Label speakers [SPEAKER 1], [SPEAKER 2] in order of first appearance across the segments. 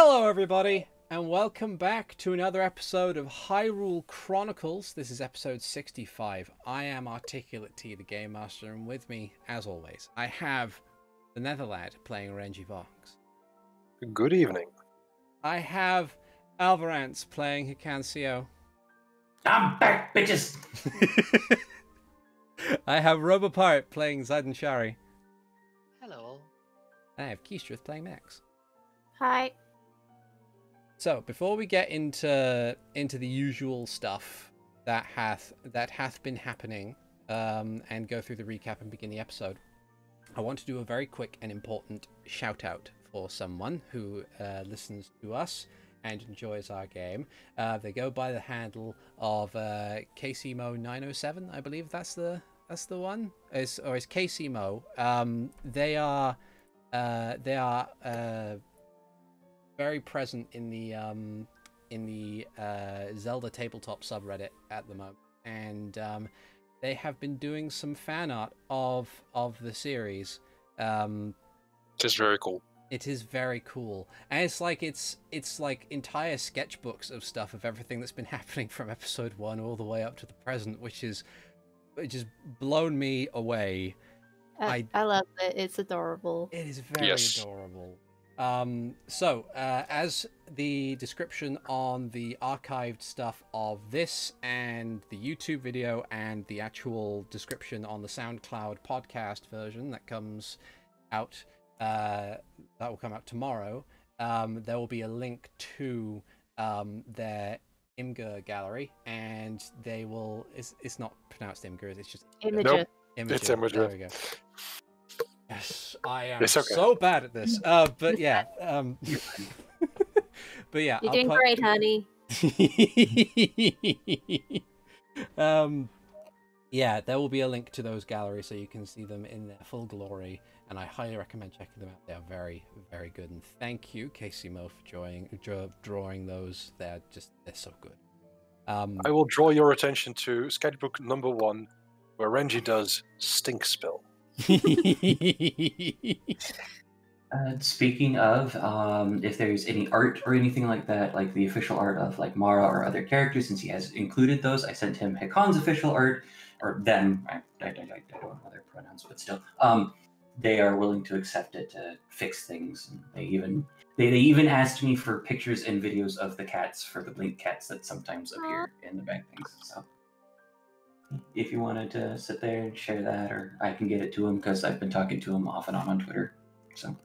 [SPEAKER 1] Hello everybody, and welcome back to another episode of Hyrule Chronicles. This is episode 65. I am Articulate T, the Game Master, and with me, as always, I have the Netherlad playing Renji Vox.
[SPEAKER 2] Good evening.
[SPEAKER 1] I have Alvarance playing Hikan Sio.
[SPEAKER 3] I'm back, bitches!
[SPEAKER 1] I have Robopart playing Zidon Shari.
[SPEAKER 4] Hello.
[SPEAKER 1] And I have Keistrith playing Max.
[SPEAKER 5] Hi.
[SPEAKER 1] So, before we get into the usual stuff that hath been happening, and go through the recap and begin the episode, I want to do a very quick and important shout out for someone who listens to us and enjoys our game. They go by the handle of KCMO907, I believe that's the one. It's KCMO. They are very present in the Zelda tabletop subreddit at the moment, and they have been doing some fan art of the series.
[SPEAKER 2] Just very cool.
[SPEAKER 1] It is very cool, and it's like entire sketchbooks of stuff of everything that's been happening from episode 1 all the way up to the present, which has blown me away.
[SPEAKER 5] I love it. It's adorable.
[SPEAKER 1] It is very adorable. As the description on the archived stuff of this and the YouTube video and the actual description on the SoundCloud podcast version that comes out, that will come out tomorrow, there will be a link to their Imgur gallery, and they will, it's not pronounced Imgur, it's just
[SPEAKER 5] Imager.
[SPEAKER 2] Nope.
[SPEAKER 1] Imager.
[SPEAKER 2] It's Imager.
[SPEAKER 1] There we go. Yes, I am
[SPEAKER 2] It's okay.
[SPEAKER 1] so bad at this. But yeah. But yeah.
[SPEAKER 5] You're doing great, honey.
[SPEAKER 1] Yeah, there will be a link to those galleries so you can see them in their full glory, and I highly recommend checking them out. They are very, very good, and thank you, KCMO, for drawing those. They're so good.
[SPEAKER 2] I will draw your attention to sketchbook number 1, where Renji does stink spill.
[SPEAKER 3] Speaking of, if there's any art or anything like that, like the official art of like Mara or other characters, since he has included those, I sent him Hikan's official art, or them. I don't know their pronouns, but still, they are willing to accept it to fix things. And they even asked me for pictures and videos of the cats, for the blink cats that sometimes appear in the back things. So if you wanted to sit there and share that, or I can get it to him because I've been talking to him off and on Twitter. So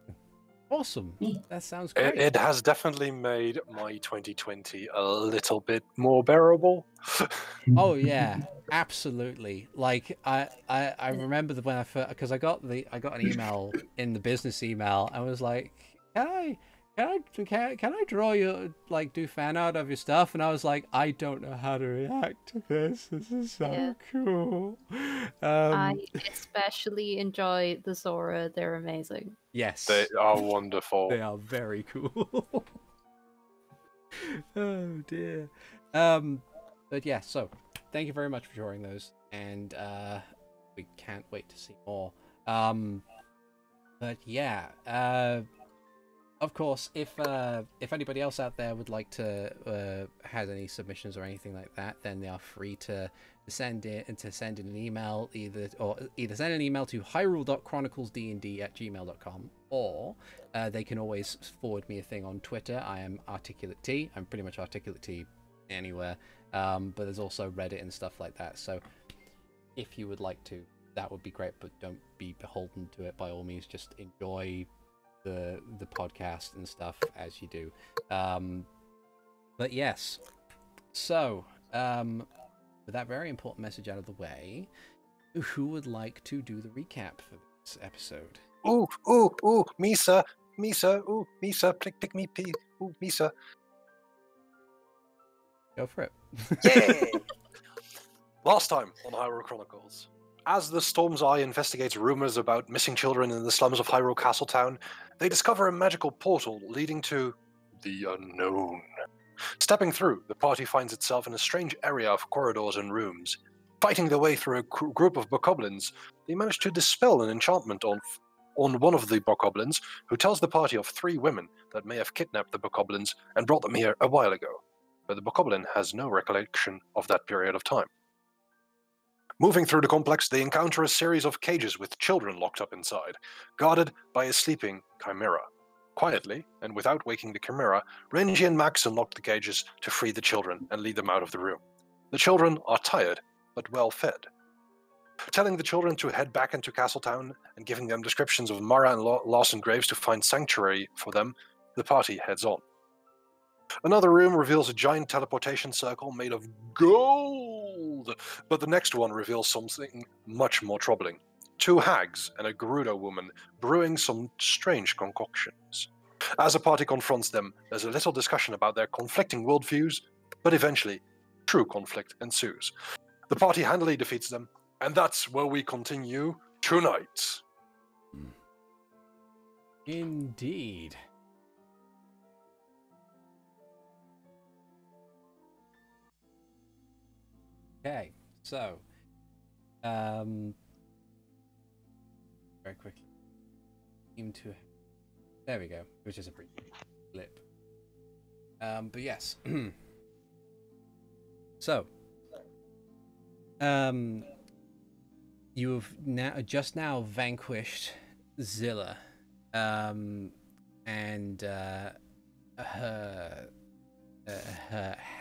[SPEAKER 1] awesome. That sounds great.
[SPEAKER 2] It has definitely made my 2020 a little bit more bearable.
[SPEAKER 1] Oh yeah, absolutely. Like I remember when I first, because I got an email in the business email. I was like, can I draw you, like, do fan art of your stuff? And I was like, I don't know how to react to this. This is so cool.
[SPEAKER 5] I especially enjoy the Zora. They're amazing.
[SPEAKER 1] Yes,
[SPEAKER 2] They are wonderful.
[SPEAKER 1] they are very cool. Oh dear. But yeah, so thank you very much for drawing those, and we can't wait to see more. But yeah, of course, if anybody else out there would like to has any submissions or anything like that, then they are free to send in an email, either send an email to hyrule.chroniclesdnd@gmail.com, or they can always forward me a thing on Twitter. I am Articulate T. I'm pretty much Articulate T anywhere, but there's also Reddit and stuff like that. So if you would like to, that would be great, but don't be beholden to it. By all means, just enjoy the podcast and stuff as you do. But yes, so with that very important message out of the way, who would like to do the recap for this episode?
[SPEAKER 2] Ooh, Misa, ooh, Misa, pick me, please. Ooh, Misa.
[SPEAKER 1] Go for it.
[SPEAKER 2] Yay! Last time on Hyrule Chronicles, as the Storm's Eye investigates rumors about missing children in the slums of Hyrule Castletown, they discover a magical portal leading to the unknown. Stepping through, the party finds itself in a strange area of corridors and rooms. Fighting their way through a group of bokoblins, they manage to dispel an enchantment on on one of the bokoblins, who tells the party of 3 women that may have kidnapped the bokoblins and brought them here a while ago, but the bokoblin has no recollection of that period of time. Moving through the complex, they encounter a series of cages with children locked up inside, guarded by a sleeping chimera. Quietly, and without waking the chimera, Renji and Max unlock the cages to free the children and lead them out of the room. The children are tired, but well fed. Telling the children to head back into Castletown and giving them descriptions of Mara and Lawson graves to find sanctuary for them, the party heads on. Another room reveals a giant teleportation circle made of gold, but the next one reveals something much more troubling. 2 hags and a Gerudo woman brewing some strange concoctions. As the party confronts them, there's a little discussion about their conflicting worldviews, but eventually, true conflict ensues. The party handily defeats them, and that's where we continue tonight.
[SPEAKER 1] Indeed. Okay, so, very quickly, there we go, which is a brief blip. But yes, so, you have just now vanquished Zilla, and her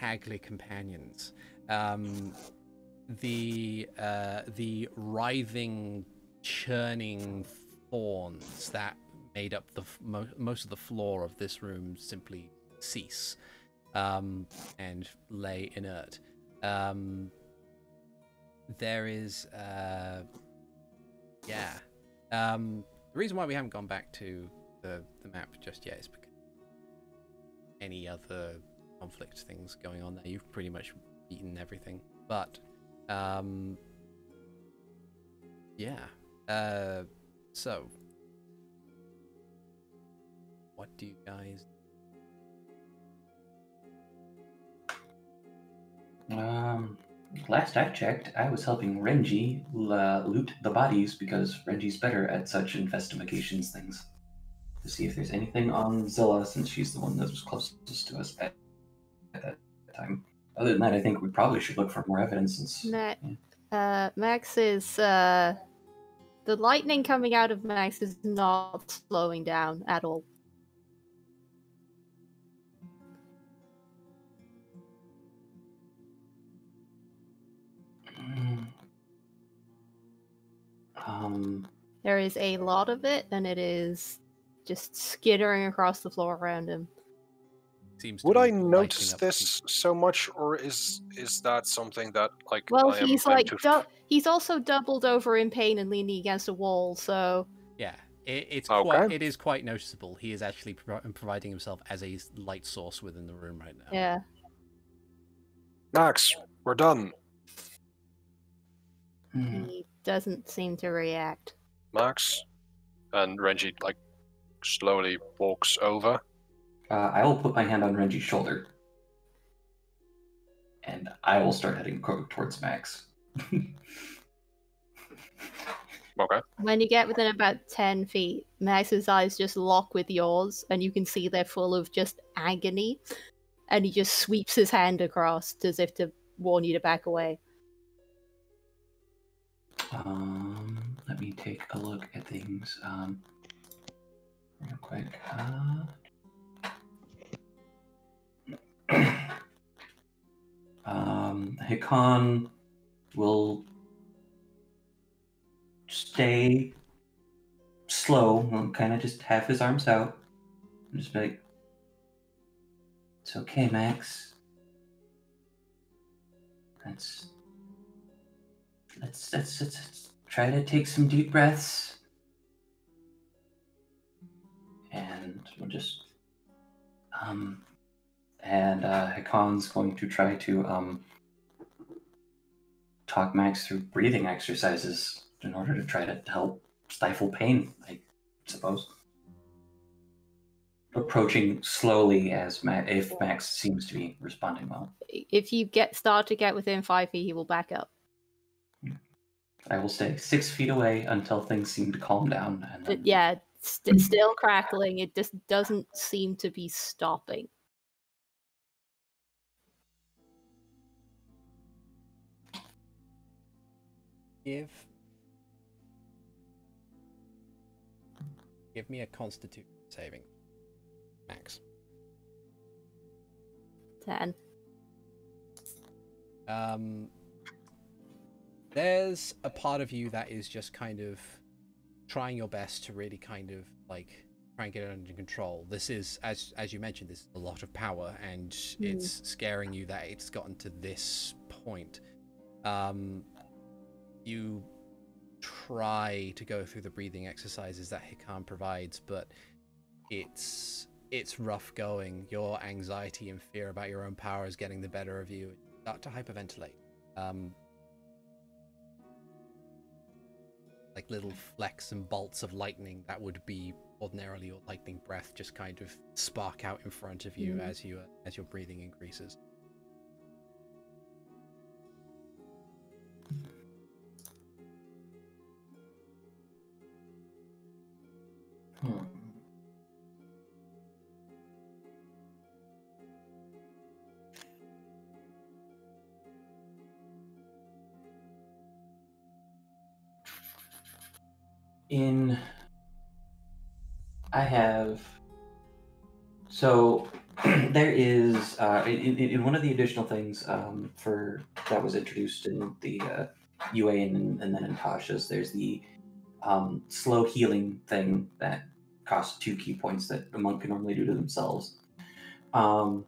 [SPEAKER 1] haggly companions. The writhing, churning thorns that made up the most of the floor of this room simply cease, and lay inert. There is, the reason why we haven't gone back to the map just yet is because any other conflict things going on there. You've pretty much beaten everything, but so what do you guys
[SPEAKER 3] Last I checked, I was helping Renji loot the bodies because Renji's better at such investigations things. To see if there's anything on Zilla, since she's the one that was closest to us at that time. Other than that, I think we probably should look for more evidence. Since
[SPEAKER 5] Max is the lightning coming out of Max is not slowing down at all. There is a lot of it, and it is just skittering across the floor around him.
[SPEAKER 2] Would I notice this so much, or is that something that like?
[SPEAKER 5] Well, he's also doubled over in pain and leaning against a wall. So
[SPEAKER 1] yeah, it is quite noticeable. He is actually providing himself as a light source within the room right now.
[SPEAKER 5] Yeah.
[SPEAKER 2] Max, we're done.
[SPEAKER 5] He doesn't seem to react.
[SPEAKER 2] Max, and Renji like slowly walks over.
[SPEAKER 3] I will put my hand on Renji's shoulder, and I will start heading towards Max.
[SPEAKER 2] Okay.
[SPEAKER 5] When you get within about 10 feet, Max's eyes just lock with yours, and you can see they're full of just agony, and he just sweeps his hand across as if to warn you to back away.
[SPEAKER 3] Let me take a look at things real quick. Hikan will stay slow, kind of just have his arms out, and just be like, "It's okay, Max. Let's try to take some deep breaths, and we'll just Hikan's going to try to talk Max through breathing exercises in order to try to help stifle pain, I suppose. Approaching slowly as if Max seems to be responding well.
[SPEAKER 5] If you start to get within 5 feet, he will back up.
[SPEAKER 3] I will stay 6 feet away until things seem to calm down. And then...
[SPEAKER 5] Yeah, still crackling. It just doesn't seem to be stopping.
[SPEAKER 1] Give me a Constitution saving, Max.
[SPEAKER 5] 10.
[SPEAKER 1] There's a part of you that is just kind of trying your best to really kind of like try and get it under control. This is, as you mentioned, this is a lot of power, and it's scaring you that it's gotten to this point. You try to go through the breathing exercises that Hikan provides, but it's rough going. Your anxiety and fear about your own power is getting the better of you. You start to hyperventilate. Like little flecks and bolts of lightning that would be ordinarily your lightning breath just kind of spark out in front of you as your breathing increases.
[SPEAKER 3] There is in one of the additional things for that was introduced in the UA and then in Tasha's, there's the slow healing thing that costs 2 key points that a monk can normally do to themselves. I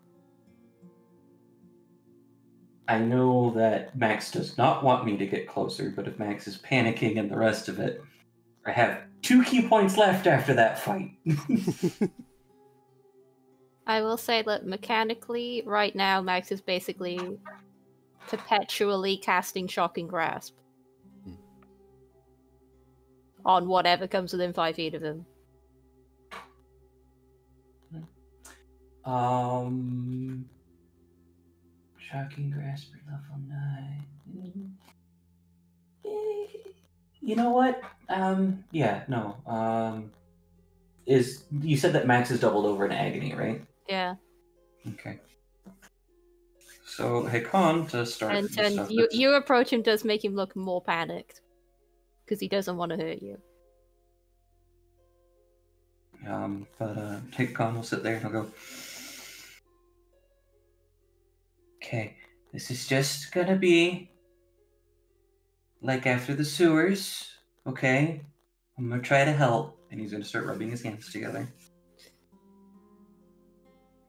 [SPEAKER 3] know that Max does not want me to get closer, but if Max is panicking and the rest of it, I have 2 key points left after that fight.
[SPEAKER 5] I will say that mechanically, right now, Max is basically perpetually casting Shocking Grasp on whatever comes within 5 feet of him.
[SPEAKER 3] Shocking Grasp for level 9. You know what? You said that Max is doubled over in agony, right?
[SPEAKER 5] Yeah.
[SPEAKER 3] Okay. So Hikan to start.
[SPEAKER 5] And you approach him does make him look more panicked because he doesn't want to hurt you.
[SPEAKER 3] But Hikan will sit there and he'll go. Okay, this is just gonna be like after the sewers. Okay, I'm gonna try to help, and he's gonna start rubbing his hands together.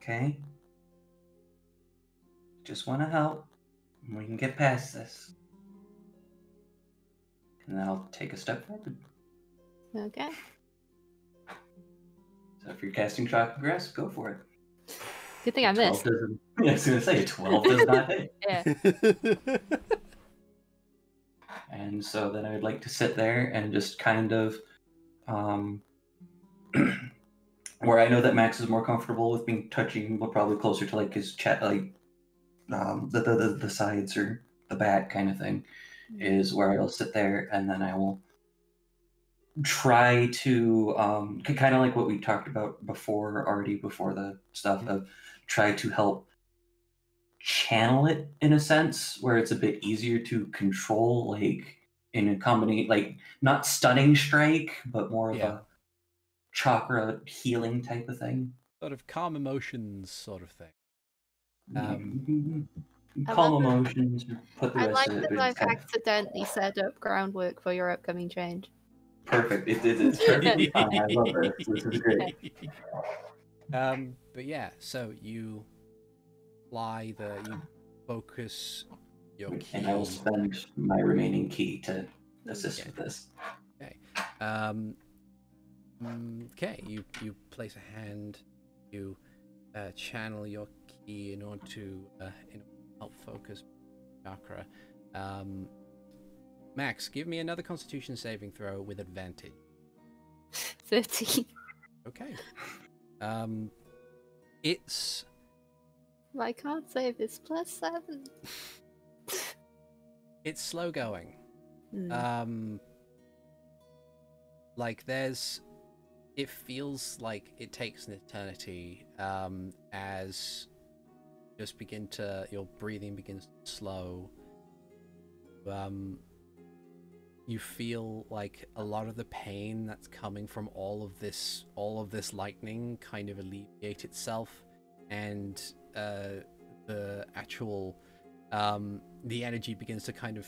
[SPEAKER 3] Okay. Just want to help, and we can get past this. And then I'll take a step forward.
[SPEAKER 5] Okay.
[SPEAKER 3] So if you're casting Shocking Grasp, go for it.
[SPEAKER 5] Good thing I missed.
[SPEAKER 3] Yeah, I was going to say, 12 does not hit.
[SPEAKER 5] Yeah.
[SPEAKER 3] And so then I would like to sit there and just kind of... where I know that Max is more comfortable with being touching, but probably closer to like his chest, like the sides or the back kind of thing, is where I'll sit there, and then I will try to kind of like what we talked about before the stuff of try to help channel it in a sense where it's a bit easier to control, like in a combination, like not stunning strike, but more of a chakra healing type of thing.
[SPEAKER 1] Sort of calm emotions sort of thing.
[SPEAKER 3] Calm emotions. Put the
[SPEAKER 5] I
[SPEAKER 3] rest
[SPEAKER 5] like
[SPEAKER 3] of it.
[SPEAKER 5] that I've accidentally set up groundwork for your upcoming change.
[SPEAKER 3] Perfect. It's perfectly fine. I love her. This is great.
[SPEAKER 1] But yeah, so you you focus your key.
[SPEAKER 3] And I will spend my remaining key to assist with this.
[SPEAKER 1] Okay. Okay, you place a hand, you channel your key in order to help focus chakra. Max, give me another Constitution saving throw with advantage.
[SPEAKER 5] 13.
[SPEAKER 1] Okay. It's...
[SPEAKER 5] I can't save this +7.
[SPEAKER 1] It's slow going.
[SPEAKER 5] Mm.
[SPEAKER 1] Like it feels like it takes an eternity as your breathing begins to slow. You feel like a lot of the pain that's coming from all of this lightning kind of alleviate itself, and the actual the energy begins to kind of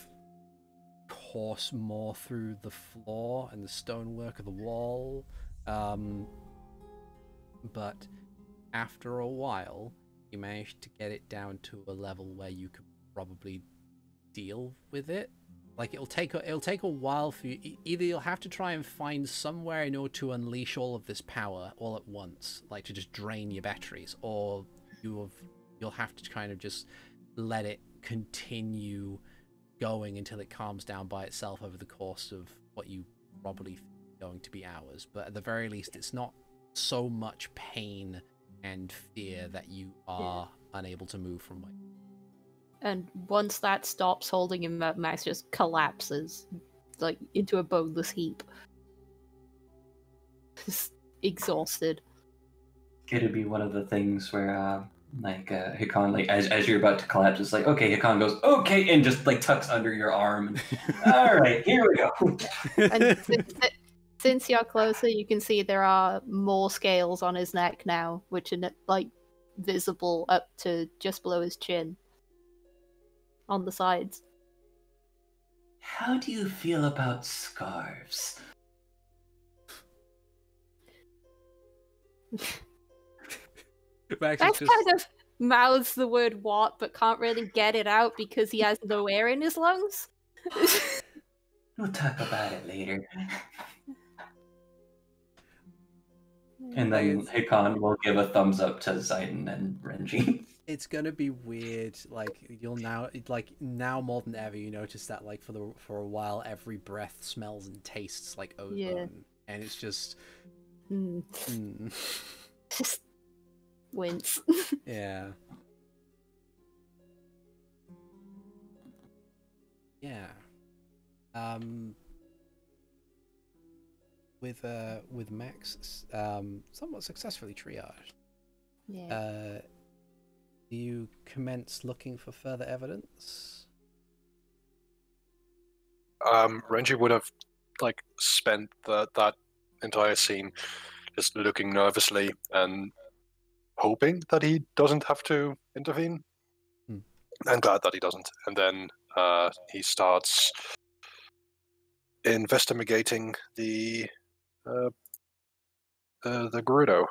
[SPEAKER 1] course more through the floor and the stonework of the wall. But after a while, you manage to get it down to a level where you could probably deal with it. Like it'll take a while for you. Either you'll have to try and find somewhere in order to unleash all of this power all at once, like to just drain your batteries, or you'll have to kind of just let it continue going until it calms down by itself over the course of what you probably think is going to be hours. But at the very least, it's not so much pain and fear that you are unable to move from.
[SPEAKER 5] And once that stops holding him up, Max just collapses, like, into a boneless heap. Just exhausted.
[SPEAKER 3] It'd be one of the things where, Hikan, like, as you're about to collapse, it's like, okay, Hikan goes, okay, and just, like, tucks under your arm. And, all right, here we go.
[SPEAKER 5] And since you're closer, you can see there are more scales on his neck now, which are, like, visible up to just below his chin. On the sides.
[SPEAKER 3] How do you feel about scarves?
[SPEAKER 5] Max kind of mouths the word "what," but can't really get it out because he has no air in his lungs.
[SPEAKER 3] We'll talk about it later. And then Hikan will give a thumbs up to Zidane and Renji.
[SPEAKER 1] It's gonna be weird. Like you'll now more than ever, you notice that like for a while, every breath smells and tastes like ozone, and it's just
[SPEAKER 5] just wince.
[SPEAKER 1] Yeah. With Max somewhat successfully triaged.
[SPEAKER 5] Yeah.
[SPEAKER 1] Do you commence looking for further evidence?
[SPEAKER 2] Renji would have like spent that entire scene just looking nervously and hoping that he doesn't have to intervene. I'm glad that he doesn't. And then he starts investigating the Gerudo.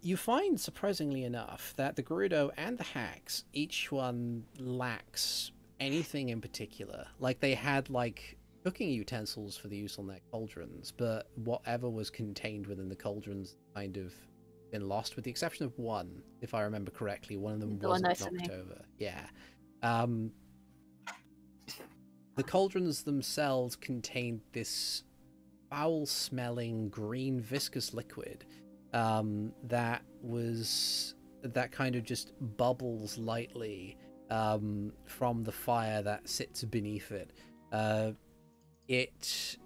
[SPEAKER 1] You find, surprisingly enough, that the Gerudo and the Hacks, each one lacks anything in particular. Like, they had, like, cooking utensils for the use on their cauldrons, but whatever was contained within the cauldrons kind of been lost, with the exception of one, if I remember correctly. One of them wasn't knocked over. Yeah. The cauldrons themselves contained this foul-smelling green viscous liquid that kind of just bubbles lightly from the fire that sits beneath it. It's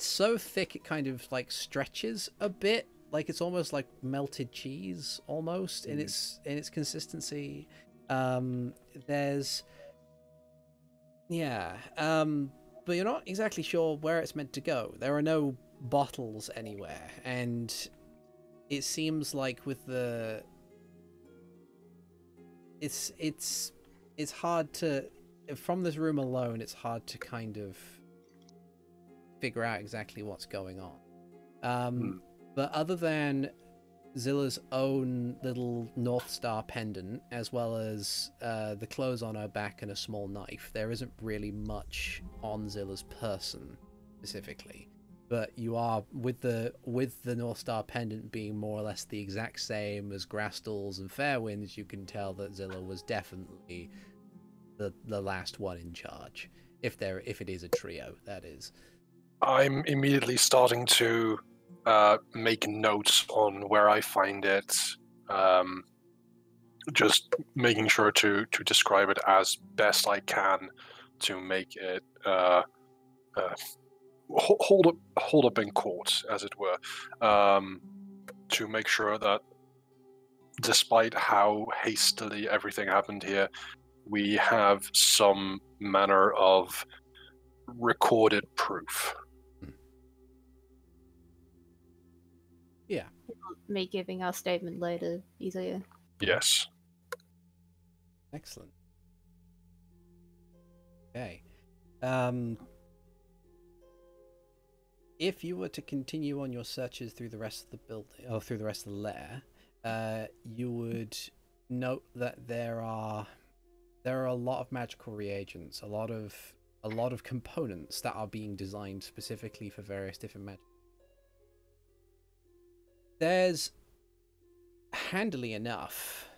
[SPEAKER 1] so thick it kind of like stretches a bit, like it's almost like melted cheese almost in its consistency. But you're not exactly sure where it's meant to go. There are no bottles anywhere, and it seems like with the it's hard to, from this room alone, it's hard to kind of figure out exactly what's going on. But other than Zilla's own little North Star pendant, as well as the clothes on her back and a small knife, there isn't really much on Zilla's person specifically. But you are, with the North Star pendant being more or less the exact same as Grastal's and Fairwind's, you can tell that Zilla was definitely the last one in charge, if it is a trio, that is.
[SPEAKER 2] I'm immediately starting to make notes on where I find it, just making sure to describe it as best I can to make it hold up in court, as it were, to make sure that despite how hastily everything happened here, we have some manner of recorded proof.
[SPEAKER 1] Yeah.
[SPEAKER 5] Me giving our statement later easier.
[SPEAKER 2] Yes.
[SPEAKER 1] Excellent. Okay. If you were to continue on your searches through the rest of the building, or through the rest of the lair, you would note that there are a lot of magical reagents, a lot of components that are being designed specifically for various different magic. There's, handily enough,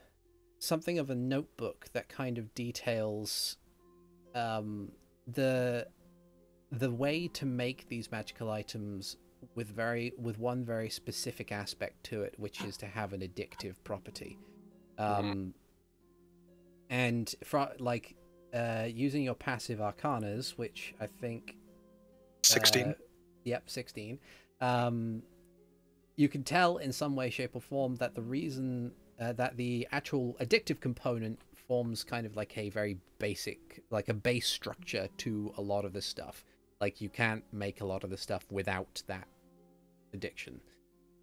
[SPEAKER 1] something of a notebook that kind of details the way to make these magical items with one very specific aspect to it, which is to have an addictive property. And using your passive arcanas, which I think
[SPEAKER 2] 16.
[SPEAKER 1] Yep, 16. You can tell in some way, shape, or form that the reason that the actual addictive component forms kind of like a very basic, like a base structure to a lot of this stuff. Like, you can't make a lot of the stuff without that addiction,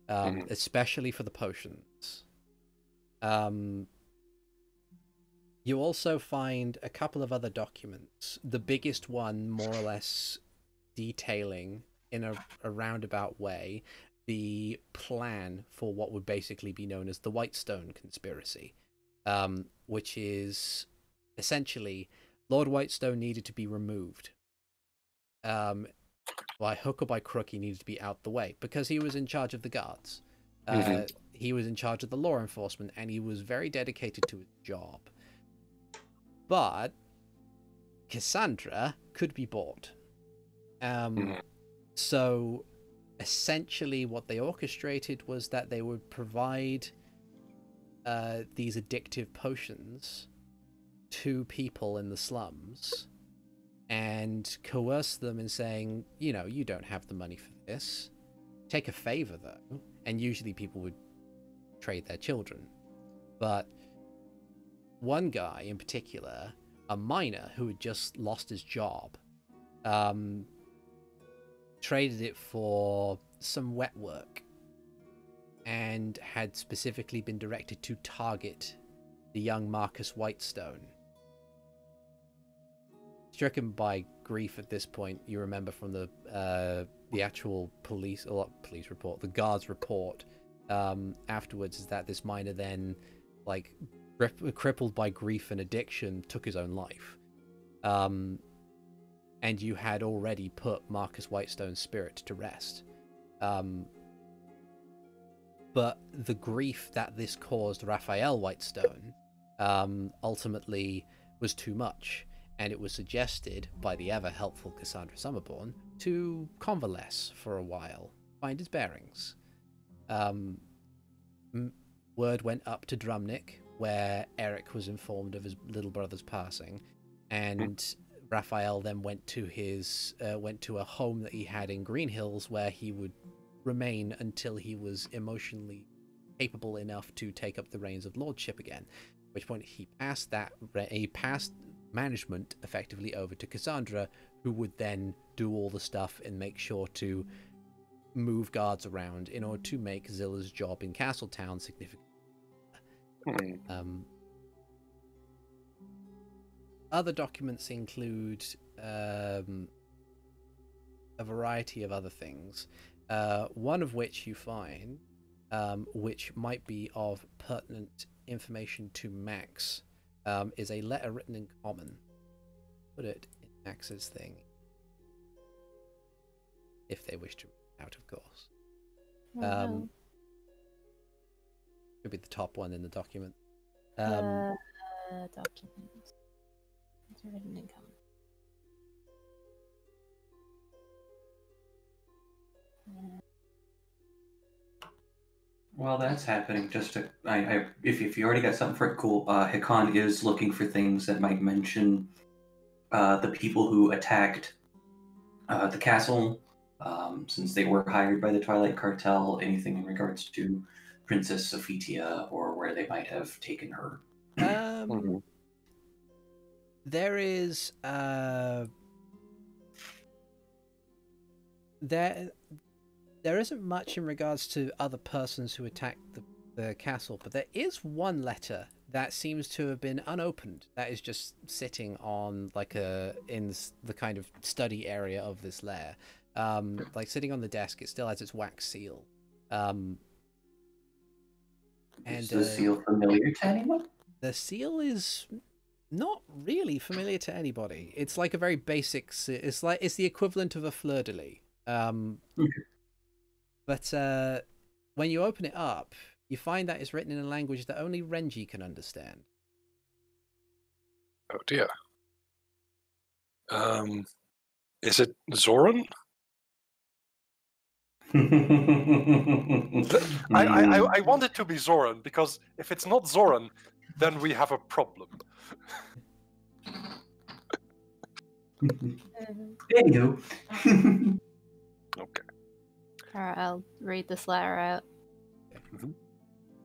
[SPEAKER 1] especially for the potions. You also find a couple of other documents, the biggest one more or less detailing in a roundabout way the plan for what would basically be known as the Whitestone conspiracy, which is essentially Lord Whitestone needed to be removed. By hook or by crook, he needed to be out the way because he was in charge of the guards. He was in charge of the law enforcement, and he was very dedicated to his job. But Cassandra could be bought. So essentially what they orchestrated was that they would provide these addictive potions to people in the slums and coerce them in saying, you don't have the money for this. Take a favor, though. And usually people would trade their children. But one guy in particular, a miner who had just lost his job, traded it for some wet work and had specifically been directed to target the young Marcus Whitestone. Stricken by grief at this point, you remember from the actual police report, the guards report afterwards, is that this miner then, like, crippled by grief and addiction, took his own life. And you had already put Marcus Whitestone's spirit to rest. But the grief that this caused Raphael Whitestone ultimately was too much, and it was suggested by the ever-helpful Cassandra Summerborn to convalesce for a while, find his bearings. Word went up to Drumnik, where Eric was informed of his little brother's passing, and Raphael then went to a home that he had in Green Hills, where he would remain until he was emotionally capable enough to take up the reins of lordship again. At which point he passed management effectively over to Cassandra, who would then do all the stuff and make sure to move guards around in order to make Zilla's job in Castletown significant. Other documents include a variety of other things, one of which you find, which might be of pertinent information to Max, is a letter written in common. Put it in Max's thing, if they wish to read it out, of course. Could be the top one in the document.
[SPEAKER 5] Documents. It's written in common.
[SPEAKER 3] While that's happening, just to, if you already got something for it, cool. Hikan is looking for things that might mention the people who attacked the castle, since they were hired by the Twilight Cartel. Anything in regards to Princess Sophitia or where they might have taken her.
[SPEAKER 1] There is there isn't much in regards to other persons who attacked the castle, but there is one letter that seems to have been unopened. That is just sitting on in the kind of study area of this lair, like sitting on the desk. It still has its wax seal.
[SPEAKER 3] Is the seal familiar to anyone?
[SPEAKER 1] The seal is not really familiar to anybody. It's like a very basic. It's the equivalent of a fleur-de-lis. But when you open it up, you find that it's written in a language that only Renji can understand.
[SPEAKER 2] Oh dear. Is it Zoran? I want it to be Zoran, because if it's not Zoran, then we have a problem.
[SPEAKER 3] Anywho.
[SPEAKER 2] Okay.
[SPEAKER 5] Alright, I'll read this letter out.
[SPEAKER 2] Mm-hmm.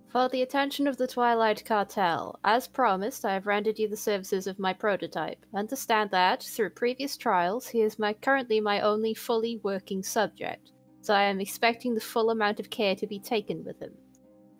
[SPEAKER 5] For the attention of the Twilight Cartel, as promised, I have rendered you the services of my prototype. Understand that, through previous trials, he is currently my only fully working subject, so I am expecting the full amount of care to be taken with him.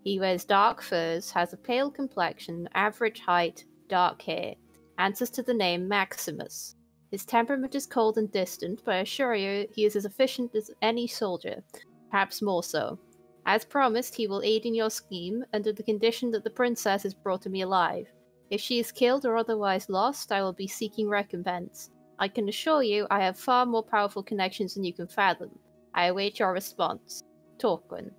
[SPEAKER 5] He wears dark furs, has a pale complexion, average height, dark hair, answers to the name Maximus. His temperament is cold and distant, but I assure you he is as efficient as any soldier, perhaps more so. As promised, he will aid in your scheme, under the condition that the princess is brought to me alive. If she is killed or otherwise lost, I will be seeking recompense. I can assure you I have far more powerful connections than you can fathom. I await your response. Torquin.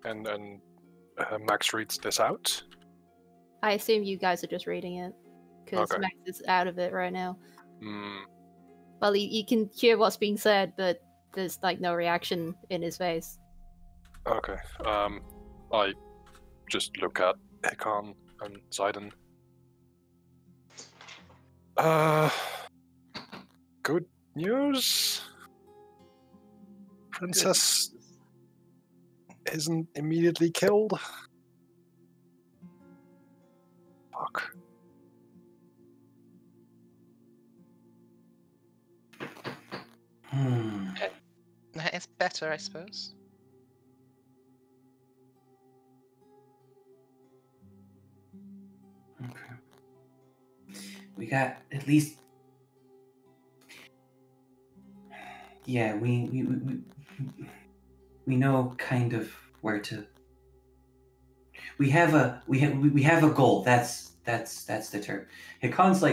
[SPEAKER 2] And Max reads this out.
[SPEAKER 5] I assume you guys are just reading it, because
[SPEAKER 2] Okay.
[SPEAKER 5] Max is out of it right now.
[SPEAKER 2] Hmm.
[SPEAKER 5] Well, you can hear what's being said, but there's no reaction in his face.
[SPEAKER 2] Okay. I just look at Hikan and Zayden. Good news. Princess isn't immediately killed. Fuck.
[SPEAKER 4] It's better, I suppose.
[SPEAKER 3] Okay. We got at least. Yeah, we know kind of where to. We have a goal. That's the term. Hikan's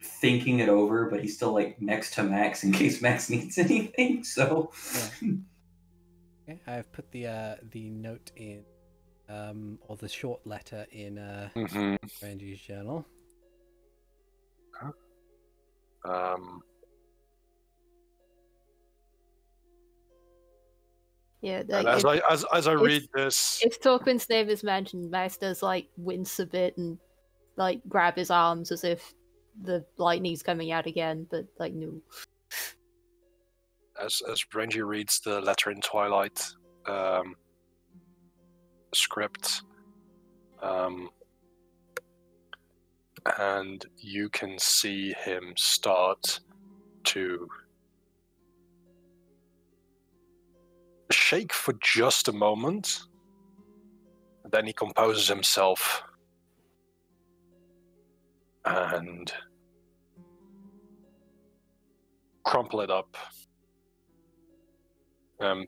[SPEAKER 3] thinking it over, but he's still next to Max in case Max needs anything. So.
[SPEAKER 1] Yeah. Okay, I've put the note in, or the short letter in Renji's journal.
[SPEAKER 5] Yeah,
[SPEAKER 2] And as I read this,
[SPEAKER 5] if Torquin's name is mentioned, Max does wince a bit and grab his arms as if the lightning's coming out again, but no.
[SPEAKER 2] as Renji reads the letter in Twilight script, and you can see him start to shake for just a moment, and then he composes himself and crumple it up and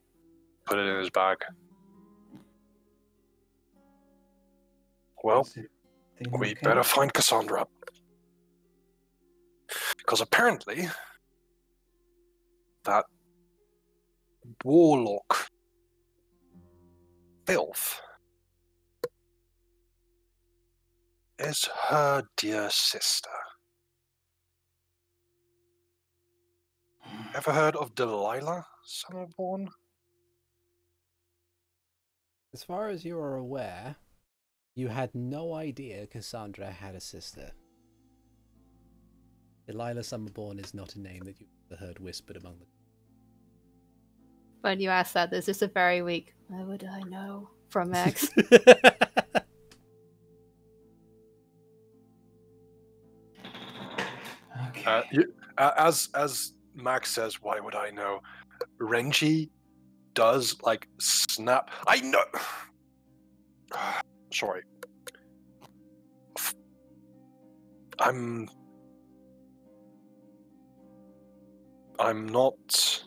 [SPEAKER 2] put it in his bag. Well, we better find Cassandra. Because apparently, that warlock filth is her dear sister. Ever heard of Delilah Summerborn?
[SPEAKER 1] As far as you are aware, you had no idea Cassandra had a sister. Delilah Summerborn is not a name that you've ever heard whispered among the...
[SPEAKER 5] When you ask that, there's just a very weak, why would I know? From Max.
[SPEAKER 3] Okay.
[SPEAKER 2] As Max says, why would I know? Renji does like snap. I know. Sorry. I'm not.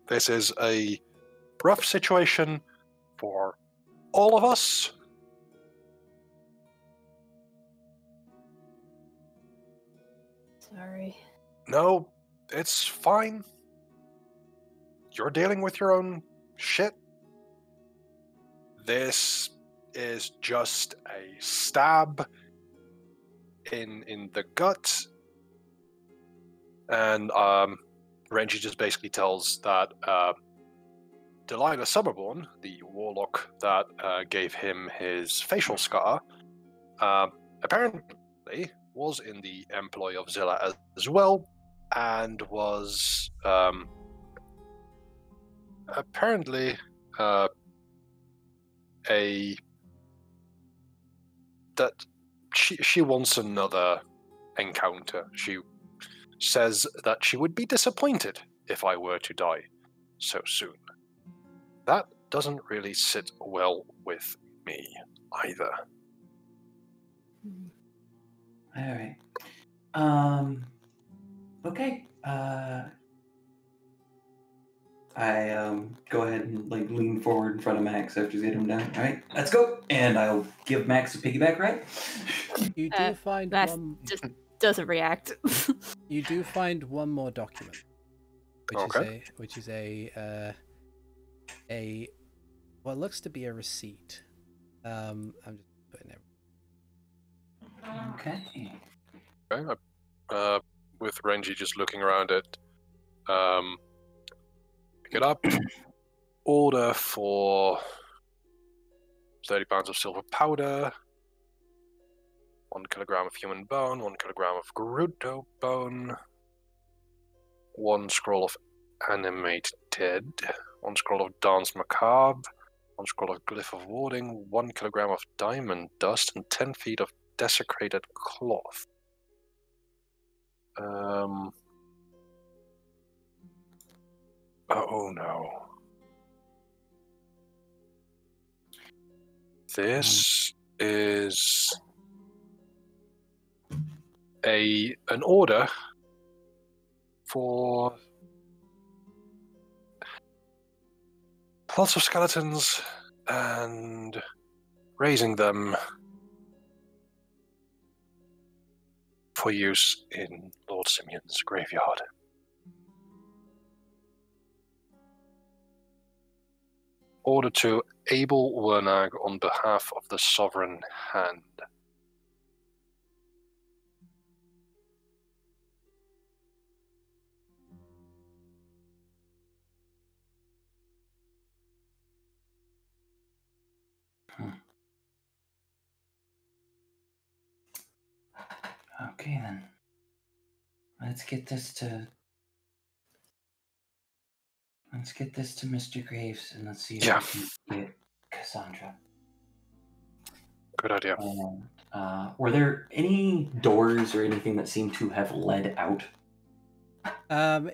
[SPEAKER 2] This is a rough situation for all of us.
[SPEAKER 5] Sorry.
[SPEAKER 2] No, it's fine. You're dealing with your own shit. This is just a stab in the gut. And Renji just basically tells that Delilah Summerborn, the warlock that gave him his facial scar, apparently was in the employ of Zilla as well, and was apparently that she wants another encounter. She says that she would be disappointed if I were to die so soon. That doesn't really sit well with me either.
[SPEAKER 3] All right. Okay. I go ahead and like lean forward in front of Max after you get him down. All right, let's go. And I'll give Max a piggyback ride.
[SPEAKER 1] You do find
[SPEAKER 5] Max
[SPEAKER 1] one.
[SPEAKER 5] just doesn't react.
[SPEAKER 1] You do find one more document, which is a what looks to be a receipt. I'm just putting it.
[SPEAKER 3] Okay.
[SPEAKER 2] Okay. With Renji just looking around it, pick it up. Order for 30 pounds of silver powder, 1 kilogram of human bone, 1 kilogram of Gerudo bone, 1 scroll of animated, 1 scroll of dance macabre, 1 scroll of glyph of warding, 1 kilogram of diamond dust, and 10 feet of desecrated cloth. Oh no. This is an order for lots of skeletons and raising them for use in Lord Simeon's graveyard. Order to Abel Wernag on behalf of the Sovereign Hand.
[SPEAKER 3] Okay then. Let's get this to Mr. Graves and let's see if we can get Cassandra.
[SPEAKER 2] Good idea.
[SPEAKER 3] Were there any doors or anything that seemed to have led out?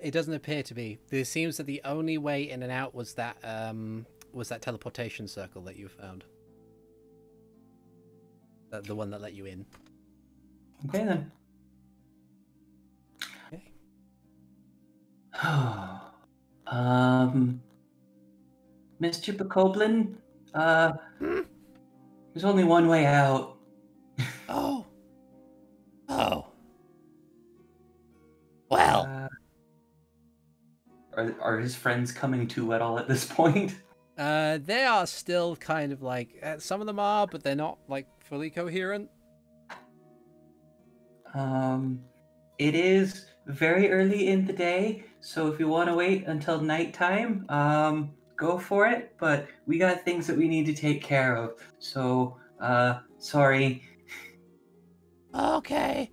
[SPEAKER 1] It doesn't appear to be. It seems that the only way in and out was that teleportation circle that you found. The one that let you in.
[SPEAKER 3] Okay then.
[SPEAKER 1] Okay.
[SPEAKER 3] Mr. Bokoblin, there's only one way out.
[SPEAKER 1] Oh. Well.
[SPEAKER 3] Are his friends coming to at all at this point?
[SPEAKER 1] They are still kind of like some of them are, but they're not like fully coherent.
[SPEAKER 3] It is very early in the day, so if you want to wait until nighttime, go for it. But we got things that we need to take care of. So, sorry.
[SPEAKER 1] Okay.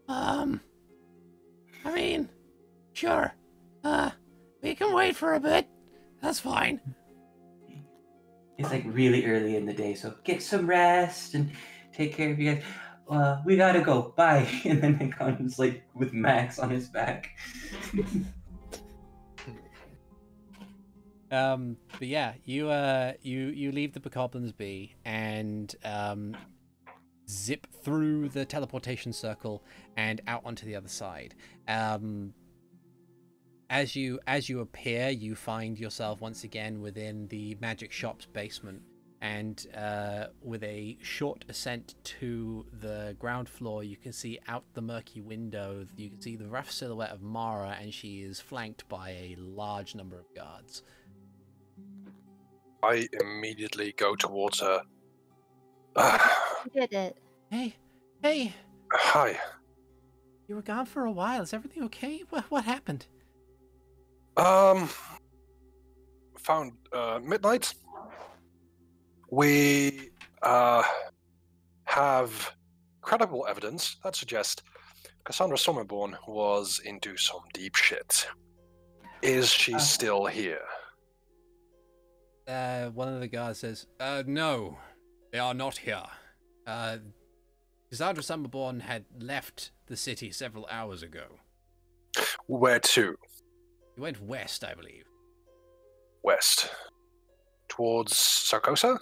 [SPEAKER 1] I mean, sure. We can wait for a bit. That's fine.
[SPEAKER 3] It's like really early in the day, so get some rest and take care of you guys. We gotta go. Bye. And then it comes like with Max on his back.
[SPEAKER 1] But yeah, you leave the Bokoblins be and zip through the teleportation circle and out onto the other side. As you appear, you find yourself once again within the magic shop's basement, and with a short ascent to the ground floor, you can see out the murky window. You can see the rough silhouette of Mara, and she is flanked by a large number of guards.
[SPEAKER 2] I immediately go towards her.
[SPEAKER 5] You did it.
[SPEAKER 1] Hey,
[SPEAKER 2] Hi.
[SPEAKER 1] you were gone for a while. Is everything okay? What happened?
[SPEAKER 2] Found midnight. We have credible evidence that suggests Cassandra Summerborn was into some deep shit. Is she still here?
[SPEAKER 1] One of the guards says, no, they are not here. Cassandra Summerborn had left the city several hours ago.
[SPEAKER 2] Where to?
[SPEAKER 1] He went west, I believe.
[SPEAKER 2] West. Towards Sarkosa?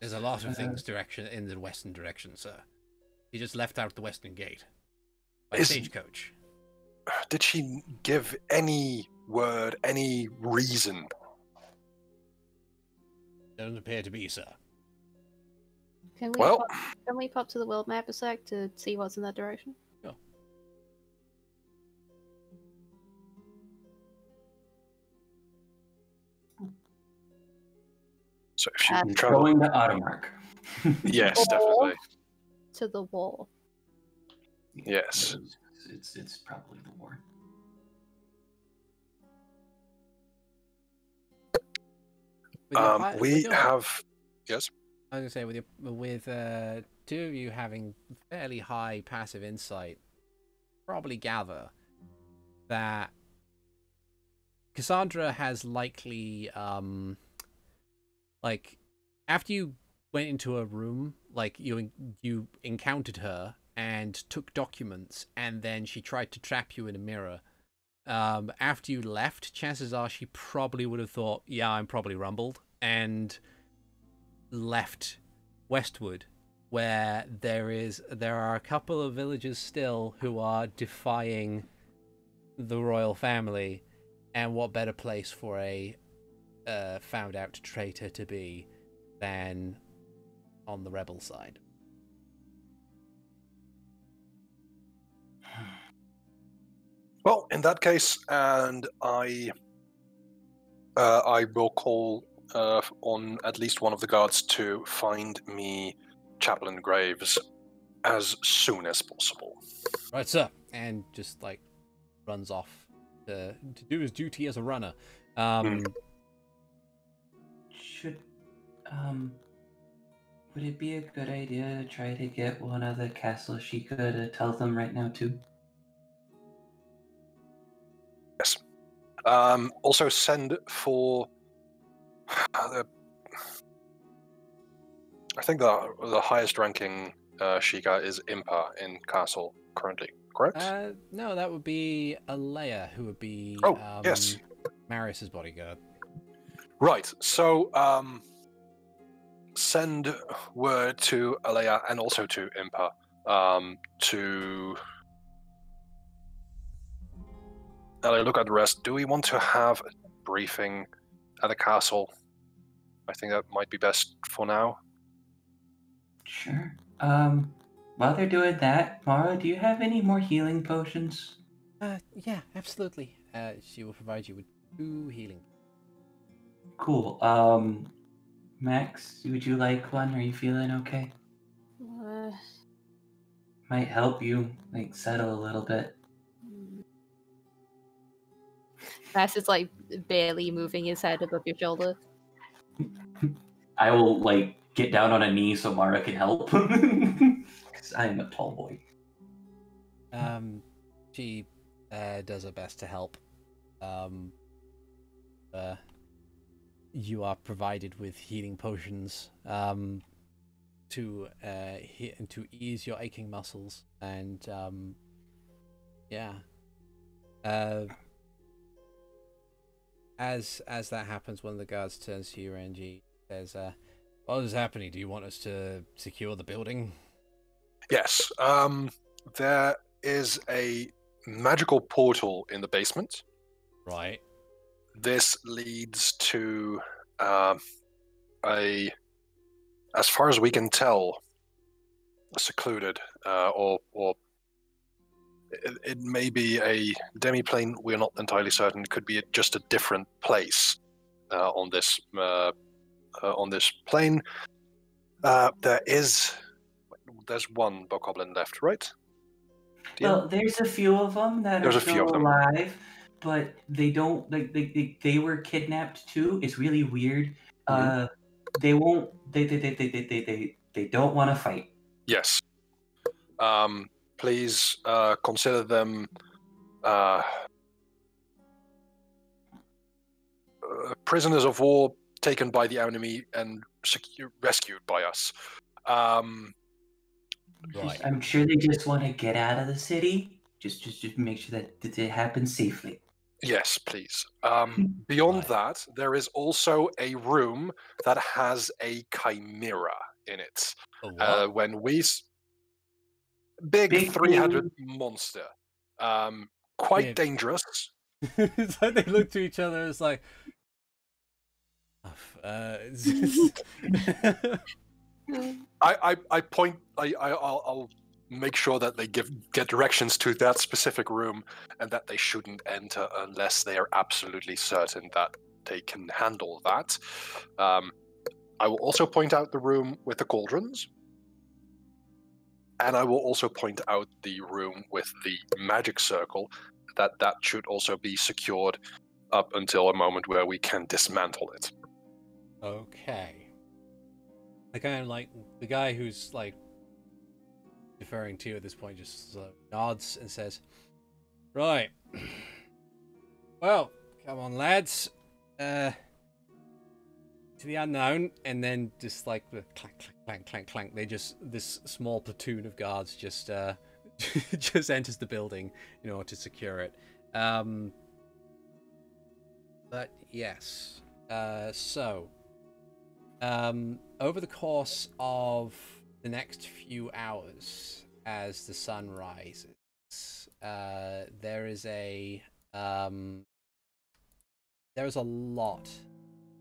[SPEAKER 1] There's a lot of things in the western direction, sir. He just left out the western gate. By stagecoach.
[SPEAKER 2] Did she give any word, any reason?
[SPEAKER 1] Doesn't appear to be, sir.
[SPEAKER 5] Can we pop to the world map a sec to see what's in that direction?
[SPEAKER 1] Sure.
[SPEAKER 2] So if you travel...
[SPEAKER 3] Going to Automark.
[SPEAKER 2] Yes, definitely.
[SPEAKER 5] To the wall.
[SPEAKER 2] Yes.
[SPEAKER 3] It's probably the war.
[SPEAKER 2] We have... Yes?
[SPEAKER 1] I was going to say, with two of you having fairly high passive insight, probably gather that Cassandra has likely, like, after you went into a room, like, you encountered her and took documents, and then she tried to trap you in a mirror. After you left, chances are she probably would have thought, yeah, I'm probably rumbled, and left westward, where there are a couple of villagers still who are defying the royal family, and what better place for a found out traitor to be than on the rebel side.
[SPEAKER 2] Well, in that case, and I will call on at least one of the guards to find me Chaplain Graves as soon as possible.
[SPEAKER 1] Right, sir. And just, like, runs off to do his duty as a runner.
[SPEAKER 3] Would it be a good idea to try to get one of the Castle Sheikah to tell them right now, too?
[SPEAKER 2] Yes. Also send for... I think the highest ranking Sheikah is Impa in Castle currently, correct?
[SPEAKER 1] No, that would be a lair, who would be
[SPEAKER 2] yes.
[SPEAKER 1] Marius's bodyguard.
[SPEAKER 2] Right, so send word to Alea and also to Impa to Alea, look at the rest. Do we want to have a briefing at the castle? I think that might be best for now.
[SPEAKER 3] Sure. While they're doing that, Mara, do you have any more healing potions?
[SPEAKER 1] Yeah, absolutely. She will provide you with 2 healing.
[SPEAKER 3] Cool. Max, would you like one? Are you feeling okay? might help you like settle a little bit.
[SPEAKER 5] Mass is like barely moving his head above your shoulder.
[SPEAKER 3] I will like get down on a knee so Mara can help. 'Cause I'm a tall boy.
[SPEAKER 1] She does her best to help. You are provided with healing potions to ease your aching muscles, and yeah. As that happens, one of the guards turns to you, Renji, says, "What is happening? Do you want us to secure the building?"
[SPEAKER 2] Yes. There is a magical portal in the basement.
[SPEAKER 1] Right.
[SPEAKER 2] This leads to as far as we can tell, secluded, or it may be a demi-plane. We're not entirely certain. It could be just a different place on this plane. There's one bokoblin left, right?
[SPEAKER 3] Well, there's a few of them that
[SPEAKER 2] There's
[SPEAKER 3] are
[SPEAKER 2] a few
[SPEAKER 3] still
[SPEAKER 2] of them.
[SPEAKER 3] alive, but they don't like they were kidnapped too. It's really weird. They won't. They don't want to fight.
[SPEAKER 2] Yes. Please consider them prisoners of war taken by the enemy and rescued by us.
[SPEAKER 1] Right.
[SPEAKER 3] I'm sure they just want to get out of the city. Just make sure that it happens safely.
[SPEAKER 2] Yes, please. Beyond
[SPEAKER 1] Right.
[SPEAKER 2] that, there is also a room that has a chimera in it.
[SPEAKER 1] A what?
[SPEAKER 2] When we big 300 monster, quite
[SPEAKER 1] Yeah.
[SPEAKER 2] dangerous.
[SPEAKER 1] It's like they look to each other. It's like,
[SPEAKER 2] I point. I'll make sure that they get directions to that specific room, and that they shouldn't enter unless they are absolutely certain that they can handle that. I will also point out the room with the cauldrons, and I will also point out the room with the magic circle. That should also be secured up until a moment where we can dismantle it.
[SPEAKER 1] Okay. Like I'm like the guy who's like deferring to you at this point just nods and says, "Right. Well, come on, lads. To the unknown." And then just like the clank, clank, clank, clank, clank. This small platoon of guards just just enters the building in order to secure it. But yes. Over the course of the next few hours, as the sun rises, there is a lot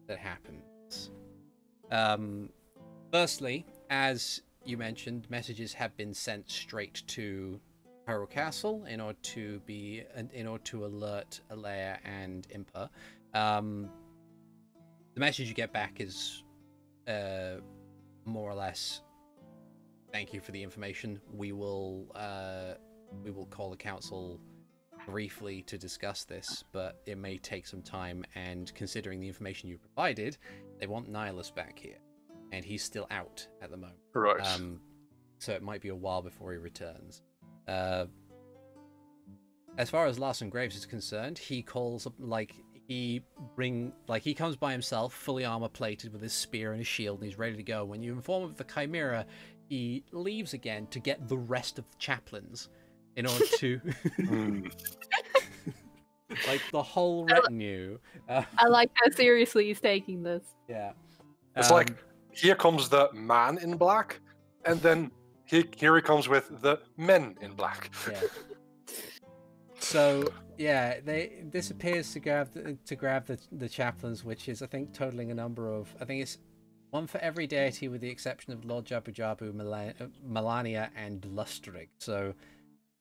[SPEAKER 1] that happens. Firstly, as you mentioned, messages have been sent straight to Hyrule Castle in order to alert a lair and Impa. The message you get back is more or less, "Thank you for the information. We will call the council briefly to discuss this, but it may take some time, and considering the information you provided, they want Nihilus back here, and he's still out at the moment.
[SPEAKER 2] Right.
[SPEAKER 1] So it might be a while before he returns." As far as Larson Graves is concerned, he calls up, he comes by himself, fully armor plated with his spear and his shield, and he's ready to go. When you inform him of the Chimera, he leaves again to get the rest of the chaplains in order to like the whole retinue.
[SPEAKER 5] I like how seriously he's taking this.
[SPEAKER 1] Yeah.
[SPEAKER 2] It's like, here comes the man in black, and then here he comes with the men in black.
[SPEAKER 1] Yeah. So yeah, this appears to grab the chaplains, which is, I think, totaling a number of, I think it's one for every deity with the exception of Lord Jabu Jabu, Melania, and Lustrig. So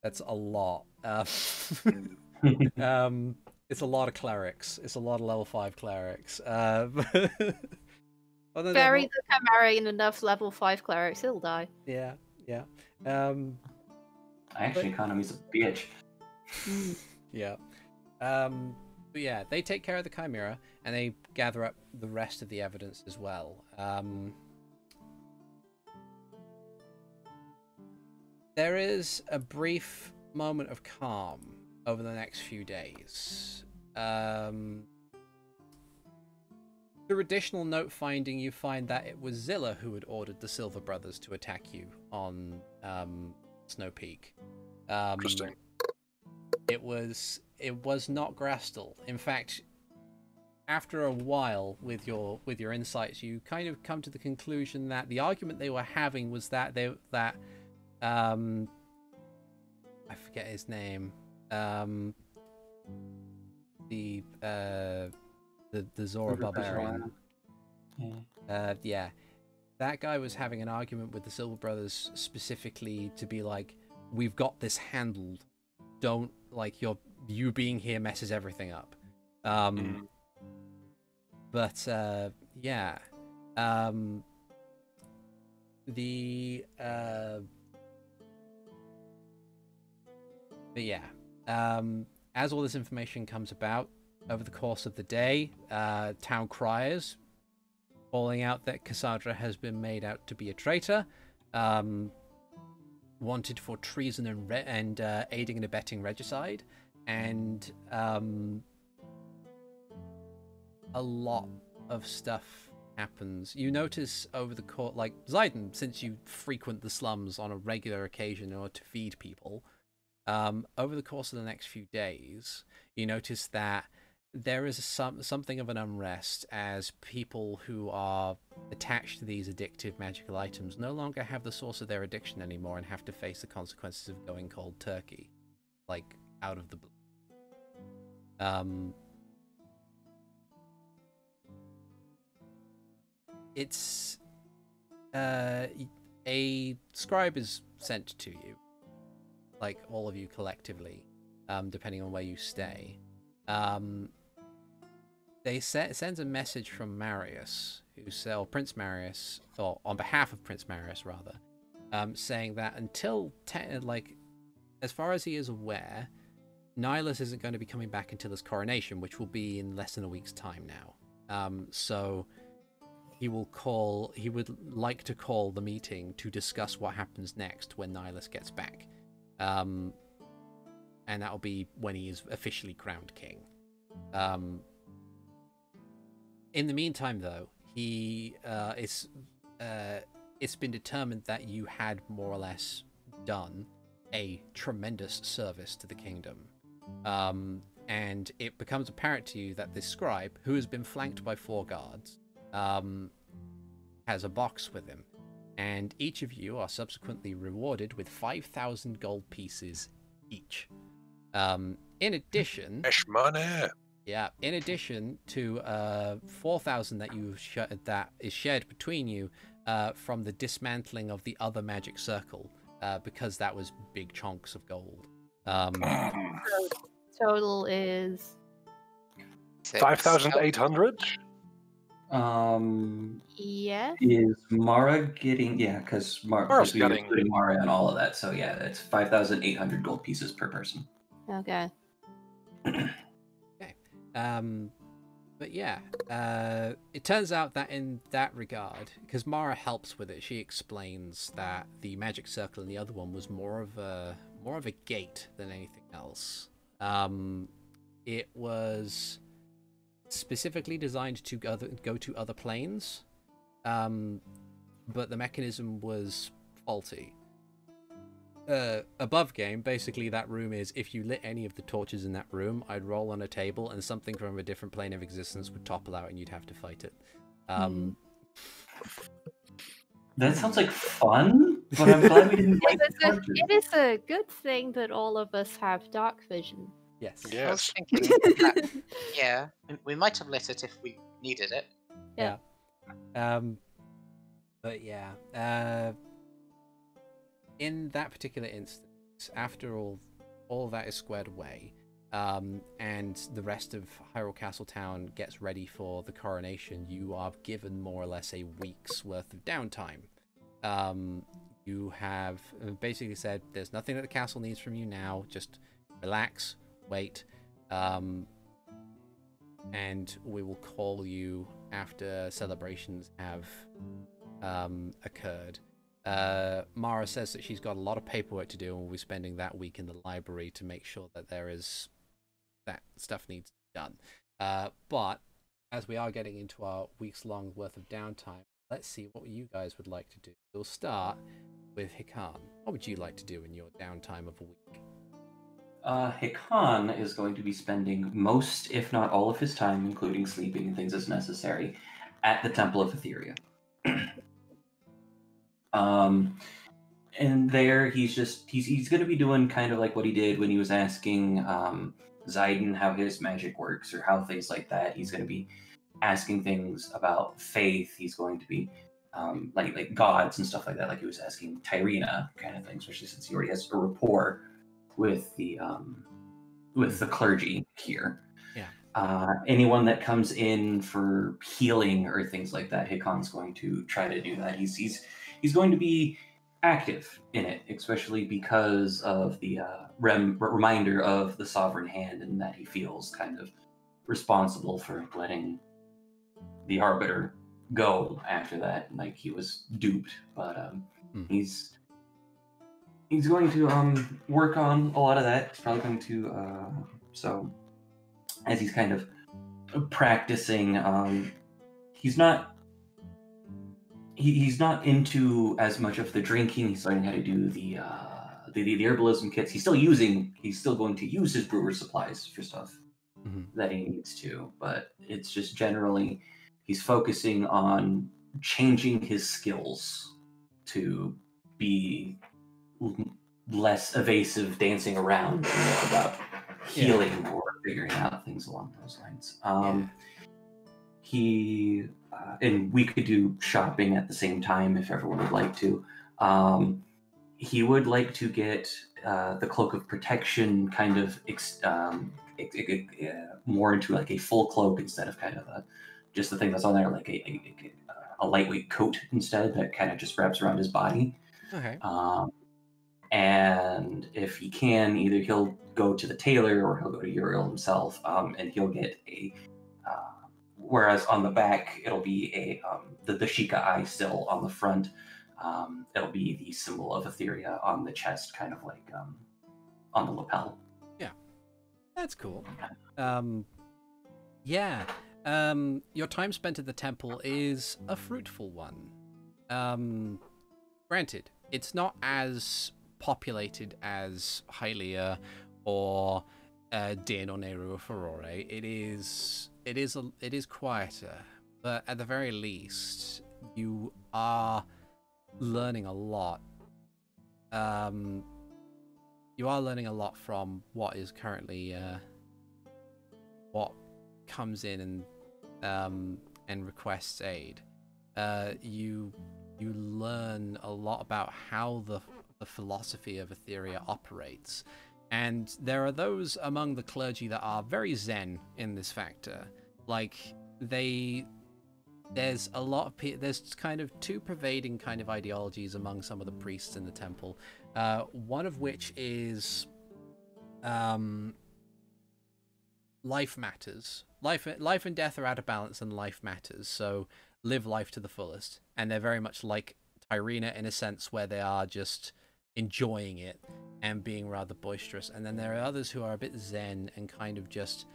[SPEAKER 1] that's a lot. It's a lot of clerics. It's a lot of level 5 clerics.
[SPEAKER 5] Bury the Chimera in enough level 5 clerics, he'll die.
[SPEAKER 1] Yeah.
[SPEAKER 3] Actually, economy's a bitch.
[SPEAKER 1] Yeah. But yeah, they take care of the Chimera, and they gather up the rest of the evidence as well. There is a brief moment of calm over the next few days. Through additional note finding, you find that it was Zilla who had ordered the Silver Brothers to attack you on Snow Peak.
[SPEAKER 2] Interesting.
[SPEAKER 1] It was not Grastel. In fact, after a while with your insights, you kind of come to the conclusion that the argument they were having was that I forget his name. The Zora Barbarian. Yeah. That guy was having an argument with the Silver Brothers specifically to be like, we've got this handled. Don't, like, you being here messes everything up. But yeah. But yeah. As all this information comes about over the course of the day, town criers calling out that Cassandra has been made out to be a traitor, wanted for treason and aiding and abetting regicide, and a lot of stuff happens. You notice over the course, like Zayden, since you frequent the slums on a regular occasion in order to feed people, over the course of the next few days, you notice that there is something of an unrest as people who are attached to these addictive magical items no longer have the source of their addiction anymore and have to face the consequences of going cold turkey, like out of the blue. It's a scribe is sent to you, like all of you collectively, depending on where you stay. They sends a message from Marius, or Prince Marius, or on behalf of Prince Marius rather, saying that until as far as he is aware, Nihilus isn't going to be coming back until his coronation, which will be in less than a week's time now. So he would like to call the meeting to discuss what happens next when Nihilus gets back. And that'll be when he is officially crowned king. In the meantime, though, it's been determined that you had more or less done a tremendous service to the kingdom. And it becomes apparent to you that this scribe, who has been flanked by 4 guards, has a box with him. And each of you are subsequently rewarded with 5,000 gold pieces each. In addition...
[SPEAKER 2] money.
[SPEAKER 1] Yeah, in addition to 4,000 that is shared between you from the dismantling of the other magic circle, because that was big chunks of gold.
[SPEAKER 5] Total is
[SPEAKER 2] 5,800.
[SPEAKER 5] yes.
[SPEAKER 3] Is Mara getting? Yeah, because
[SPEAKER 2] Mara's getting
[SPEAKER 3] including Mara and all of that. So yeah, it's 5,800 gold pieces per person.
[SPEAKER 5] Okay.
[SPEAKER 1] Okay. But yeah, it turns out that in that regard, because Mara helps with it, she explains that the magic circle in the other one was more of a gate than anything else. It was specifically designed to go to other planes, but the mechanism was faulty. Above game, basically that room is, if you lit any of the torches in that room, I'd roll on a table and something from a different plane of existence would topple out and you'd have to fight it.
[SPEAKER 3] That sounds like fun, but I'm glad we didn't like the torches.
[SPEAKER 5] It is a good thing that all of us have dark vision.
[SPEAKER 1] Yes.
[SPEAKER 4] I was
[SPEAKER 2] Yes.
[SPEAKER 4] thinking that, yeah, we might have lit it if we needed it.
[SPEAKER 5] Yeah.
[SPEAKER 1] But yeah, in that particular instance, after all that is squared away, and the rest of Hyrule Castle Town gets ready for the coronation, you are given more or less a week's worth of downtime. you have basically said there's nothing that the castle needs from you now. Just relax, wait, and we will call you after celebrations have occurred. Mara says that she's got a lot of paperwork to do, and we'll be spending that week in the library to make sure that that stuff needs to be done. But as we are getting into our weeks-long worth of downtime, let's see what you guys would like to do. We'll start with Hikan. What would you like to do in your downtime of a week?
[SPEAKER 3] Hikan is going to be spending most, if not all of his time, including sleeping and things as necessary, at the Temple of Etheria. And there he's going to be doing kind of like what he did when he was asking Zayden how his magic works or how things like that. He's going to be asking things about faith. He's going to be like gods and stuff like that, like he was asking Tyrina kind of thing, especially since he already has a rapport with the clergy here.
[SPEAKER 1] Yeah.
[SPEAKER 3] Anyone that comes in for healing or things like that, Hikan's going to try to do that. He's going to be active in it, especially because of the reminder of the sovereign hand, and that he feels kind of responsible for letting the arbiter go after that. Like, he was duped, but he's going to work on a lot of that. He's probably going to so as he's kind of practicing, he's not into as much of the drinking. He's learning how to do the herbalism kits. He's still going to use his brewer supplies for stuff that he needs to, but it's just generally he's focusing on changing his skills to be less evasive, dancing around about healing or figuring out things along those lines. He and we could do shopping at the same time if everyone would like to. He would like to get the cloak of protection kind of more into like a full cloak instead of kind of just the thing that's on there, like a lightweight coat instead that kind of just wraps around his body.
[SPEAKER 1] Okay.
[SPEAKER 3] And if he can, either he'll go to the tailor or he'll go to Uriel himself, and he'll get a. Whereas on the back, it'll be the Sheikah eye still on the front. It'll be the symbol of Etheria on the chest, kind of like on the lapel.
[SPEAKER 1] Yeah, that's cool. Your time spent at the temple is a fruitful one. Granted, it's not as populated as Hylia or Din or Nehru or Furore. It is quieter, but at the very least, you are learning a lot. You are learning a lot from what is currently what comes in and requests aid. You learn a lot about how the philosophy of Etheria operates. And there are those among the clergy that are very zen in this factor. Like, there's a lot of there's kind of two pervading kind of ideologies among some of the priests in the temple. One of which is life matters. Life and death are out of balance, and life matters. So live life to the fullest. And they're very much like Tyrina in a sense, where they are just enjoying it and being rather boisterous. And then there are others who are a bit zen and kind of just,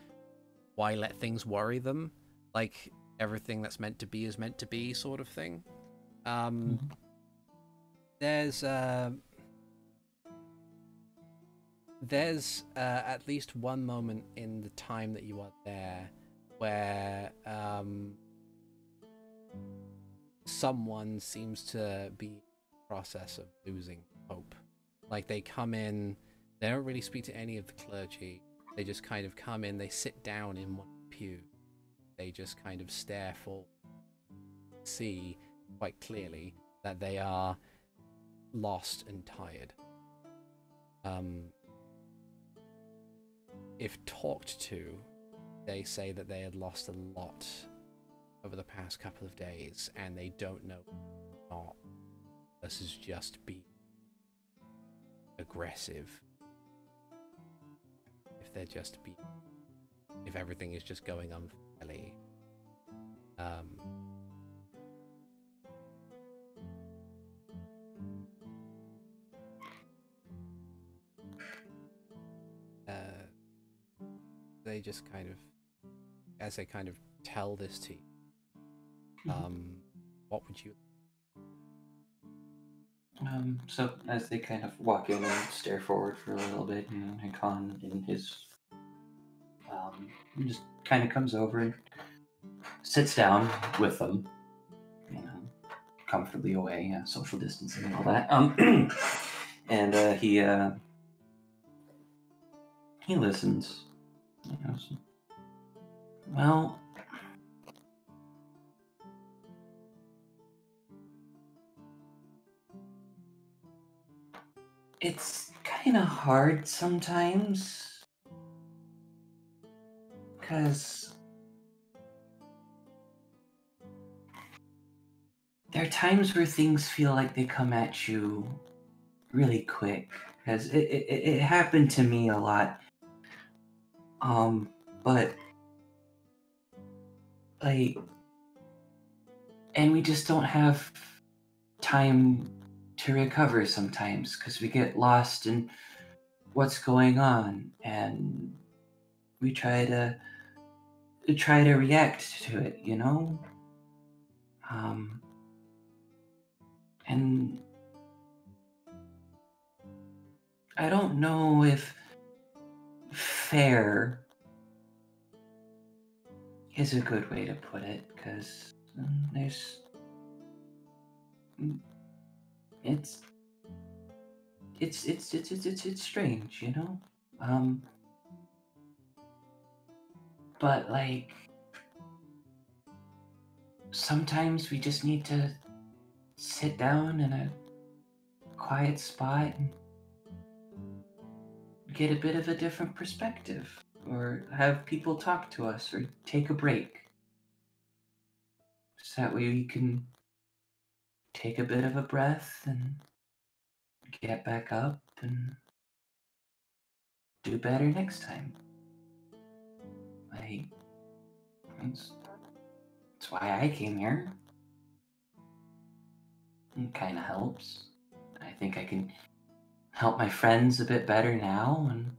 [SPEAKER 1] why let things worry them? Like, everything that's meant to be is meant to be, sort of thing. There's at least one moment in the time that you are there where someone seems to be in the process of losing hope. Like, they come in, they don't really speak to any of the clergy. They just kind of come in, they sit down in one pew. They just kind of stare forward, see quite clearly that they are lost and tired. If talked to, they say that they had lost a lot over the past couple of days, and they don't know not. versus just be aggressive. If they're just if everything is just going unfairly. They just kind of, as they kind of tell this to you, what would you?
[SPEAKER 3] So as they kind of walk in and stare forward for a little bit, you know, Hikan in his just kind of comes over and sits down with them, you know, comfortably away, social distancing and all that. And he listens. He goes, well, it's kind of hard sometimes, because there are times where things feel like they come at you really quick, because it happened to me a lot. But like, and we just don't have time to recover sometimes because we get lost in what's going on, and we try to react to it, you know. And I don't know if fair is a good way to put it, because it's strange, you know. But like, sometimes we just need to sit down in a quiet spot and get a bit of a different perspective, or have people talk to us, or take a break. So that way we can take a bit of a breath and get back up and do better next time. Like, that's why I came here. It kind of helps. I think I can help my friends a bit better now, and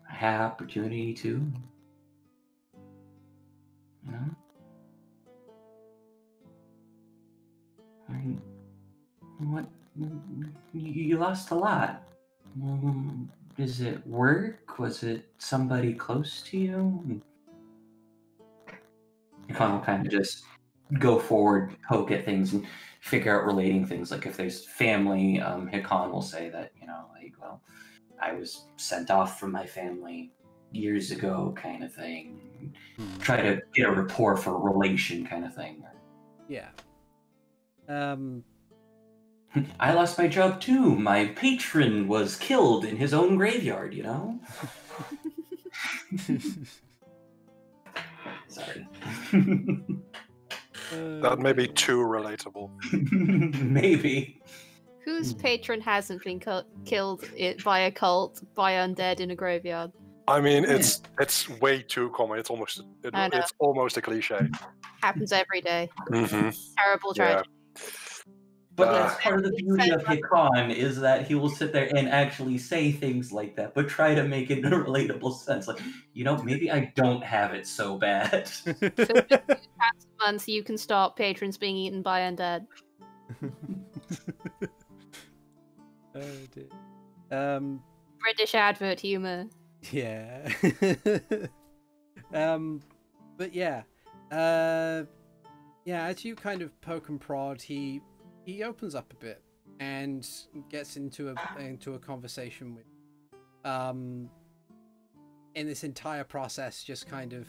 [SPEAKER 3] I have opportunity to, you know. I mean, what? You lost a lot. Is it work? Was it somebody close to you? Hikan will kind of just go forward, poke at things, and figure out relating things. Like if there's family, Hikan will say that, you know, like, well, I was sent off from my family years ago, kind of thing. Try to get a rapport for a relation, kind of thing.
[SPEAKER 1] Yeah.
[SPEAKER 3] I lost my job too. My patron was killed in his own graveyard, you know? Sorry.
[SPEAKER 2] That may be too relatable.
[SPEAKER 3] Maybe.
[SPEAKER 5] Whose patron hasn't been killed by a cult, by undead in a graveyard?
[SPEAKER 2] I mean, it's way too common. It's almost a cliche.
[SPEAKER 5] Happens every day.
[SPEAKER 2] Mm-hmm.
[SPEAKER 5] Terrible tragedy.
[SPEAKER 3] But that's part of the beauty of Hikan, is that he will sit there and actually say things like that, but try to make it in a relatable sense. Like, you know, maybe I don't have it so bad.
[SPEAKER 5] So just past months, you can stop patrons being eaten by undead.
[SPEAKER 1] Oh dear.
[SPEAKER 5] British advert humor.
[SPEAKER 1] Yeah. But yeah. Yeah, as you kind of poke and prod, he opens up a bit and gets into a conversation with in this entire process, just kind of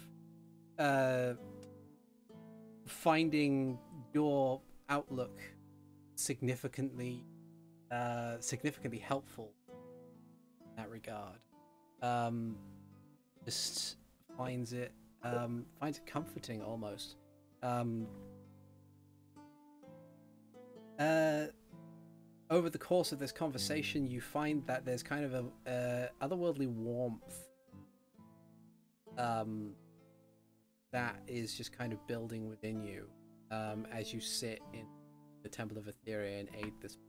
[SPEAKER 1] finding your outlook significantly helpful in that regard. Just finds it comforting almost. over the course of this conversation, you find that there's kind of a otherworldly warmth that is just kind of building within you as you sit in the Temple of Etheria and aid this.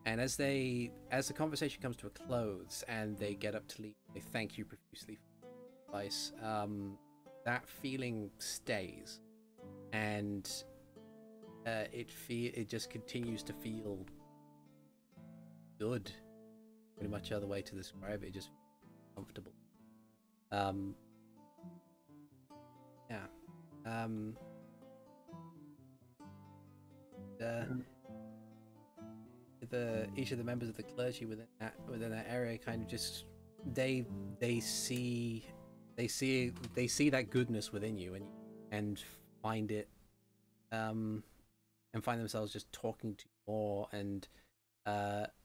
[SPEAKER 1] And as the conversation comes to a close and they get up to leave, they thank you profusely for the advice. That feeling stays, and it just continues to feel good. Pretty much other way to describe it, just comfortable. Each of the members of the clergy within that area kind of just they see that goodness within you and find it and find themselves just talking to you more and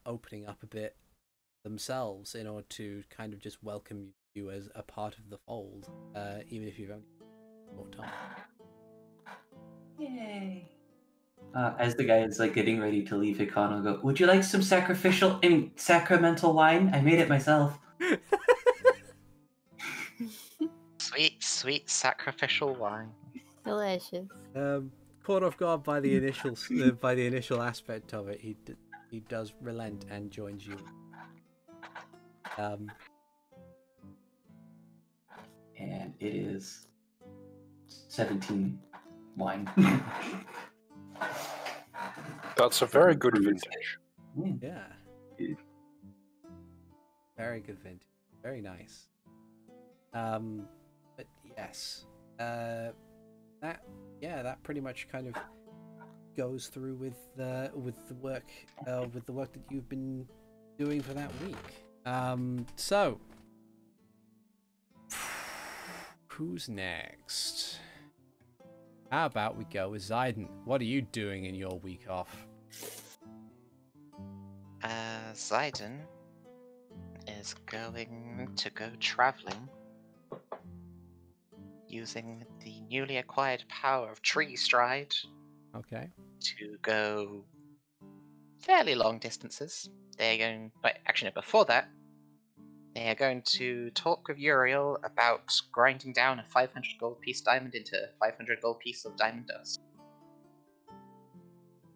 [SPEAKER 1] opening up a bit themselves in order to kind of just welcome you as a part of the fold, even if you've only short time.
[SPEAKER 3] Yay! As the guy is like getting ready to leave, Hikan will go, "Would you like some sacramental wine? I made it myself."
[SPEAKER 4] Sweet sacrificial wine.
[SPEAKER 5] Delicious.
[SPEAKER 1] Caught off guard by the initial aspect of it, he does relent and joins you.
[SPEAKER 3] And it is 17 wine.
[SPEAKER 2] That's a very good vintage.
[SPEAKER 1] Yeah. Very good vintage. Very nice. But yes, that pretty much kind of goes through with the work that you've been doing for that week. So who's next? How about we go with Zayden? What are you doing in your week off?
[SPEAKER 4] Zayden is going to go traveling using the newly acquired power of Tree Stride.
[SPEAKER 1] Okay.
[SPEAKER 4] To go fairly long distances. They're going. Wait, actually, no, before that, they are going to talk with Uriel about grinding down a 500 gold piece diamond into a 500 gold piece of diamond dust.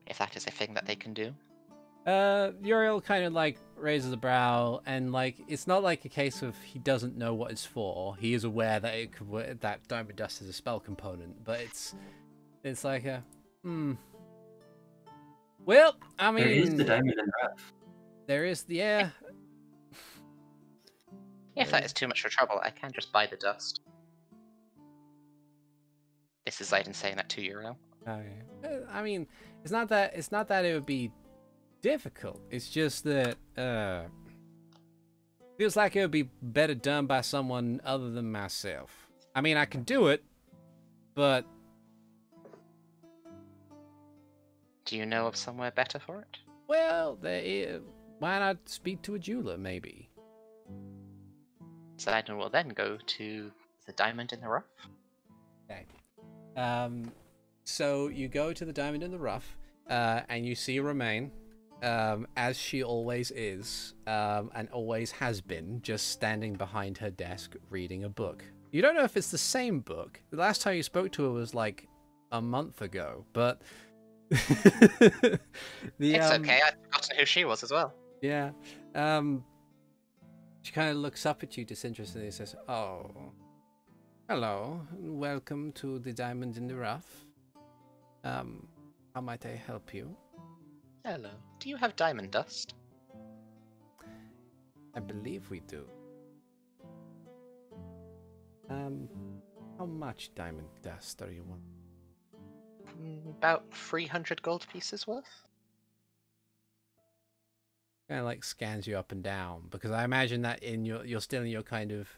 [SPEAKER 4] If that is a thing that they can do.
[SPEAKER 1] Uriel kind of like raises a brow, and like it's not like a case of he doesn't know what it's for. He is aware that that diamond dust is a spell component, but it's like a Well, I mean,
[SPEAKER 3] there is the diamond in the rough.
[SPEAKER 1] There is, yeah.
[SPEAKER 4] If that is too much for trouble, I can just buy the dust. This is Zayden saying that to Uriel.
[SPEAKER 1] Okay. I mean, it's not that it would be difficult. It's just that feels like it would be better done by someone other than myself. I mean, I can do it, but
[SPEAKER 4] do you know of somewhere better for it?
[SPEAKER 1] Well, why not speak to a jeweler, maybe?
[SPEAKER 4] Zayden will then go to the diamond in the rough.
[SPEAKER 1] Okay. So you go to the diamond in the rough, and you see Romaine, as she always is, and always has been, just standing behind her desk reading a book. You don't know if it's the same book. The last time you spoke to her was like a month ago, but
[SPEAKER 4] It's okay, I've forgotten who she was as well.
[SPEAKER 1] Yeah. She kind of looks up at you disinterestedly and says, "Oh, hello, welcome to the Diamond in the Rough. How might I help you?"
[SPEAKER 4] Hello. Do you have diamond dust?
[SPEAKER 1] I believe we do. How much diamond dust are you wanting?
[SPEAKER 4] About 300 gold pieces worth.
[SPEAKER 1] Kind of like scans you up and down, because I imagine that you're still in your kind of,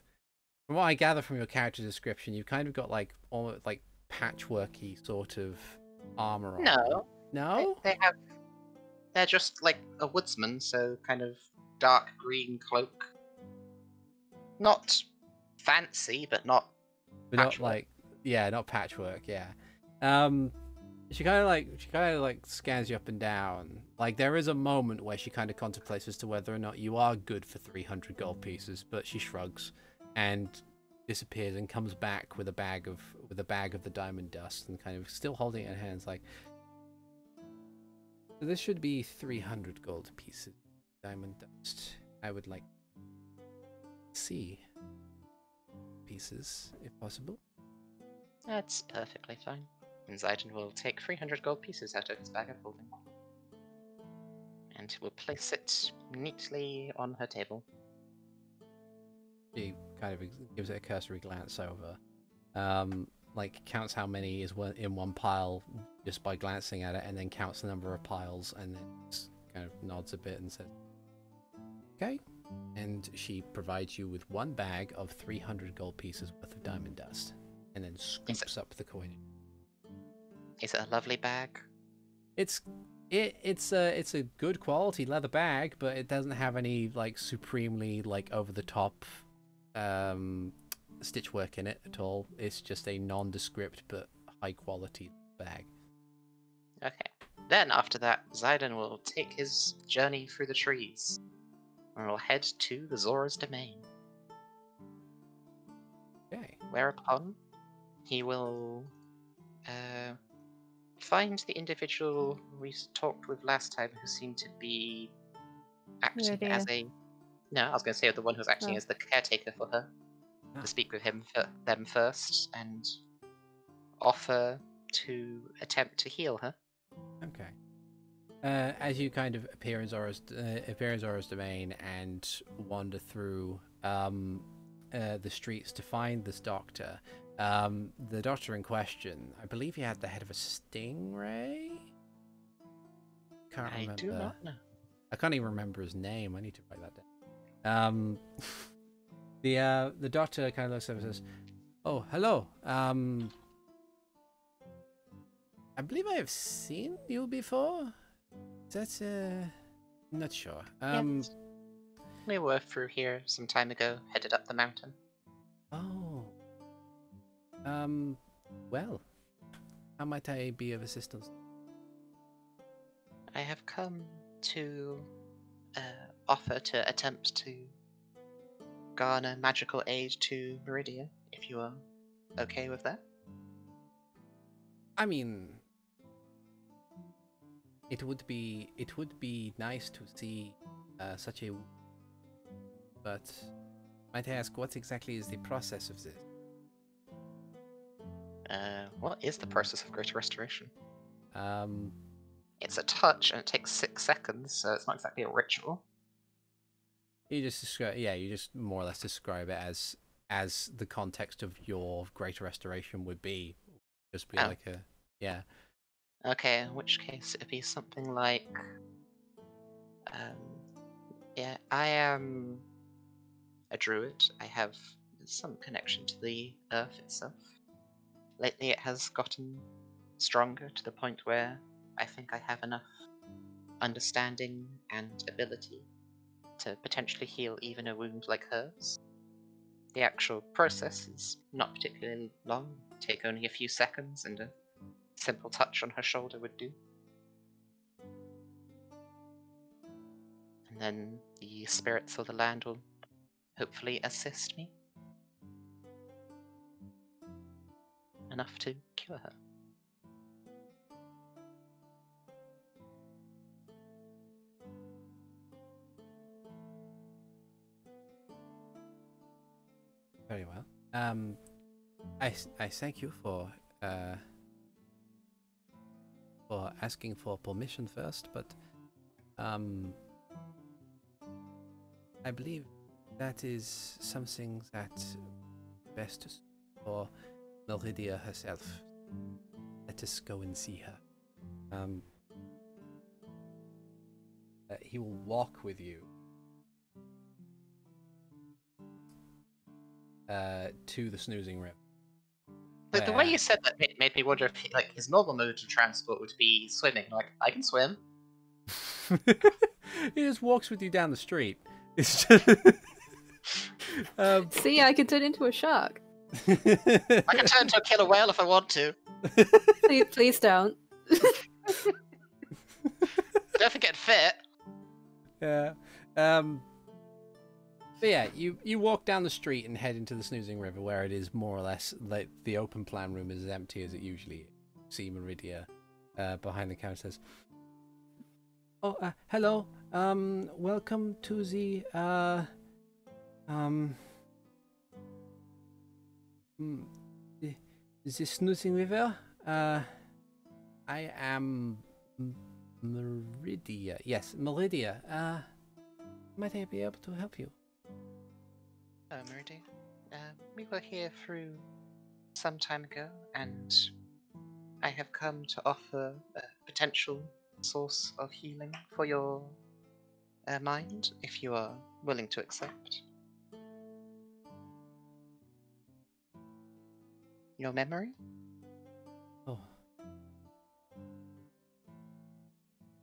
[SPEAKER 1] from what I gather from your character description, you've kind of got like almost like patchworky sort of armor on. No.
[SPEAKER 4] They're just like a woodsman, so kind of dark green cloak. Not fancy, but not patchwork.
[SPEAKER 1] Not like, yeah, not patchwork, yeah. She kind of like scans you up and down. Like there is a moment where she kind of contemplates as to whether or not you are good for 300 gold pieces, but she shrugs and disappears and comes back with a bag of the diamond dust and kind of still holding it in her hands like, this should be 300 gold pieces diamond dust. I would like to see pieces if possible.
[SPEAKER 4] That's perfectly fine. And Zidon will take 300 gold pieces out of his bag of holding. And will place it neatly on her table.
[SPEAKER 1] She kind of gives it a cursory glance over. Like counts how many is in one pile just by glancing at it, and then counts the number of piles, and then just kind of nods a bit and says, okay. And she provides you with one bag of 300 gold pieces worth of diamond dust, and then scoops up the coin.
[SPEAKER 4] Is it a lovely bag?
[SPEAKER 1] It's a good quality leather bag, but it doesn't have any like supremely like over the top stitch work in it at all. It's just a nondescript but high quality bag.
[SPEAKER 4] Okay. Then after that, Zidon will take his journey through the trees and will head to the Zora's domain.
[SPEAKER 1] Okay.
[SPEAKER 4] Whereupon he will find the individual we talked with last time who seemed to be acting as a... No, I was going to say the one who's acting as the caretaker for her. To speak with them first and offer to attempt to heal her.
[SPEAKER 1] Okay. As you kind of appear in Zora's domain and wander through the streets to find this doctor, the doctor in question, I believe he had the head of a stingray. Can't remember.
[SPEAKER 4] I do not know.
[SPEAKER 1] I can't even remember his name. I need to write that down. The doctor kind of looks up and says, "Oh, hello. I believe I have seen you before. That's not sure.
[SPEAKER 4] Yes. We were through here some time ago, headed up the mountain.
[SPEAKER 1] Oh. Well, how might I be of assistance?
[SPEAKER 4] I have come to offer to attempt to garner magical aid to Meridia, if you are okay with that.
[SPEAKER 1] I mean, it would be nice to see such a. But might I ask, what exactly is the process of this?
[SPEAKER 4] What is the process of Greater Restoration? It's a touch, and it takes 6 seconds, so it's not exactly a ritual.
[SPEAKER 1] You just describe, you just more or less describe it as the context of your Greater Restoration would be. Just be like a, yeah.
[SPEAKER 4] Okay, in which case it'd be something like, yeah, I am a druid. I have some connection to the earth itself. Lately it has gotten stronger to the point where I think I have enough understanding and ability to potentially heal even a wound like hers. The actual process is not particularly long, take only a few seconds, and a simple touch on her shoulder would do. And then the spirits of the land will hopefully assist me. Enough to cure her.
[SPEAKER 1] Very well. I thank you for asking for permission first, but I believe that is something that best for Meridia herself. Let us go and see her. He will walk with you to the Snoozing River.
[SPEAKER 4] Like, the way you said that made me wonder if his normal mode of transport would be swimming. Like, I can swim.
[SPEAKER 1] He just walks with you down the street. It's just...
[SPEAKER 5] See, I could turn into a shark.
[SPEAKER 4] I can turn into a killer whale if I want to.
[SPEAKER 5] Please don't.
[SPEAKER 4] don't forget fit.
[SPEAKER 1] Yeah. But yeah, you walk down the street and head into the Snoozing River, where it is more or less like the open plan room is as empty as it usually is. See Meridia behind the counter says, "Oh, hello. Welcome to the the Snoozing River. I am Meridia. Yes, Meridia. Might I be able to help you?"
[SPEAKER 4] Meridia. We were here through some time ago, and I have come to offer a potential source of healing for your mind, if you are willing to accept. Your memory?
[SPEAKER 1] Oh.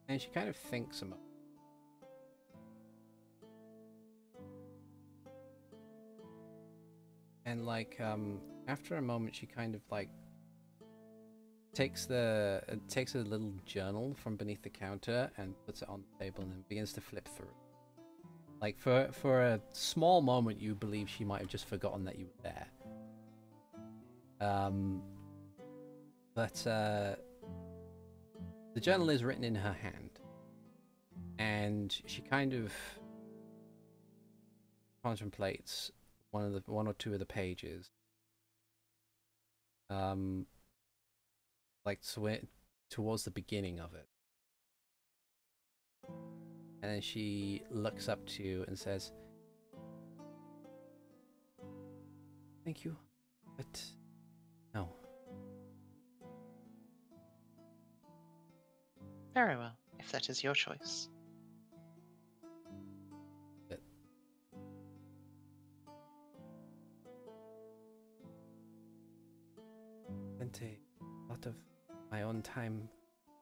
[SPEAKER 1] And she kind of thinks a moment. And like after a moment she kind of like takes a little journal from beneath the counter and puts it on the table and then begins to flip through. Like for a small moment you believe she might have just forgotten that you were there. But the journal is written in her hand. And she kind of contemplates one or two of the pages. Like towards the beginning of it. And then she looks up to you and says, "Thank you, but no."
[SPEAKER 4] Very well, if that is your choice.
[SPEAKER 1] Spent a lot of my own time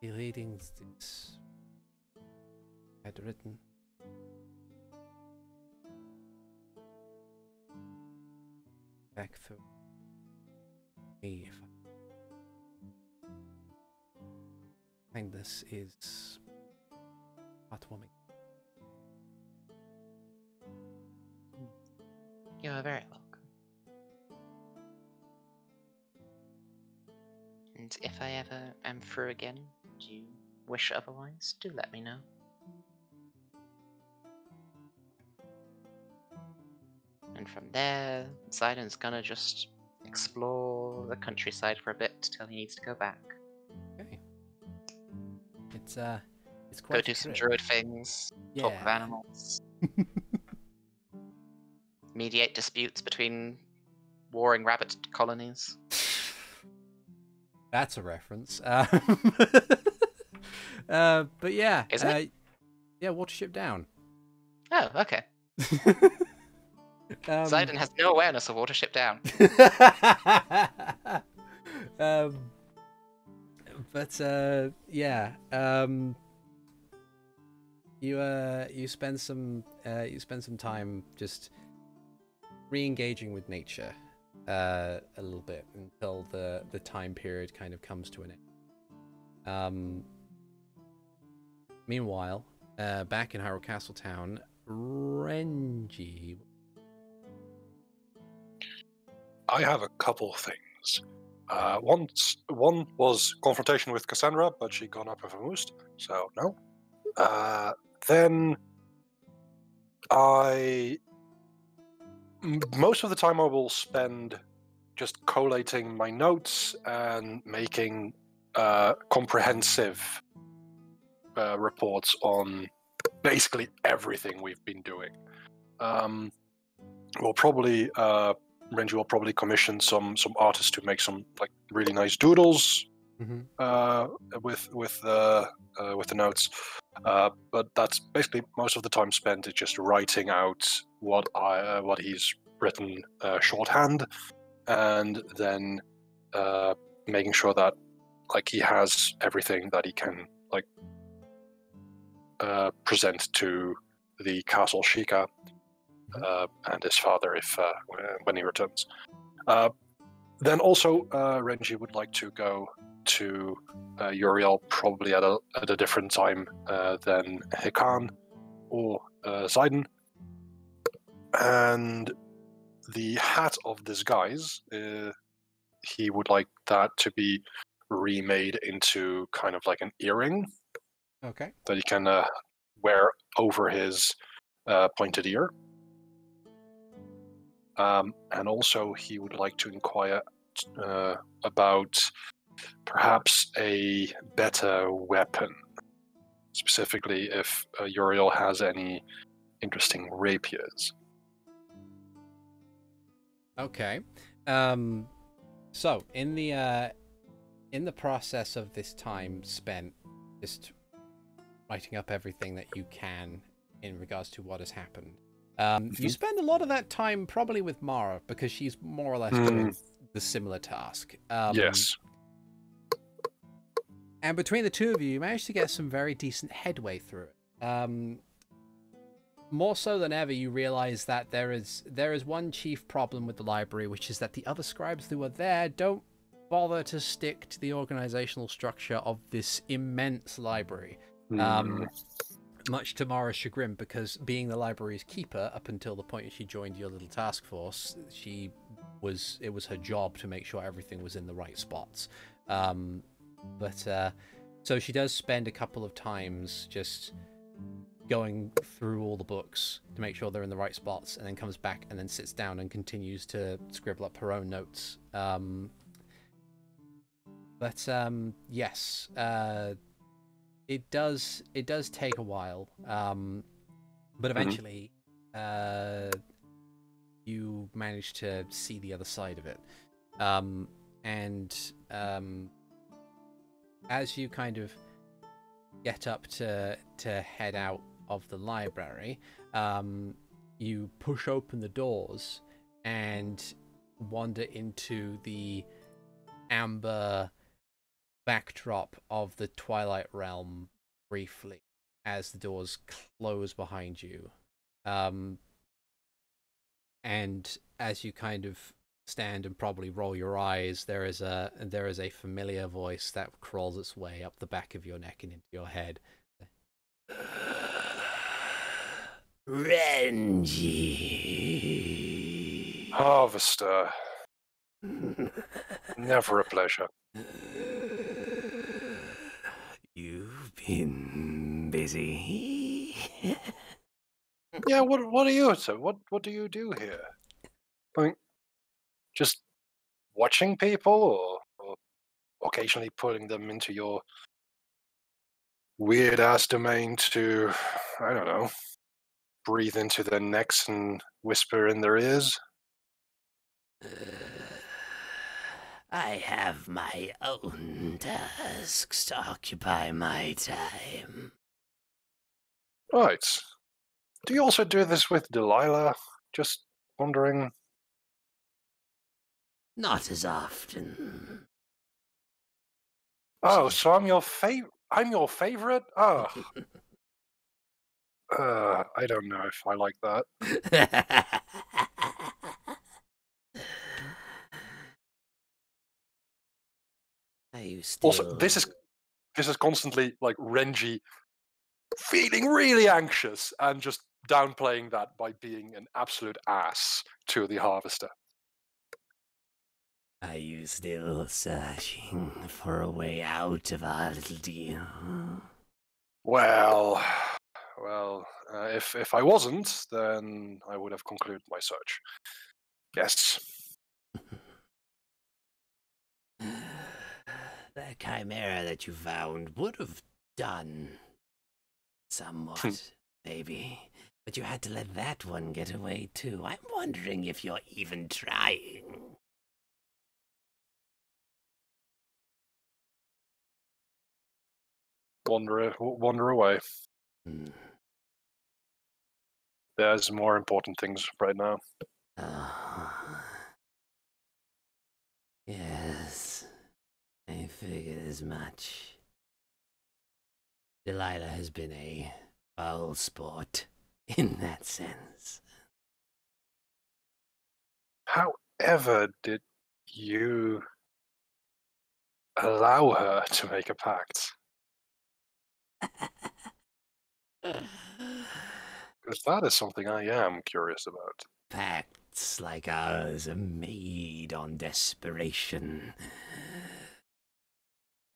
[SPEAKER 1] reading this I'd written. Back through me, if I find this is heartwarming.
[SPEAKER 4] You are very welcome. And if I ever am through again, do you wish otherwise, do let me know. And from there, Zidon's gonna just explore the countryside for a bit till he needs to go back.
[SPEAKER 1] Okay. It's quite
[SPEAKER 4] Go do some druid things, talk with
[SPEAKER 1] Yeah.
[SPEAKER 4] animals, mediate disputes between warring rabbit colonies.
[SPEAKER 1] That's a reference. But yeah.
[SPEAKER 4] Is it?
[SPEAKER 1] Yeah, Watership Down.
[SPEAKER 4] Oh, okay. Zidon has no awareness of Watership Down.
[SPEAKER 1] But yeah. You spend some time just re-engaging with nature a little bit until the time period kind of comes to an end. Meanwhile, back in Hyrule Castle Town, Renji.
[SPEAKER 2] I have a couple things. One was confrontation with Cassandra, but she got up with a moost, so no. Then most of the time I will spend just collating my notes and making comprehensive reports on basically everything we've been doing. We'll probably Renji will probably commission some artists to make some like really nice doodles with the notes. But that's basically most of the time spent is just writing out what he's written shorthand, and then making sure that like he has everything that he can like present to the Castle Sheikah and his father if when he returns. Then also Renji would like to go to Uriel probably at a different time than Hikan or Zidon. And the hat of disguise, he would like that to be remade into kind of like an earring
[SPEAKER 1] Okay.
[SPEAKER 2] that he can wear over his pointed ear. And also he would like to inquire about perhaps a better weapon, specifically if Uriel has any interesting rapiers.
[SPEAKER 1] Okay. So in the process of this time spent just writing up everything that you can in regards to what has happened, you spend a lot of that time probably with Mara because she's more or less doing the similar task.
[SPEAKER 2] Yes.
[SPEAKER 1] And between the two of you, you managed to get some very decent headway through it. More so than ever, you realize that there is one chief problem with the library, which is that the other scribes who are there don't bother to stick to the organizational structure of this immense library. Much to Mara's chagrin, because being the library's keeper up until the point she joined your little task force, it was her job to make sure everything was in the right spots. So she does spend a couple of times just going through all the books to make sure they're in the right spots, and then comes back and then sits down and continues to scribble up her own notes. Yes, it does take a while, but eventually you manage to see the other side of it, and as you kind of get up to head out of the library, you push open the doors and wander into the amber backdrop of the Twilight Realm briefly as the doors close behind you. And as you kind of stand and probably roll your eyes, there is a familiar voice that crawls its way up the back of your neck and into your head. Renji.
[SPEAKER 2] Harvester. Never a pleasure.
[SPEAKER 1] You've been busy.
[SPEAKER 2] Yeah, what are you up to? What do you do here? I mean, just watching people, or occasionally putting them into your weird ass domain to, I don't know, breathe into their necks and whisper in their ears?
[SPEAKER 1] I have my own tasks to occupy my time.
[SPEAKER 2] Right. Do you also do this with Delilah? Just wondering.
[SPEAKER 1] Not as often.
[SPEAKER 2] Oh, so I'm your favorite? Oh. I don't know if I like that.
[SPEAKER 1] Are you still...
[SPEAKER 2] Also, this is constantly like Renji feeling really anxious and just downplaying that by being an absolute ass to the Harvester.
[SPEAKER 1] Are you still searching for a way out of our little deal?
[SPEAKER 2] Well, if I wasn't, then I would have concluded my search. Yes.
[SPEAKER 1] The chimera that you found would have done somewhat, maybe. But you had to let that one get away too. I'm wondering if you're even trying.
[SPEAKER 2] Wander away. There's more important things right now.
[SPEAKER 1] Yes, I figured as much. Delilah has been a foul sport in that sense.
[SPEAKER 2] However did you allow her to make a pact? Because that is something I am curious about.
[SPEAKER 1] Pacts like ours are made on desperation.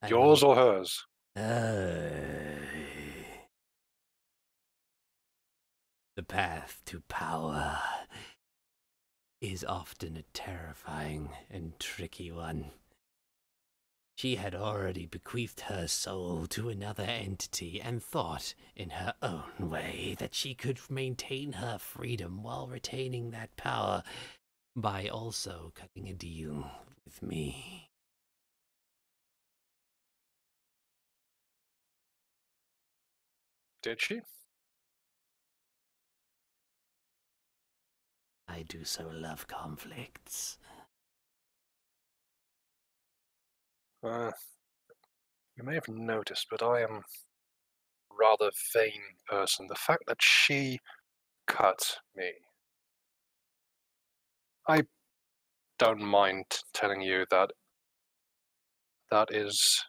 [SPEAKER 2] Yours or hers?
[SPEAKER 1] The path to power is often a terrifying and tricky one. She had already bequeathed her soul to another entity and thought, in her own way, that she could maintain her freedom while retaining that power by also cutting a deal with me.
[SPEAKER 2] Did she?
[SPEAKER 1] I do so love conflicts.
[SPEAKER 2] You may have noticed, but I am a rather vain person. The fact that she cut me, I don't mind telling you that that is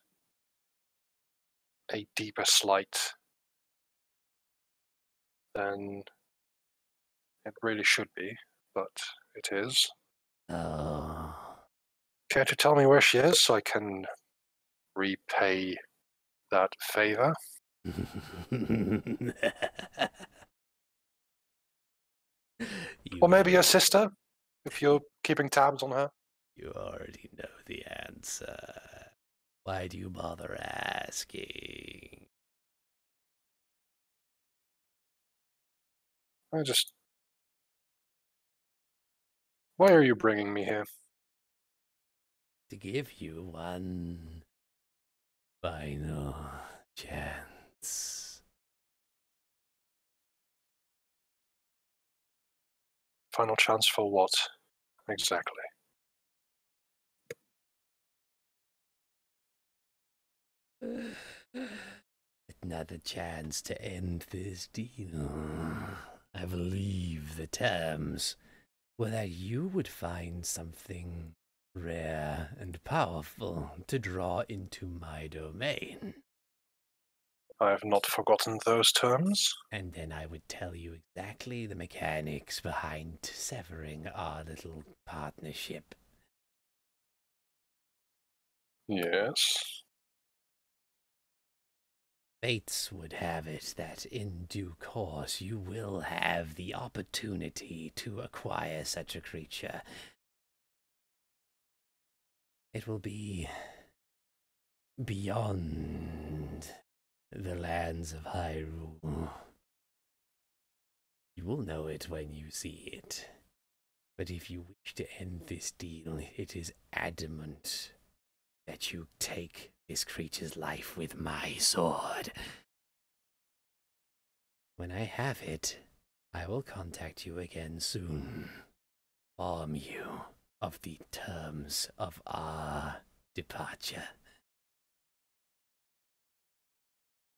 [SPEAKER 2] a deeper slight than it really should be, but it is.
[SPEAKER 1] Oh.
[SPEAKER 2] Care to tell me where she is so I can repay that favor? Or maybe your sister, if you're keeping tabs on her?
[SPEAKER 1] You already know the answer. Why do you bother asking?
[SPEAKER 2] Why are you bringing me here?
[SPEAKER 1] To give you one final chance.
[SPEAKER 2] Final chance for what, exactly?
[SPEAKER 1] Another chance to end this deal. I believe the terms were that you would find something rare and powerful to draw into my domain.
[SPEAKER 2] I have not forgotten those terms.
[SPEAKER 1] And then I would tell you exactly the mechanics behind severing our little partnership.
[SPEAKER 2] Yes.
[SPEAKER 1] Fates would have it that in due course you will have the opportunity to acquire such a creature. It will be beyond the lands of Hyrule. You will know it when you see it. But if you wish to end this deal, it is adamant that you take this creature's life with my sword. When I have it, I will contact you again soon. Inform you of the terms of our departure.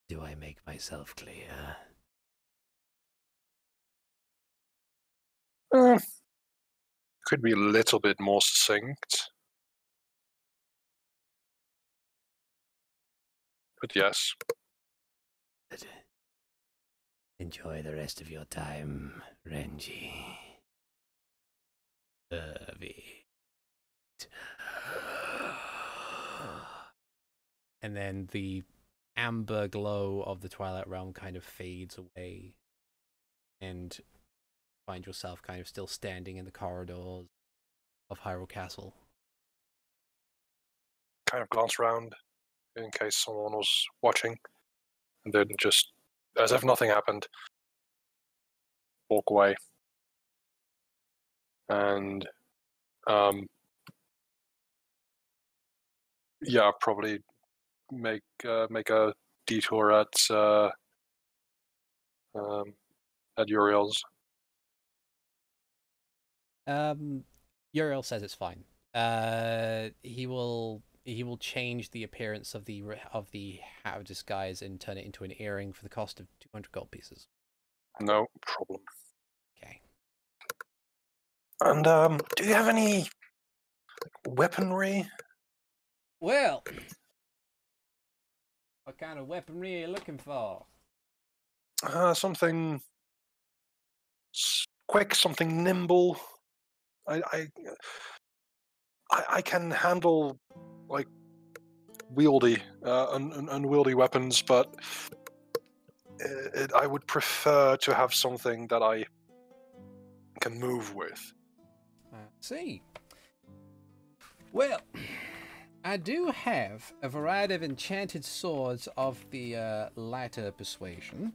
[SPEAKER 1] Do I make myself clear?
[SPEAKER 2] Could be a little bit more succinct. But yes.
[SPEAKER 1] Good. Enjoy the rest of your time, Renji. And then the amber glow of the Twilight Realm kind of fades away, and find yourself kind of still standing in the corridors of Hyrule Castle.
[SPEAKER 2] Kind of glance around in case someone was watching, and then just, as if nothing happened, walk away. And yeah, probably make a detour at Uriel's.
[SPEAKER 1] Uriel says it's fine. He will change the appearance of the hat of disguise and turn it into an earring for the cost of 200 gold pieces.
[SPEAKER 2] No problem.
[SPEAKER 1] Okay.
[SPEAKER 2] And do you have any weaponry
[SPEAKER 1] Well, what kind of weaponry are you looking for?
[SPEAKER 2] Something quick, something nimble. I can handle like wieldy, unwieldy weapons, but I would prefer to have something that I can move with.
[SPEAKER 1] I see. Well, I do have a variety of enchanted swords of the lighter persuasion.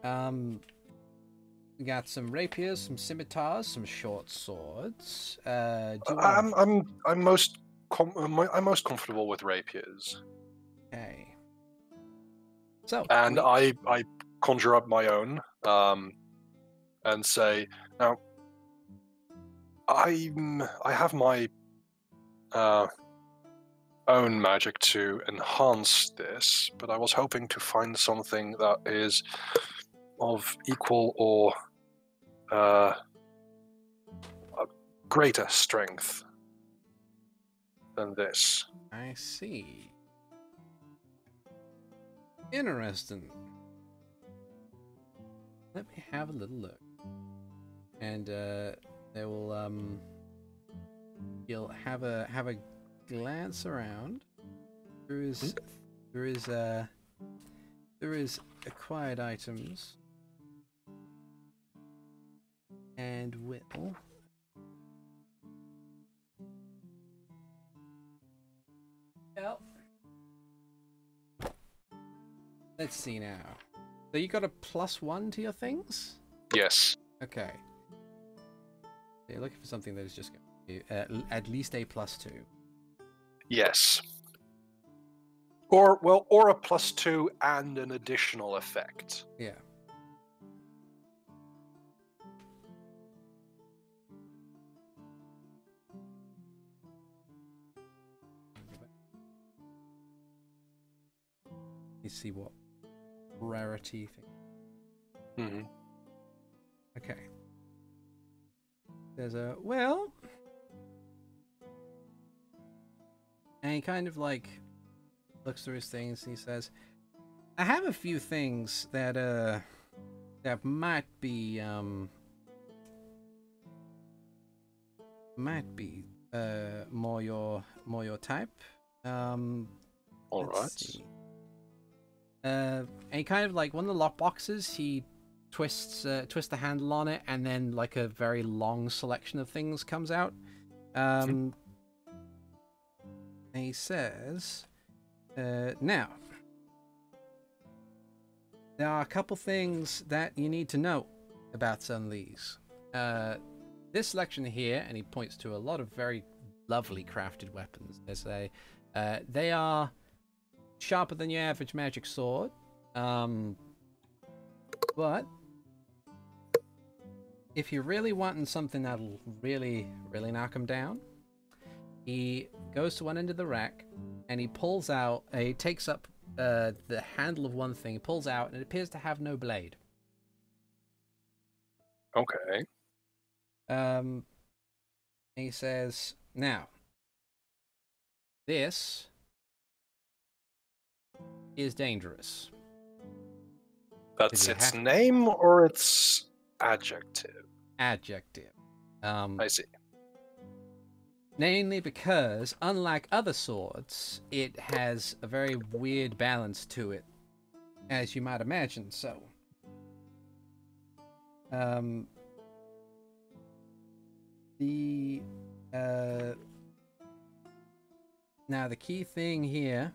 [SPEAKER 1] We got some rapiers, some scimitars, some short swords. Do you want...
[SPEAKER 2] I'm most comfortable with rapiers.
[SPEAKER 1] Okay. So,
[SPEAKER 2] And I conjure up my own, and say, now, I have my own magic to enhance this, but I was hoping to find something that is of equal or greater strength than this.
[SPEAKER 1] I see. Interesting. Let me have a little look. And they will you'll have a glance around through his acquired items, and will let's see now. So you got a +1 to your things?
[SPEAKER 2] Yes.
[SPEAKER 1] Okay. So you're looking for something that is just going to be at least a +2.
[SPEAKER 2] Yes. Or a +2 and an additional effect.
[SPEAKER 1] Yeah. You see what rarity thing.
[SPEAKER 2] Mm-hmm.
[SPEAKER 1] Okay. There's a well, and he kind of like looks through his things and he says, I have a few things that that might be more your type.
[SPEAKER 2] All right.
[SPEAKER 1] See. And he kind of like one of the lock boxes, he twists the handle on it, and then like a very long selection of things comes out. And he says, now, there are a couple things that you need to know about some of these. This selection here, and he points to a lot of very lovely crafted weapons. They are sharper than your average magic sword, but if you're really wanting something that'll really knock him down, he goes to one end of the rack and he takes up the handle of one thing, pulls out, and it appears to have no blade.
[SPEAKER 2] Okay.
[SPEAKER 1] He says, now, this is dangerous.
[SPEAKER 2] That's its name or its adjective?
[SPEAKER 1] Adjective.
[SPEAKER 2] I see.
[SPEAKER 1] Mainly because, unlike other swords, it has a very weird balance to it, as you might imagine. So, now the key thing here,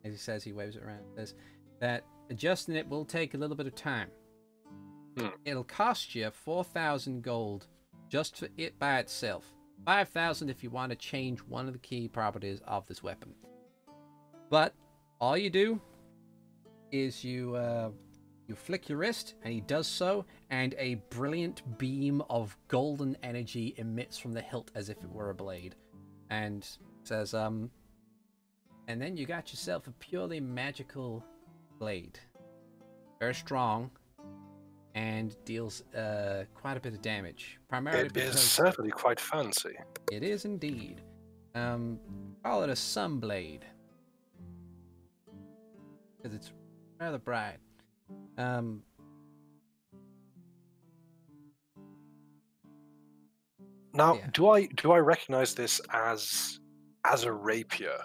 [SPEAKER 1] as he says, he waves it around, says that adjusting it will take a little bit of time. It'll cost you 4,000 gold just for it by itself. 5,000 if you want to change one of the key properties of this weapon. But all you do is you flick your wrist, and he does so, and a brilliant beam of golden energy emits from the hilt as if it were a blade, and says, and then you got yourself a purely magical blade. Very strong, and deals quite a bit of damage. Primarily
[SPEAKER 2] It
[SPEAKER 1] because
[SPEAKER 2] is certainly quite fancy.
[SPEAKER 1] it is indeed. Call it a sunblade. Because it's rather bright. Now, yeah.
[SPEAKER 2] do I recognize this as a rapier?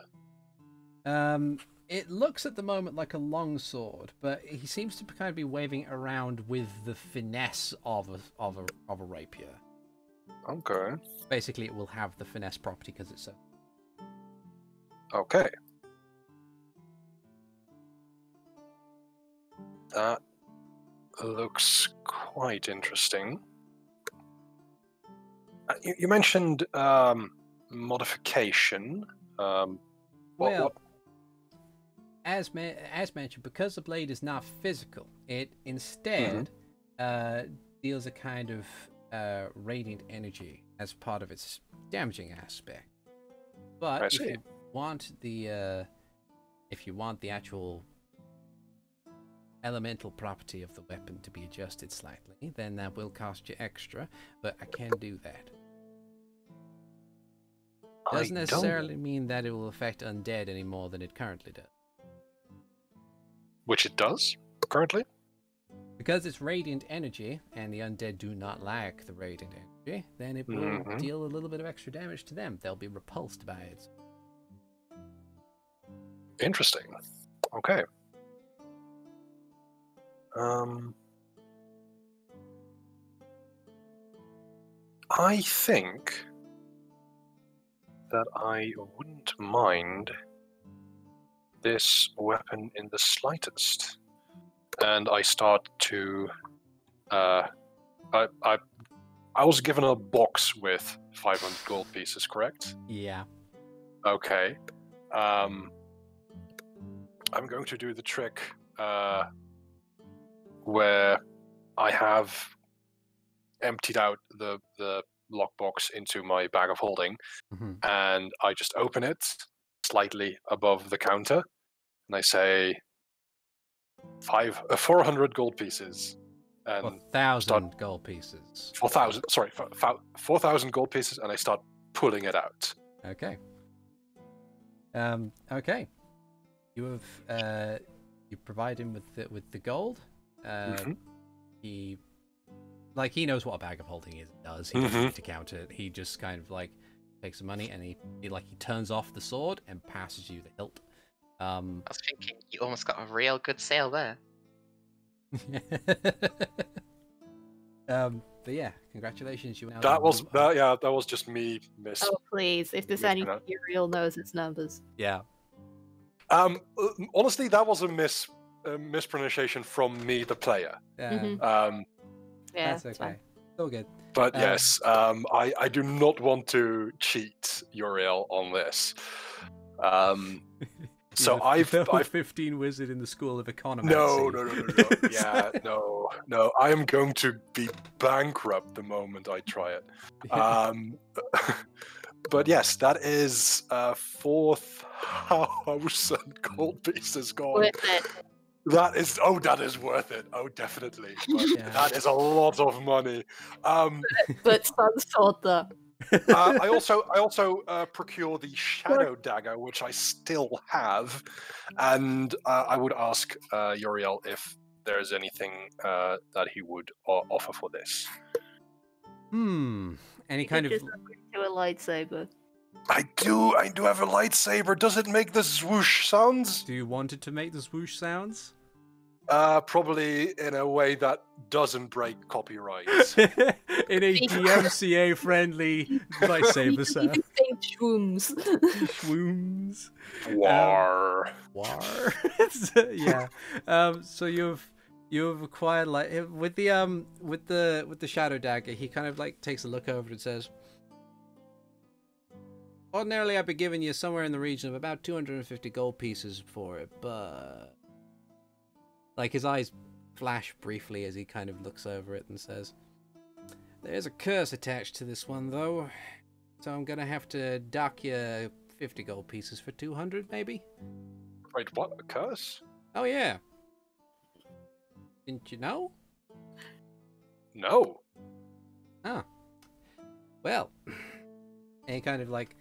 [SPEAKER 1] It looks at the moment like a longsword, but he seems to kind of be waving it around with the finesse of a rapier.
[SPEAKER 2] Okay.
[SPEAKER 1] Basically, it will have the finesse property because it's so.
[SPEAKER 2] Okay. That looks quite interesting. You mentioned modification.
[SPEAKER 1] Well, as mentioned, because the blade is not physical, it instead deals a kind of radiant energy as part of its damaging aspect. But if you want the actual elemental property of the weapon to be adjusted slightly, then that will cost you extra. But I can do that. Doesn't necessarily mean that it will affect undead any more than it currently does.
[SPEAKER 2] Which it does currently.
[SPEAKER 1] Because it's radiant energy, and the undead do not like the radiant energy, then it will deal a little bit of extra damage to them. They'll be repulsed by it.
[SPEAKER 2] Interesting. Okay. I think that I wouldn't mind this weapon in the slightest. And I start to I was given a box with 500 gold pieces, correct?
[SPEAKER 1] Yeah.
[SPEAKER 2] Okay. I'm going to do the trick where I have emptied out the lockbox into my bag of holding, and I just open it slightly above the counter, and I say 400 gold pieces. And
[SPEAKER 1] 4,000 gold pieces.
[SPEAKER 2] 4,000. Sorry, 4,000 gold pieces, and I start pulling it out.
[SPEAKER 1] Okay. Okay. You have you provide him with the gold. He knows what a bag of holding is. Does he doesn't need to count it? He just kind of like takes the money and he turns off the sword and passes you the hilt.
[SPEAKER 4] I was thinking you almost got a real good sale there.
[SPEAKER 1] But yeah, congratulations. You now
[SPEAKER 2] that was just me miss.
[SPEAKER 5] Oh please! If there's any Hyrule knows its numbers.
[SPEAKER 1] Yeah.
[SPEAKER 2] Honestly, that was a mispronunciation from me, the player.
[SPEAKER 1] Yeah.
[SPEAKER 5] Yeah,
[SPEAKER 1] that's okay. It's all good.
[SPEAKER 2] But yes, I do not want to cheat Uriel on this. So I've
[SPEAKER 1] 15 wizard in the school of economancy.
[SPEAKER 2] No. Yeah, no. I am going to be bankrupt the moment I try it. But yes, that is 4,000 gold pieces gone.
[SPEAKER 5] Worth it.
[SPEAKER 2] That is worth it. Oh, definitely. But that is a lot of money.
[SPEAKER 5] But Sun Sword though.
[SPEAKER 2] I also procure the shadow dagger, which I still have, and I would ask Uriel if there's anything that he would offer for this.
[SPEAKER 1] Any kind of
[SPEAKER 5] just to a lightsaber.
[SPEAKER 2] I do have a lightsaber. Does it make the swoosh sounds?
[SPEAKER 1] Do you want it to make the swoosh sounds?
[SPEAKER 2] Probably in a way that doesn't break copyright.
[SPEAKER 1] In a DMCA friendly lightsaber sound.
[SPEAKER 5] You say shwooms.
[SPEAKER 1] Shwooms.
[SPEAKER 2] War.
[SPEAKER 1] Yeah. So you've acquired with the shadow dagger. He kind of like takes a look over it and says, "Ordinarily, I'd be giving you somewhere in the region of about 250 gold pieces for it, but." Like, his eyes flash briefly as he kind of looks over it and says, "There's a curse attached to this one, though. So I'm going to have to dock you 50 gold pieces for 200, maybe?"
[SPEAKER 2] Wait, what? A curse?
[SPEAKER 1] Oh, yeah. Didn't you know?
[SPEAKER 2] No.
[SPEAKER 1] Oh. Well. And he kind of, like,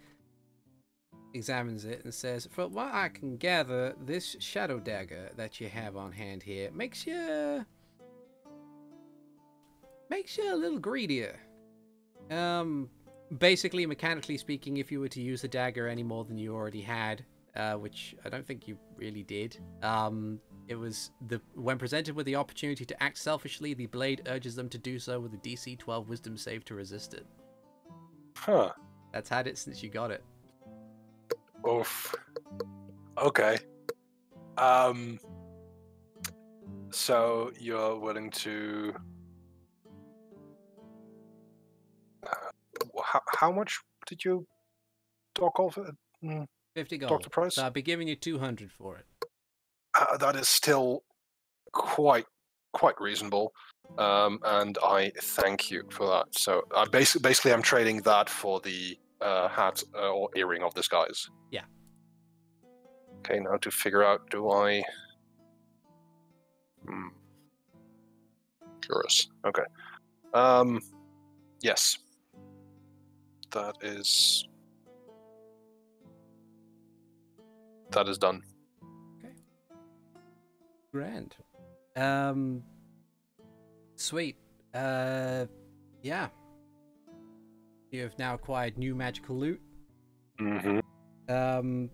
[SPEAKER 1] examines it and says, "From what I can gather, this shadow dagger that you have on hand here makes you a little greedier. Basically, mechanically speaking, if you were to use the dagger any more than you already had, which I don't think you really did, it was when presented with the opportunity to act selfishly, the blade urges them to do so with a DC 12 Wisdom save to resist it.
[SPEAKER 2] Huh.
[SPEAKER 1] That's had it since you got it.
[SPEAKER 2] Oof. Okay. So you're willing to... how much did you dock off it?
[SPEAKER 1] 50 gold.
[SPEAKER 2] Doctor price?
[SPEAKER 1] So I'll be giving you 200 for it.
[SPEAKER 2] That is still quite reasonable, and I thank you for that. So basically, I'm trading that for the hat or earring of disguise.
[SPEAKER 1] Yeah.
[SPEAKER 2] Okay, now to figure out, do I? Curious. Okay. Yes. That is done.
[SPEAKER 1] Grand. Sweet. Yeah. You have now acquired new magical loot.
[SPEAKER 2] Mm-hmm.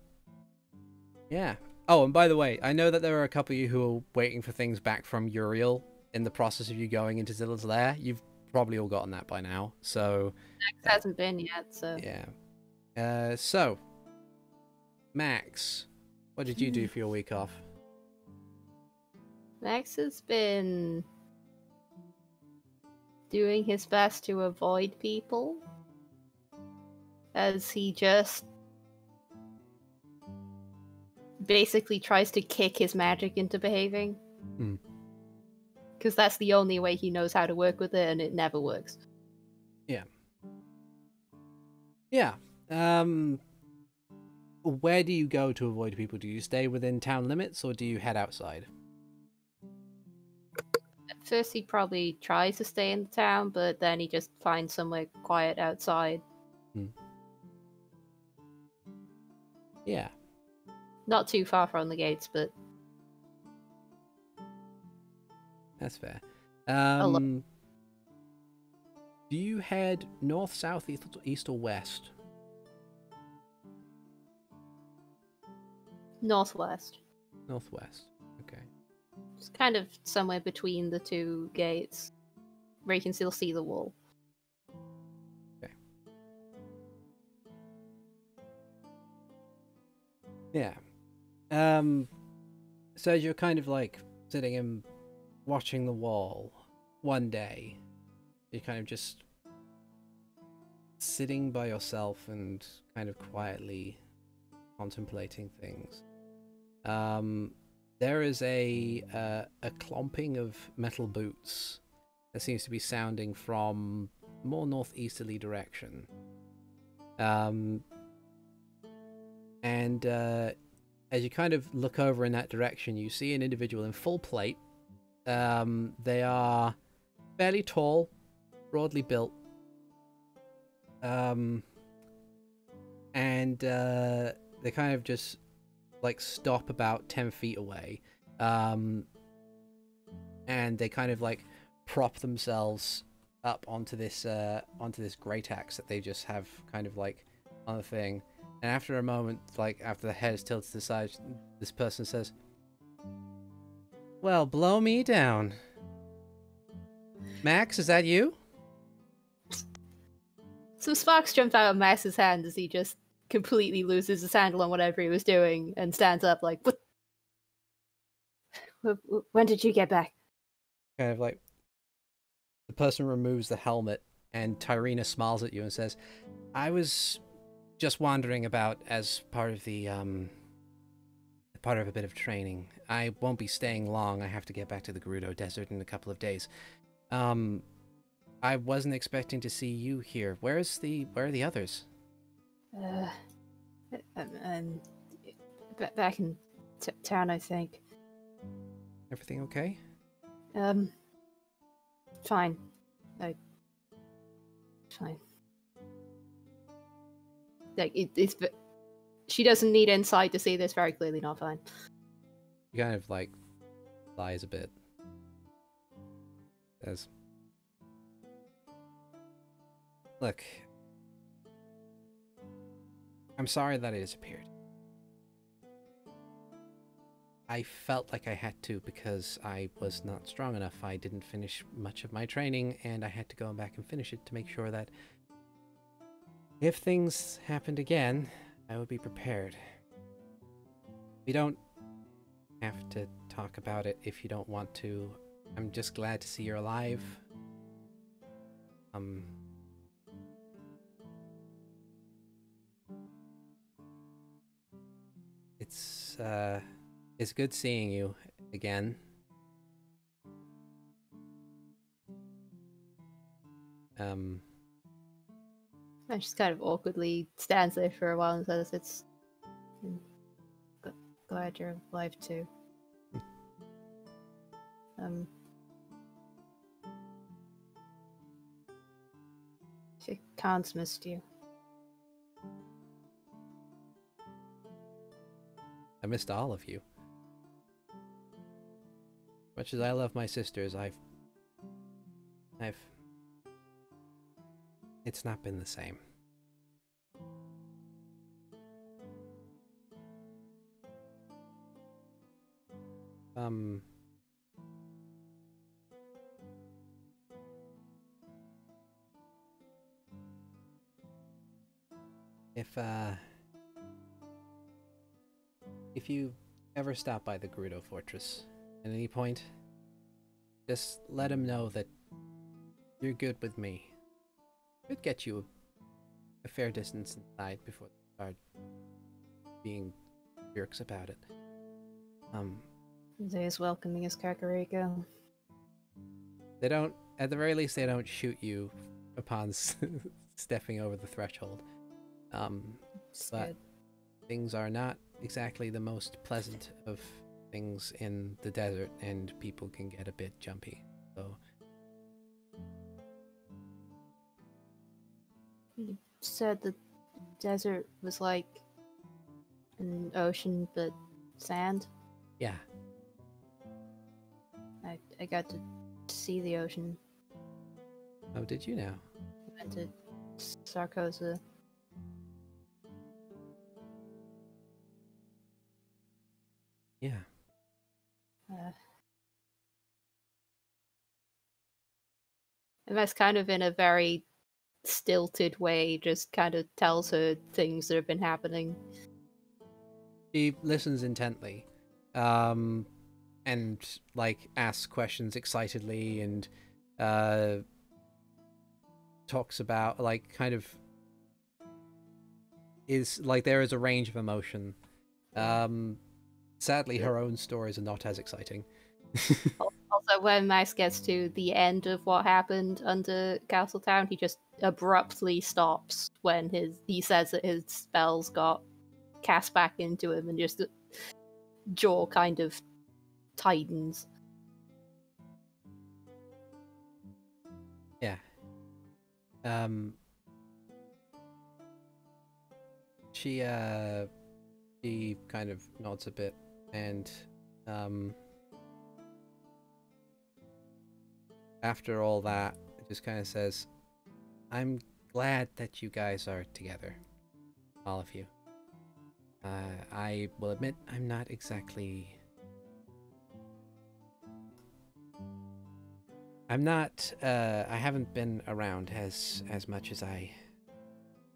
[SPEAKER 1] Yeah. Oh, and by the way, I know that there are a couple of you who are waiting for things back from Uriel in the process of you going into Zilla's lair. You've probably all gotten that by now, so...
[SPEAKER 5] Max hasn't been yet, so...
[SPEAKER 1] Yeah. So, Max, what did you do for your week off?
[SPEAKER 5] Max has been doing his best to avoid people, as he just basically tries to kick his magic into behaving. Because that's the only way he knows how to work with it, and it never works.
[SPEAKER 1] Yeah. Yeah. Where do you go to avoid people? Do you stay within town limits, or do you head outside?
[SPEAKER 5] At first he probably tries to stay in the town, but then he just finds somewhere quiet outside.
[SPEAKER 1] Yeah.
[SPEAKER 5] Not too far from the gates, but...
[SPEAKER 1] That's fair.
[SPEAKER 5] lot.
[SPEAKER 1] Do you head north, south, east, or west?
[SPEAKER 5] Northwest.
[SPEAKER 1] Northwest. Okay.
[SPEAKER 5] Just kind of somewhere between the two gates, where you can still see the wall.
[SPEAKER 1] Okay. Yeah. So as you're kind of like sitting and watching the wall, one day, you're kind of just sitting by yourself and kind of quietly contemplating things. There is a clomping of metal boots that seems to be sounding from more northeasterly direction. And as you kind of look over in that direction, you see an individual in full plate. They are fairly tall, broadly built. And they kind of just like stop about 10 feet away. And they kind of like prop themselves up onto this great axe that they just have kind of like on the thing. And after a moment, like after the head is tilted to the side, this person says, "Well, blow me down. Max, is that you?"
[SPEAKER 5] Some sparks jump out of Max's hand as he just completely loses his handle on whatever he was doing and stands up like, "What? When did you get back?"
[SPEAKER 1] Kind of like the person removes the helmet and Tyrina smiles at you and says, "I was just wandering about as part of a bit of training. I won't be staying long. I have to get back to the Gerudo Desert in a couple of days. I wasn't expecting to see you here. Where are the others?"
[SPEAKER 5] Back in town, I think.
[SPEAKER 1] Everything okay?
[SPEAKER 5] Fine. Fine. Like it's she doesn't need insight to see this very clearly not fine.
[SPEAKER 1] He kind of like lies a bit. Says, "Look, I'm sorry that it disappeared. I felt like I had to because I was not strong enough. I didn't finish much of my training, and I had to go back and finish it to make sure that if things happened again, I would be prepared. We don't have to talk about it if you don't want to. I'm just glad to see you're alive. It's good seeing you again.
[SPEAKER 5] And she just kind of awkwardly stands there for a while and says, "It's glad you're alive too. Khan's missed you."
[SPEAKER 1] I missed all of you. Much as I love my sisters, it's not been the same. If you ever stop by the Gerudo Fortress at any point, just let him know that you're good with me. Could get you a fair distance inside before they start being jerks about it.
[SPEAKER 5] They as welcoming as Kakariko.
[SPEAKER 1] They don't, at the very least, they don't shoot you upon stepping over the threshold. But
[SPEAKER 5] Good.
[SPEAKER 1] things are not exactly the most pleasant of things in the desert, and people can get a bit jumpy. So
[SPEAKER 5] You said the desert was like an ocean, but sand.
[SPEAKER 1] yeah,
[SPEAKER 5] I got to see the ocean.
[SPEAKER 1] oh, did you now?
[SPEAKER 5] I went to Sarkoza.
[SPEAKER 1] Yeah.
[SPEAKER 5] And that's kind of in a very stilted way, just kind of tells her things that have been happening.
[SPEAKER 1] She listens intently, and like asks questions excitedly, and talks about like kind of is like there is a range of emotion. Sadly, her own stories are not as exciting.
[SPEAKER 5] Also, when Max gets to the end of what happened under Castletown, he just abruptly stops when he says that his spells got cast back into him, and just the jaw kind of tightens.
[SPEAKER 1] Yeah. She kind of nods a bit, and after all that, it just kind of says, "I'm glad that you guys are together, all of you. I will admit I'm not exactly. I haven't been around as much as I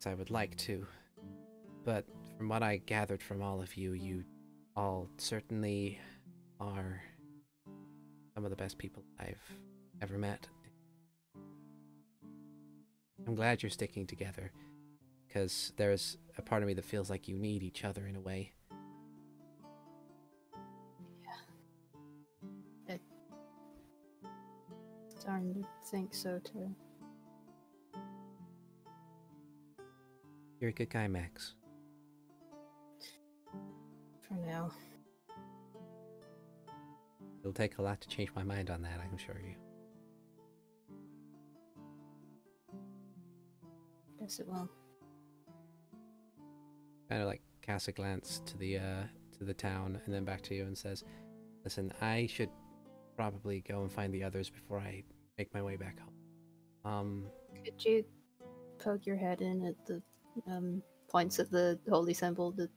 [SPEAKER 1] would like to, but from what I gathered from all of you, you all certainly are some of the best people I've ever met. I'm glad you're sticking together, because there's a part of me that feels like you need each other in a way."
[SPEAKER 5] Starting to think so too.
[SPEAKER 1] You're a good guy, Max.
[SPEAKER 5] For now.
[SPEAKER 1] It'll take a lot to change my mind on that, I can assure you.
[SPEAKER 5] Guess it will.
[SPEAKER 1] Kind of like casts a glance to the town and then back to you and says, "Listen, I should probably go and find the others before I make my way back home."
[SPEAKER 5] Could you poke your head in at the points of the holy symbol, the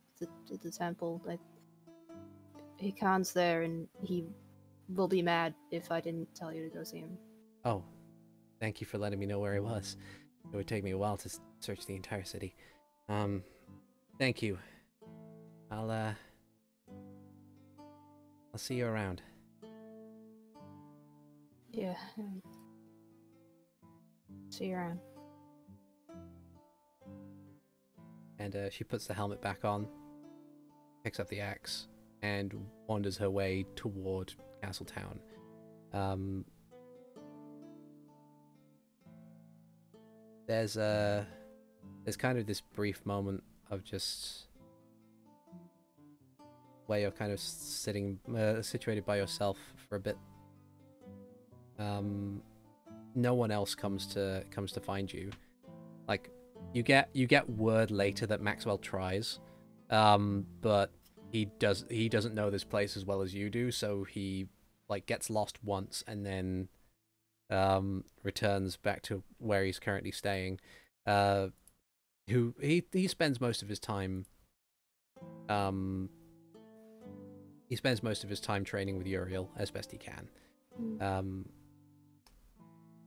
[SPEAKER 5] temple? Like, Hikan's there, and he will be mad if I didn't tell you to go see him.
[SPEAKER 1] Oh, thank you for letting me know where he was. It would take me a while to search the entire city. Thank you. I'll see you around.
[SPEAKER 5] Yeah. See you around.
[SPEAKER 1] And she puts the helmet back on, picks up the axe, and wanders her way toward Castletown. There's kind of this brief moment of just where you're kind of sitting situated by yourself for a bit. No one else comes to find you. Like, you get word later that Maxwell tries, but he doesn't know this place as well as you do, so he like gets lost once and then returns back to where he's currently staying. He spends most of his time training with Uriel as best he can.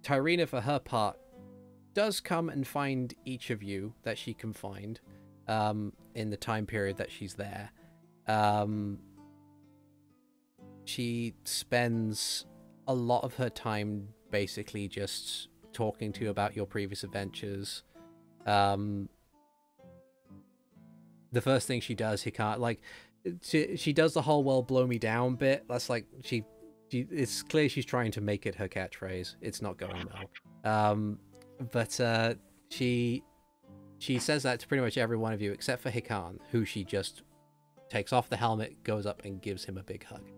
[SPEAKER 1] Tyrina, for her part, does come and find each of you that she can find in the time period that she's there. She spends a lot of her time basically just talking to you about your previous adventures. The first thing she does, she does the whole "well, blow me down" bit. That's like it's clear she's trying to make it her catchphrase. It's not going well. But she says that to pretty much every one of you except for Hikan, who she just takes off the helmet, goes up and gives him a big hug.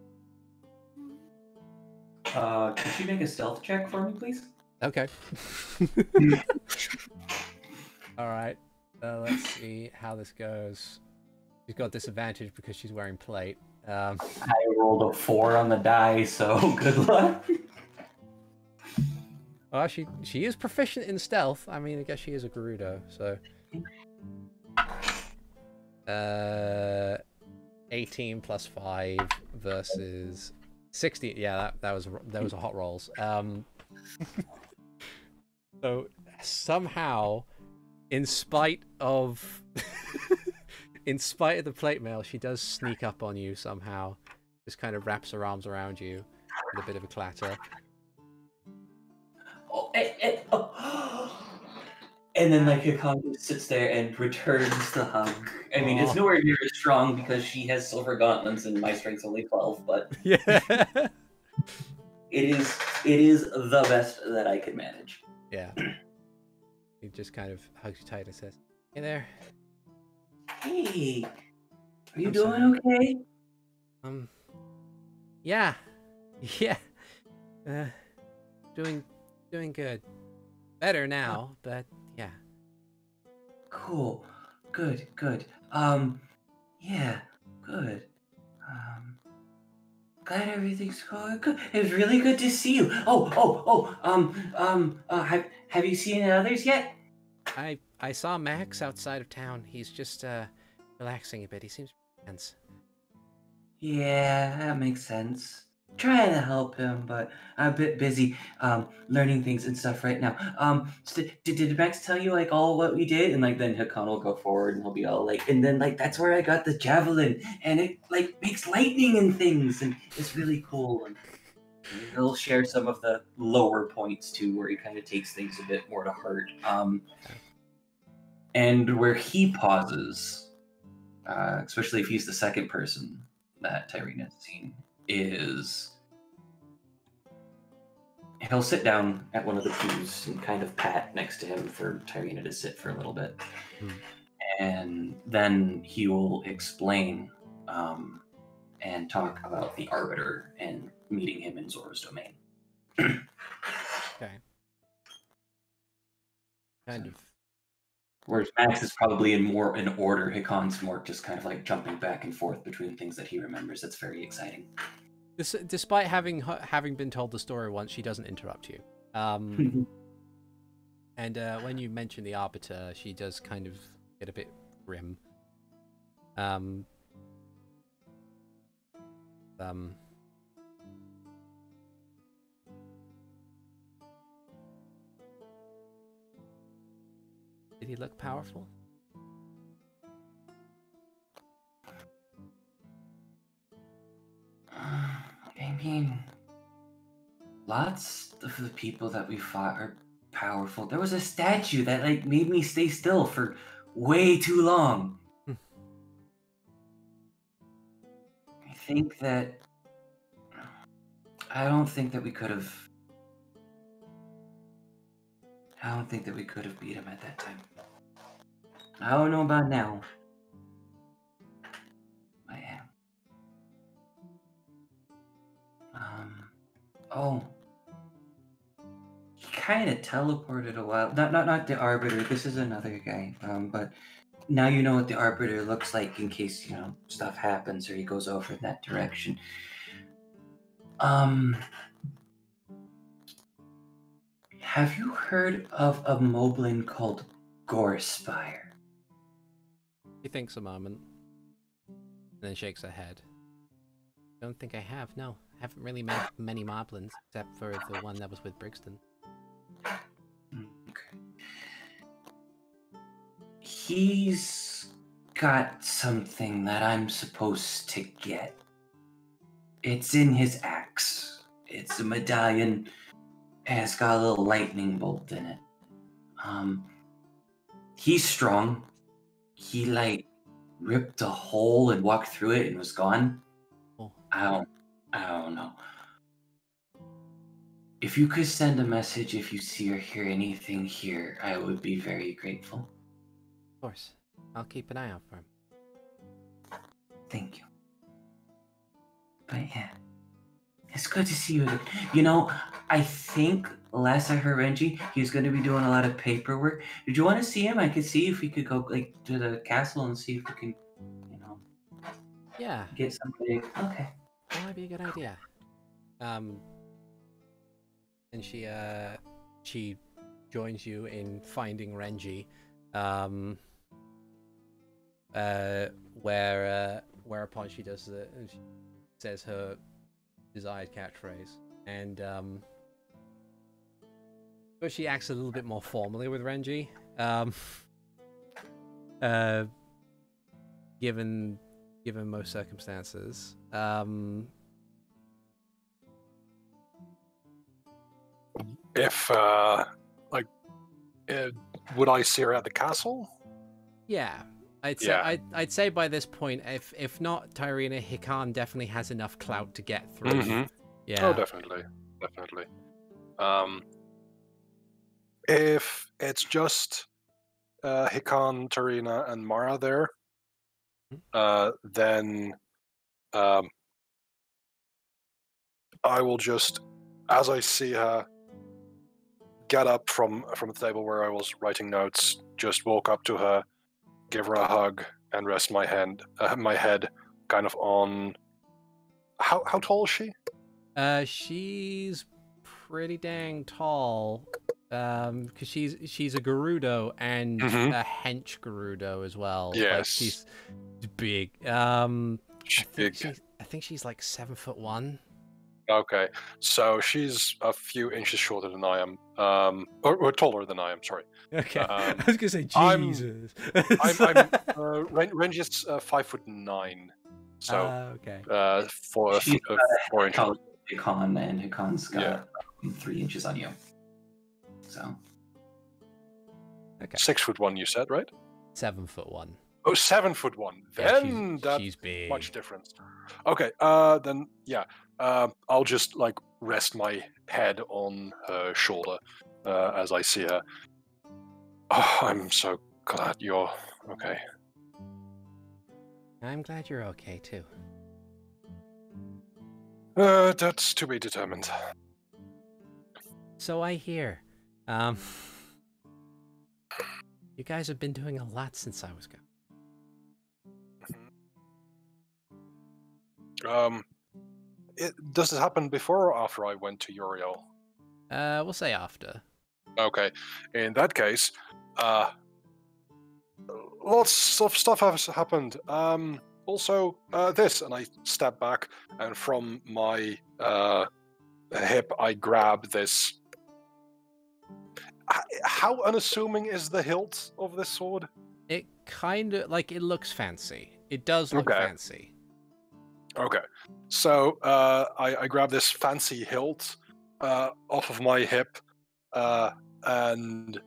[SPEAKER 3] Could you make a stealth check for me, please?
[SPEAKER 1] Okay. All right. Let's see how this goes. She's got disadvantage because she's wearing plate.
[SPEAKER 3] I rolled a 4 on the die, so good luck.
[SPEAKER 1] Well, she is proficient in stealth. I mean, I guess she is a Gerudo, so. 18 plus 5 versus 60. Yeah, that was a hot rolls. So somehow, in spite of the plate mail, she does sneak up on you somehow. Just kind of wraps her arms around you with a bit of a clatter.
[SPEAKER 3] And then like Hikan just sits there and returns the hug. I mean, it's nowhere near as strong because she has silver gauntlets and my strength's only 12, but
[SPEAKER 1] yeah,
[SPEAKER 3] it is the best that I can manage.
[SPEAKER 1] Yeah. He just kind of hugs you tight and says, "Hey there.
[SPEAKER 3] Hey, are you
[SPEAKER 1] I'm
[SPEAKER 3] doing
[SPEAKER 1] sorry.
[SPEAKER 3] okay?
[SPEAKER 1] Yeah. Doing good. Better now, but yeah.
[SPEAKER 3] Cool. Good. Yeah, good. Glad everything's going good. It's really good to see you. Have you seen the others yet?
[SPEAKER 1] I saw Max outside of town. He's just relaxing a bit. He seems tense.
[SPEAKER 3] Yeah, that makes sense. Trying to help him, but I'm a bit busy learning things and stuff right now. Did Max tell you like all what we did? And like then Hikan will go forward and he'll be all like, and then like that's where I got the javelin, and it like makes lightning and things, and it's really cool. And he'll share some of the lower points too, where he kind of takes things a bit more to heart. And where he pauses, especially if he's the second person that Tyrina's seen, is he'll sit down at one of the pews and kind of pat next to him for Tyrina to sit for a little bit. And then he will explain and talk about the Arbiter and meeting him in Zora's domain.
[SPEAKER 1] Okay. Kind of
[SPEAKER 3] Whereas Max is probably in order. Hikan's more just kind of like jumping back and forth between things that he remembers. That's very exciting.
[SPEAKER 1] Despite having been told the story once, she doesn't interrupt you. And when you mention the Arbiter, she does kind of get a bit grim. Did he look powerful?
[SPEAKER 3] I mean, lots of the people that we fought are powerful. There was a statue that like made me stay still for way too long. I don't think that we could have beat him at that time. I don't know about now. I am. Oh. He kind of teleported a while. Not the Arbiter. This is another guy. But now you know what the Arbiter looks like in case, stuff happens or he goes over in that direction. Have you heard of a moblin called Gorespire?
[SPEAKER 1] She thinks a moment, and then shakes her head. Don't think I have, no. I haven't really met many moblins, except for the one that was with Brixton.
[SPEAKER 3] Okay. He's got something that I'm supposed to get. It's in his axe. It's a medallion, and it's got a little lightning bolt in it. He's strong. He ripped a hole and walked through it and was gone.
[SPEAKER 1] Oh.
[SPEAKER 3] I don't know. If you could send a message if you see or hear anything here, I would be very grateful.
[SPEAKER 1] Of course. I'll keep an eye out for him.
[SPEAKER 3] Thank you. But yeah, it's good to see you again. I think last I heard Renji, he was going to be doing a lot of paperwork. Did you want to see him? I could see if we could go to the castle and see if we can,
[SPEAKER 1] yeah,
[SPEAKER 3] get somebody. Okay.
[SPEAKER 1] That might be a good idea. And she joins you in finding Renji, whereupon she does and she says her desired catchphrase, and but she acts a little bit more formally with Renji, given most circumstances.
[SPEAKER 2] If would I see her at the castle?
[SPEAKER 1] Yeah, I'd say by this point, if not Tyrina, Hikan definitely has enough clout to get through.
[SPEAKER 2] Mm-hmm.
[SPEAKER 1] Yeah.
[SPEAKER 2] Oh, definitely. If it's just Hikan, Tyrina, and Mara there, then I will just, as I see her, get up from the table where I was writing notes, just walk up to her, give her a hug, and rest my head kind of on. How tall is she?
[SPEAKER 1] She's pretty dang tall. Because she's a Gerudo and a hench Gerudo as well.
[SPEAKER 2] Yes.
[SPEAKER 1] Like she's big.
[SPEAKER 2] She's big.
[SPEAKER 1] I think she's like 7'1".
[SPEAKER 2] Okay, so she's a few inches shorter than I am, or taller than I am. Sorry.
[SPEAKER 1] Okay, I was gonna say Jesus.
[SPEAKER 2] Renji is 5'9", so
[SPEAKER 1] okay.
[SPEAKER 2] 4 inches.
[SPEAKER 3] Hikan, and Hikan's got 3 inches on you. So.
[SPEAKER 2] Okay. 6'1", you said, right?
[SPEAKER 1] 7'1".
[SPEAKER 2] Oh, 7'1". Then
[SPEAKER 1] she's big.
[SPEAKER 2] Much difference. Okay, then yeah. I'll just rest my head on her shoulder as I see her. Oh, I'm so glad you're okay.
[SPEAKER 1] I'm glad you're okay too.
[SPEAKER 2] That's to be determined.
[SPEAKER 1] So I hear. You guys have been doing a lot since I was gone.
[SPEAKER 2] Does this happen before or after I went to Uriel?
[SPEAKER 1] We'll say after.
[SPEAKER 2] Okay. In that case, lots of stuff has happened. Also, this, and I step back, and from my hip, I grab this. How unassuming is the hilt of this sword?
[SPEAKER 1] It kind of, like, it looks fancy. It does look
[SPEAKER 2] Okay.
[SPEAKER 1] fancy.
[SPEAKER 2] Okay. So, I grab this fancy hilt off of my hip, and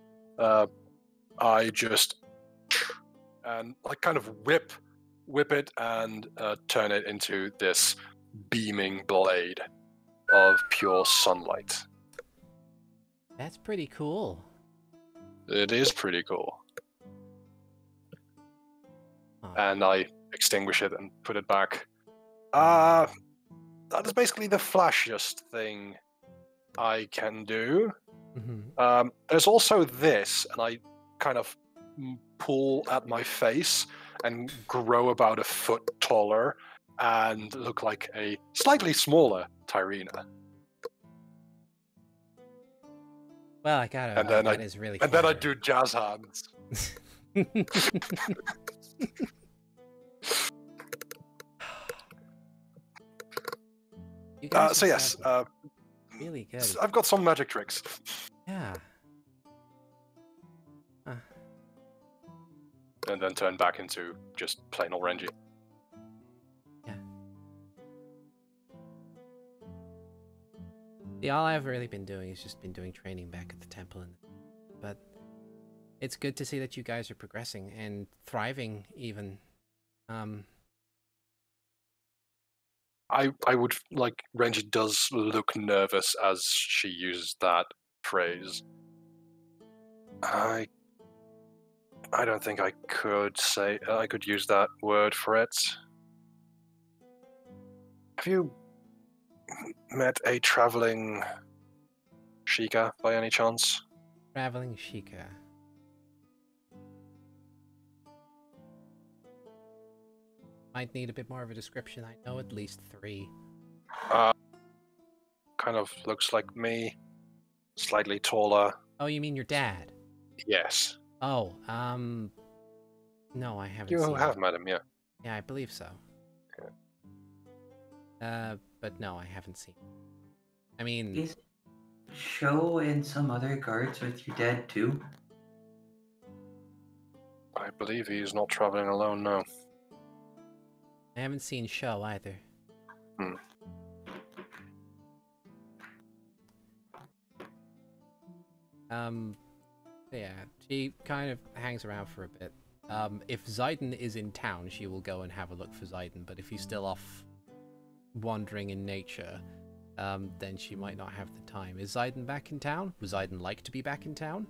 [SPEAKER 2] I just and like kind of whip it and turn it into this beaming blade of pure sunlight.
[SPEAKER 1] That's pretty cool.
[SPEAKER 2] It is pretty cool.
[SPEAKER 1] Huh.
[SPEAKER 2] And I extinguish it and put it back. That is basically the flashiest thing I can do.
[SPEAKER 1] Mm-hmm.
[SPEAKER 2] There's also this, and I kind of pull at my face and grow about a foot taller and look like a slightly smaller Tyrina.
[SPEAKER 1] Well, I gotta.
[SPEAKER 2] And then
[SPEAKER 1] that is really.
[SPEAKER 2] And then I
[SPEAKER 1] clever.
[SPEAKER 2] do jazz hands.
[SPEAKER 1] You guys
[SPEAKER 2] So
[SPEAKER 1] have
[SPEAKER 2] yes,
[SPEAKER 1] done really good.
[SPEAKER 2] I've got some magic tricks.
[SPEAKER 1] Yeah.
[SPEAKER 2] And then turn back into just plain old Renji.
[SPEAKER 1] Yeah, all I've really been doing is just been doing training back at the temple, but it's good to see that you guys are progressing and thriving. Even,
[SPEAKER 2] I would like Renji does look nervous as she uses that phrase. I don't think I could use that word for it. Have you met a traveling Sheikah by any chance?
[SPEAKER 1] traveling Sheikah. Might need a bit more of a description. I know at least 3.
[SPEAKER 2] Kind of looks like me, slightly taller.
[SPEAKER 1] Oh, you mean your dad?
[SPEAKER 2] Yes.
[SPEAKER 1] Oh, no, I haven't.
[SPEAKER 2] You
[SPEAKER 1] seen
[SPEAKER 2] have
[SPEAKER 1] him.
[SPEAKER 2] met him, yeah.
[SPEAKER 1] Yeah, I believe so. But no, I haven't seen him. I mean,
[SPEAKER 3] Is Sho and some other guards with your dad too?
[SPEAKER 2] I believe he's not traveling alone now.
[SPEAKER 1] I haven't seen Sho either. Yeah, she kind of hangs around for a bit. If Zayden is in town, she will go and have a look for Zayden, but if he's still off wandering in nature, then she might not have the time. Is Zayden back in town? Would Zayden like to be back in town?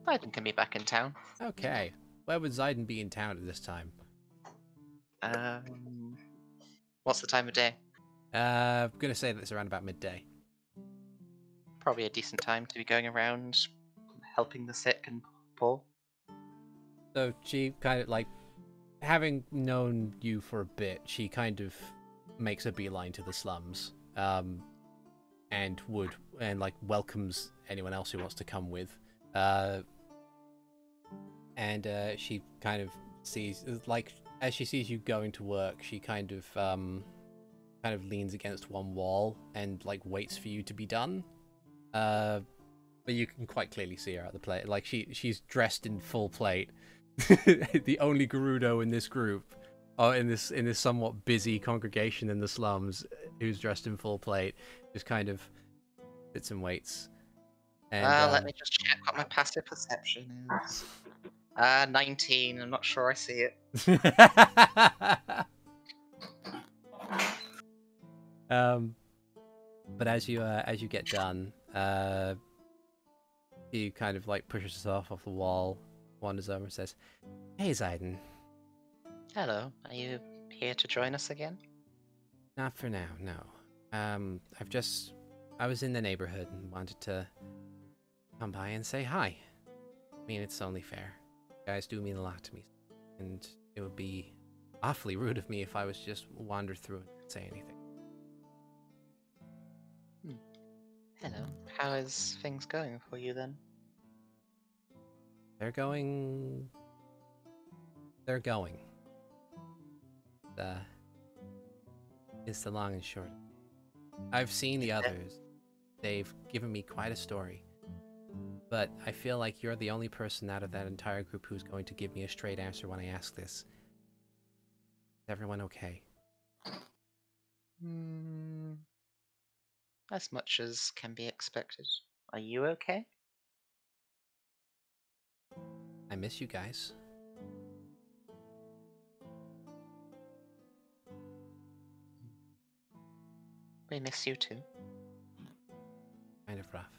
[SPEAKER 4] Biden can be back in town.
[SPEAKER 1] Okay. Where would Zayden be in town at this time?
[SPEAKER 4] What's the time of day?
[SPEAKER 1] I'm gonna say that it's around about midday.
[SPEAKER 4] Probably a decent time to be going around helping the sick and poor.
[SPEAKER 1] So she kind of, like, having known you for a bit, she kind of makes a beeline to the slums, and welcomes anyone else who wants to come with. And she kind of sees, like, as she sees you going to work, she kind of leans against one wall and, like, waits for you to be done. But you can quite clearly see her at the plate. Like, she's dressed in full plate. The only Gerudo in this group, or in this somewhat busy congregation in the slums, who's dressed in full plate, just kind of sits and waits. And,
[SPEAKER 4] let me just check what my passive perception is. 19. I'm not sure I see it.
[SPEAKER 1] But as you get done, he kind of, like, pushes herself off the wall, wanders over and says, "Hey, Zayden."
[SPEAKER 4] Hello, are you here to join us again?
[SPEAKER 1] Not for now, no. I was in the neighborhood and wanted to come by and say hi. I mean, it's only fair. guys do mean a lot to me, and it would be awfully rude of me if I was just wander through and not say anything.
[SPEAKER 4] Hello. How is things going for you then?
[SPEAKER 1] They're going. They're going. It's the long and short. I've seen the others. They've given me quite a story. But I feel like you're the only person out of that entire group who's going to give me a straight answer when I ask this. Is everyone okay?
[SPEAKER 4] As much as can be expected. Are you okay?
[SPEAKER 1] I miss you guys.
[SPEAKER 4] We miss you too.
[SPEAKER 1] Kind of rough.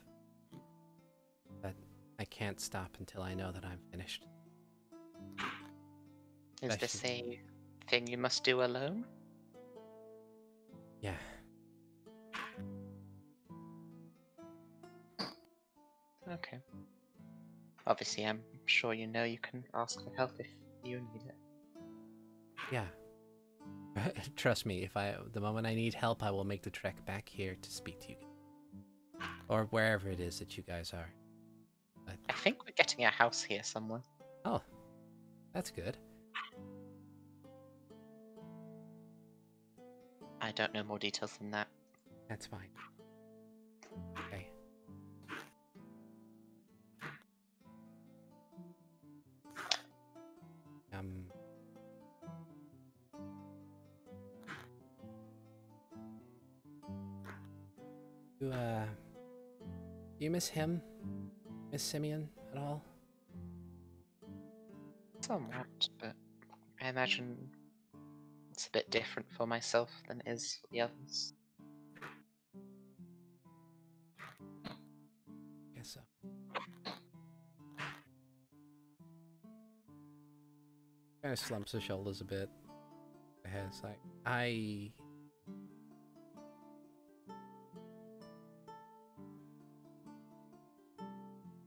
[SPEAKER 1] But I can't stop until I know that I'm finished.
[SPEAKER 4] Is this a thing you must do alone?
[SPEAKER 1] Yeah.
[SPEAKER 4] Okay. Obviously, I'm sure you know you can ask for help if you need it.
[SPEAKER 1] Yeah. Trust me, the moment I need help, I will make the trek back here to speak to you. Or wherever it is that you guys are. But...
[SPEAKER 4] I think we're getting a house here somewhere.
[SPEAKER 1] Oh. That's good.
[SPEAKER 4] I don't know more details than that.
[SPEAKER 1] That's fine. Okay. Do you miss him? Miss Simeon at all?
[SPEAKER 4] Somewhat, but I imagine it's a bit different for myself than it is for the others.
[SPEAKER 1] Guess so. Kind of slumps her shoulders a bit. Her head's like, I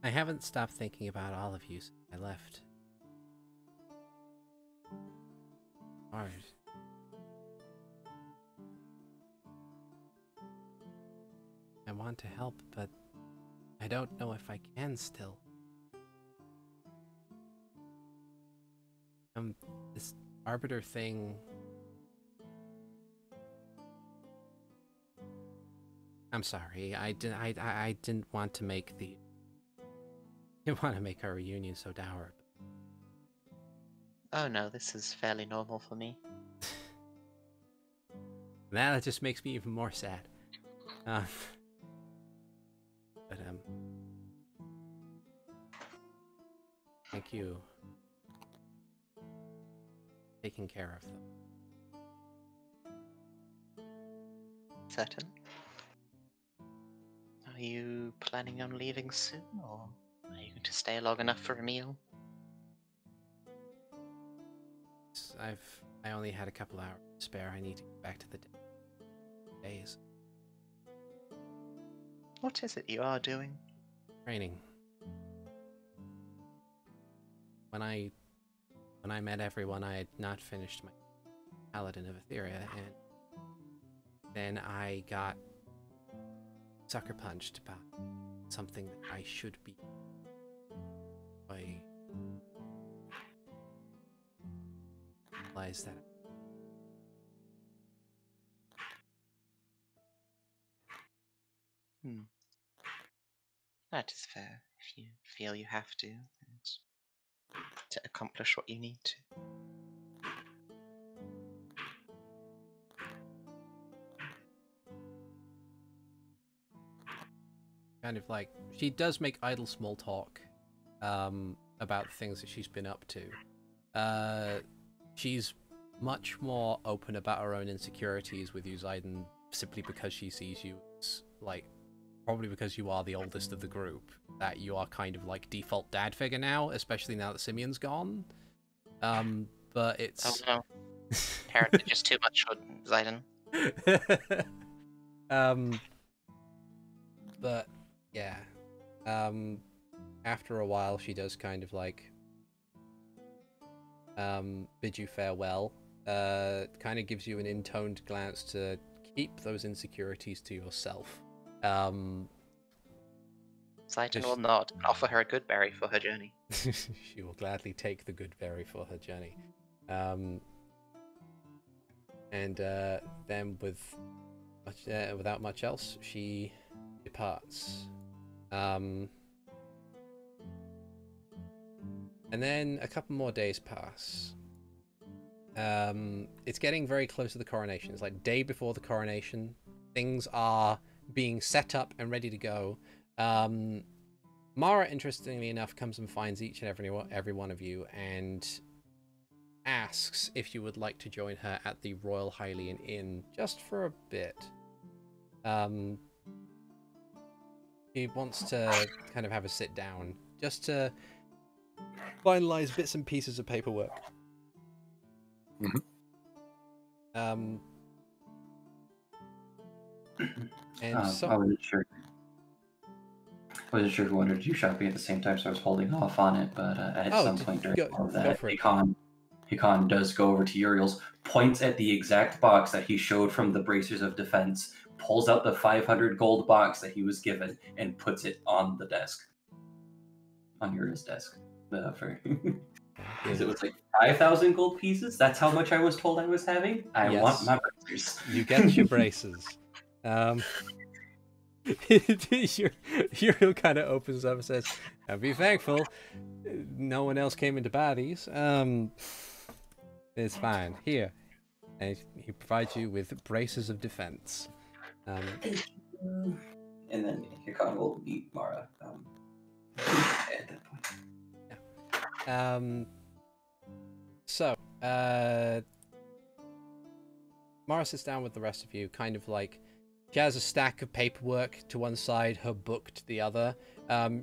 [SPEAKER 1] haven't stopped thinking about all of you since I left. Hard. I want to help, but I don't know if I can still. This arbiter thing. I'm sorry. I didn't want to make the. Didn't want to make our reunion so dour.
[SPEAKER 4] Oh no, this is fairly normal for me.
[SPEAKER 1] Now that just makes me even more sad. But thank you. Taking care of them.
[SPEAKER 4] Certain. Are you planning on leaving soon, or are you going to stay long enough for a meal?
[SPEAKER 1] I only had a couple hours to spare. I need to get back to the days.
[SPEAKER 4] What is it you are doing?
[SPEAKER 1] Training. When I met everyone, I had not finished my Paladin of Etheria, and then I got sucker punched by something that I should be. I realized that.
[SPEAKER 4] That is fair, if you feel you have to, and to accomplish what you need to.
[SPEAKER 1] Kind of like, she does make idle small talk about things that she's been up to. She's much more open about her own insecurities with you, Zayden, simply because she sees you as, like, probably because you are the oldest of the group, that you are kind of like default dad figure now, especially now that Simeon's gone. But it's...
[SPEAKER 4] Oh no. Apparently just too much for Zayden.
[SPEAKER 1] But, yeah. After a while, she does kind of like bid you farewell. Kind of gives you an intoned glance to keep those insecurities to yourself.
[SPEAKER 4] Sidon will nod and offer her a good berry for her journey.
[SPEAKER 1] She will gladly take the good berry for her journey. And then without much else, she departs. And then a couple more days pass. It's getting very close to the coronation. It's like day before the coronation. Things are being set up and ready to go. Mara, interestingly enough, comes and finds each and every one of you and asks if you would like to join her at the Royal Hylian Inn just for a bit. He wants to kind of have a sit down just to finalize bits and pieces of paperwork.
[SPEAKER 2] Mm-hmm.
[SPEAKER 1] And so
[SPEAKER 3] I wasn't sure. I wasn't sure who wanted to do shopping at the same time, so I was holding off on it. But at some point during all of that, Hikan does go over to Uriel's, points at the exact box that he showed from the Bracers of Defense, pulls out the 500 gold box that he was given, and puts it on the desk, on Uriel's desk. Because it was like 5,000 gold pieces. That's how much I was told I was having. I want my bracers.
[SPEAKER 1] You get your braces. Uriel kind of opens up and says, "Be thankful. No one else came into bodies. It's fine. Here." And he provides you with braces of defense.
[SPEAKER 3] And then Hikan will meet Mara at that point.
[SPEAKER 1] So, Mara sits down with the rest of you, kind of like, she has a stack of paperwork to one side, her book to the other.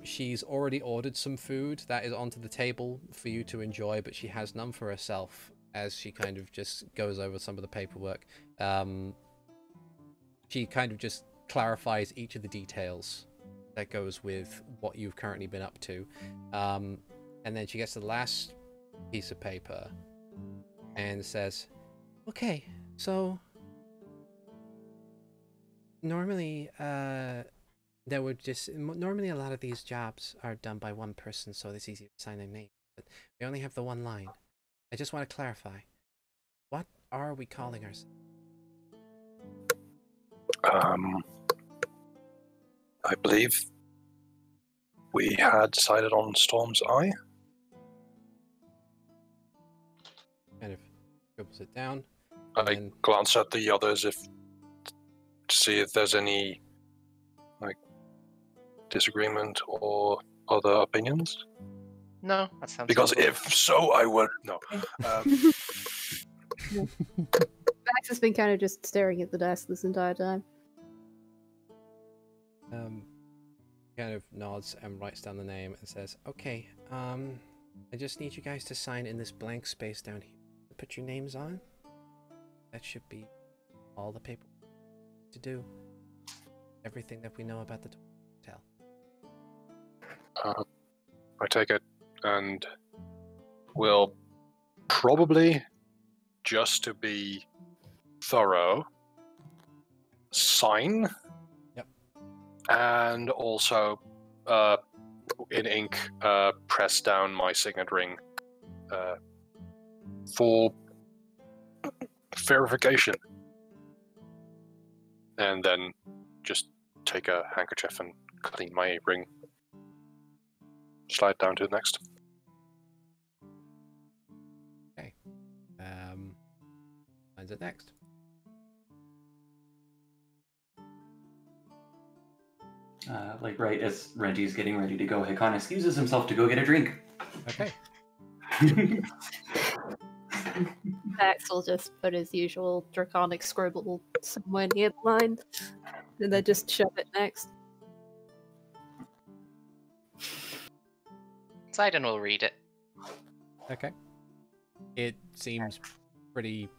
[SPEAKER 1] She's already ordered some food that is onto the table for you to enjoy, but she has none for herself as she kind of just goes over some of the paperwork. She kind of just clarifies each of the details that goes with what you've currently been up to. And then she gets to the last piece of paper and says, "Okay, so normally normally a lot of these jobs are done by one person, so it's easy to sign their name, but we only have the one line. I just want to clarify, what are we calling ourselves?"
[SPEAKER 2] I believe we had decided on Storm's Eye.
[SPEAKER 1] Kind of scribbles it down.
[SPEAKER 2] I glance at the others to see if there's any disagreement or other opinions.
[SPEAKER 4] No, that sounds.
[SPEAKER 2] Because
[SPEAKER 4] simple.
[SPEAKER 2] if so, I would no.
[SPEAKER 5] Max has been kind of just staring at the desk this entire time.
[SPEAKER 1] Kind of nods and writes down the name and says, "Okay, I just need you guys to sign in this blank space down here. Put your names on. That should be all the paper to do. Everything that we know about the hotel."
[SPEAKER 2] I take it, and we'll probably, just to be thorough, sign.
[SPEAKER 1] Yep.
[SPEAKER 2] And also, in ink, press down my signet ring for verification. And then just take a handkerchief and clean my ring. Slide down to the next.
[SPEAKER 1] Okay. Mine's it next.
[SPEAKER 3] Right as Renji's getting ready to go, Hikan excuses himself to go get a drink.
[SPEAKER 1] Okay.
[SPEAKER 5] Max will just put his usual draconic scribble somewhere near the line, and then just shove it next.
[SPEAKER 4] Sidon will read it.
[SPEAKER 1] Okay. It seems pretty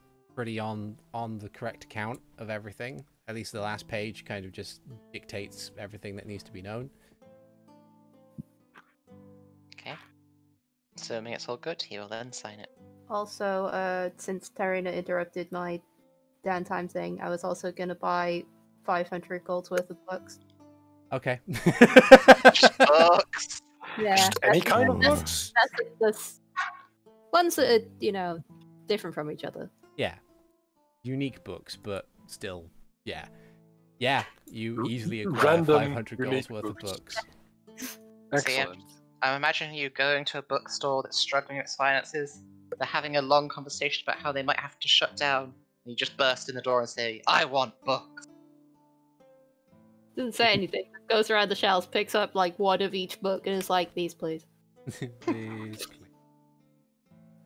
[SPEAKER 1] on the correct account of everything. At least the last page kind of just dictates everything that needs to be known.
[SPEAKER 4] Okay. Assuming it's all good, he will then sign it.
[SPEAKER 5] Also, since Tyrina interrupted my downtime thing, I was also gonna buy 500 gold's worth of books.
[SPEAKER 1] Okay.
[SPEAKER 4] Just books.
[SPEAKER 5] Yeah,
[SPEAKER 2] Just any kind of
[SPEAKER 1] that's-
[SPEAKER 2] books?
[SPEAKER 5] that's ones that are, you know, different from each other.
[SPEAKER 1] Yeah. Unique books, but still, yeah. Yeah, you easily acquire
[SPEAKER 2] Random
[SPEAKER 1] 500 gold's
[SPEAKER 2] unique
[SPEAKER 1] worth of
[SPEAKER 2] books.
[SPEAKER 1] books.
[SPEAKER 2] Excellent.
[SPEAKER 4] I'm imagining you going to a bookstore that's struggling with its finances. They're having a long conversation about how they might have to shut down. And you just burst in the door and say, "I want books."
[SPEAKER 5] Doesn't say anything. Goes around the shelves, picks up like one of each book, and is like, "These, please."
[SPEAKER 1] Please.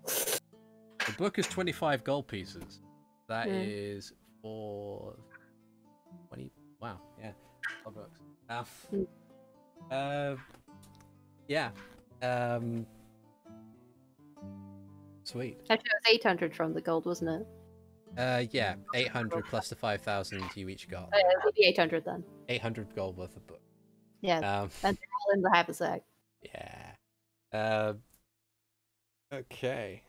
[SPEAKER 1] The book is 25 gold pieces. That
[SPEAKER 5] Hmm.
[SPEAKER 1] is for 20. Wow, yeah, 12 bucks.
[SPEAKER 5] Hmm.
[SPEAKER 1] Yeah. Sweet.
[SPEAKER 5] Actually, it was 800 from the gold, wasn't it?
[SPEAKER 1] Yeah, 800 plus the 5,000 you each got.
[SPEAKER 5] It would be 800 then.
[SPEAKER 1] 800 gold worth of book.
[SPEAKER 5] Yeah,
[SPEAKER 1] Um,
[SPEAKER 5] and they're all in the haversack.
[SPEAKER 1] yeah. Okay.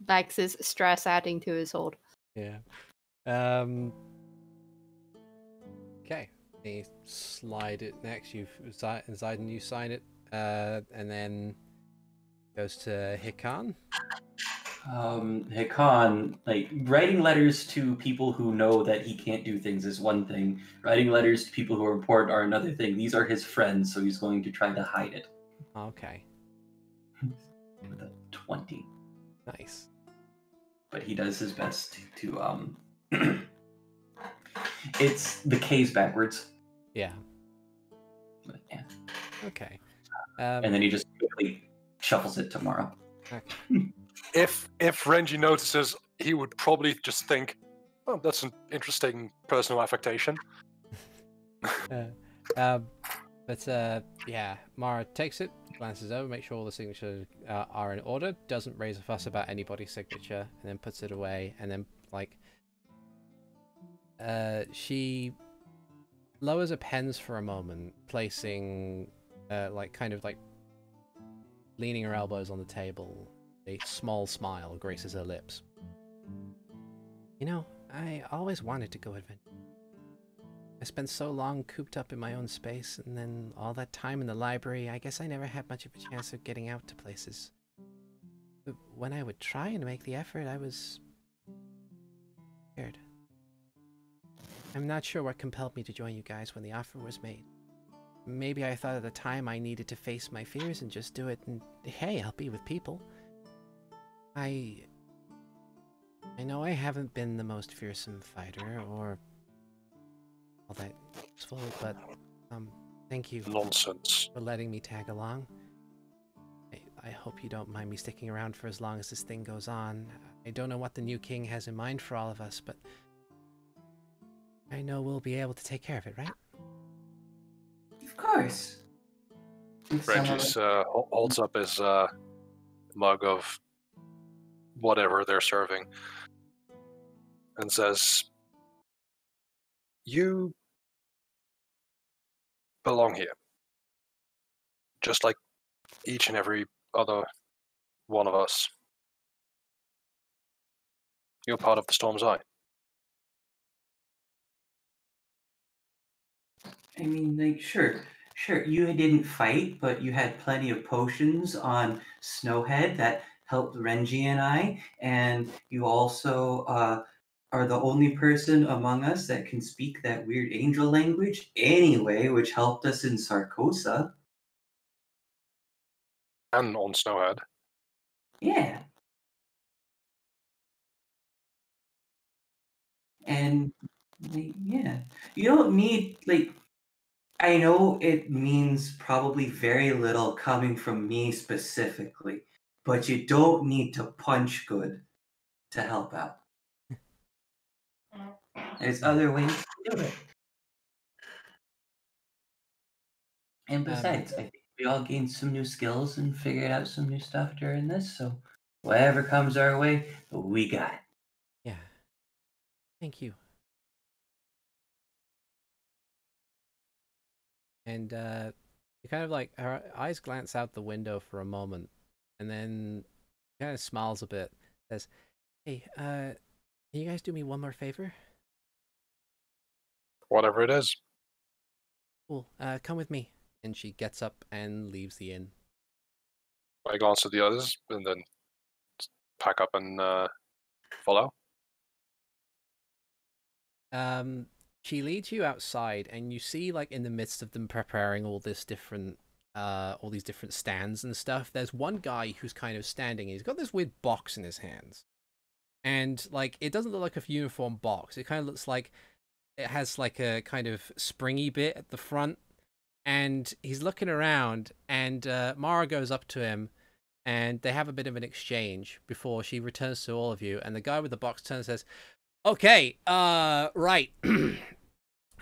[SPEAKER 5] Max's stress adding to his hoard.
[SPEAKER 1] Yeah. Okay. You slide it next. You've inside and you sign it. And then goes to Hikan.
[SPEAKER 3] Hikan, like, writing letters to people who know that he can't do things is one thing. Writing letters to people who are important are another thing. These are his friends, so he's going to try to hide it.
[SPEAKER 1] Okay.
[SPEAKER 3] With a 20.
[SPEAKER 1] Nice.
[SPEAKER 3] But he does his best to it's the K's backwards.
[SPEAKER 1] Yeah.
[SPEAKER 3] But, yeah.
[SPEAKER 1] Okay.
[SPEAKER 3] And then he just quickly shuffles it tomorrow.
[SPEAKER 1] Okay.
[SPEAKER 2] If Renji notices, he would probably just think, "Oh, that's an interesting personal affectation."
[SPEAKER 1] Yeah, Mara takes it, glances over, makes sure all the signatures are in order, doesn't raise a fuss about anybody's signature, and then puts it away, and then, like, she lowers her pens for a moment, placing, kind of leaning her elbows on the table. A small smile graces her lips. You know, I always wanted to go adventuring. I spent so long cooped up in my own space, and then all that time in the library, I guess I never had much of a chance of getting out to places. But when I would try and make the effort, I was scared. I'm not sure what compelled me to join you guys when the offer was made. Maybe I thought at the time I needed to face my fears and just do it, and hey, I'll be with people. I know I haven't been the most fearsome fighter, or all that useful, but thank you
[SPEAKER 2] Nonsense.
[SPEAKER 1] for letting me tag along. I hope you don't mind me sticking around for as long as this thing goes on. I don't know what the new king has in mind for all of us, but I know we'll be able to take care of it, right?
[SPEAKER 3] Of course.
[SPEAKER 2] Renji's holds up his mug of whatever they're serving and says, "You belong here, just like each and every other one of us. You're part of the Storm's Eye."
[SPEAKER 3] I mean, like, sure, you didn't fight, but you had plenty of potions on Snowhead that helped Renji and I, and you also are the only person among us that can speak that weird angel language anyway, which helped us in Sarkosa.
[SPEAKER 2] And on Snowhead.
[SPEAKER 3] Yeah. And, like, yeah, you don't need, like, I know it means probably very little coming from me specifically, but you don't need to punch good to help out. There's other ways to do it. And besides, I think we all gained some new skills and figured out some new stuff during this, so whatever comes our way, we got it.
[SPEAKER 1] Yeah. Thank you. And you kind of her eyes glance out the window for a moment, and then kind of smiles a bit. Says, "Hey, can you guys do me one more favor?
[SPEAKER 2] Whatever it is.
[SPEAKER 1] Cool. Come with me." And she gets up and leaves the inn.
[SPEAKER 2] I glance at the others and then pack up and follow.
[SPEAKER 1] She leads you outside, and you see, like, in the midst of them preparing all these different stands and stuff, there's one guy who's kind of standing. He's got this weird box in his hands, and like, it doesn't look like a uniform box. It kind of looks like it has like a kind of springy bit at the front, and he's looking around, and Mara goes up to him, and they have a bit of an exchange before she returns to all of you, and the guy with the box turns and says, "Okay, right.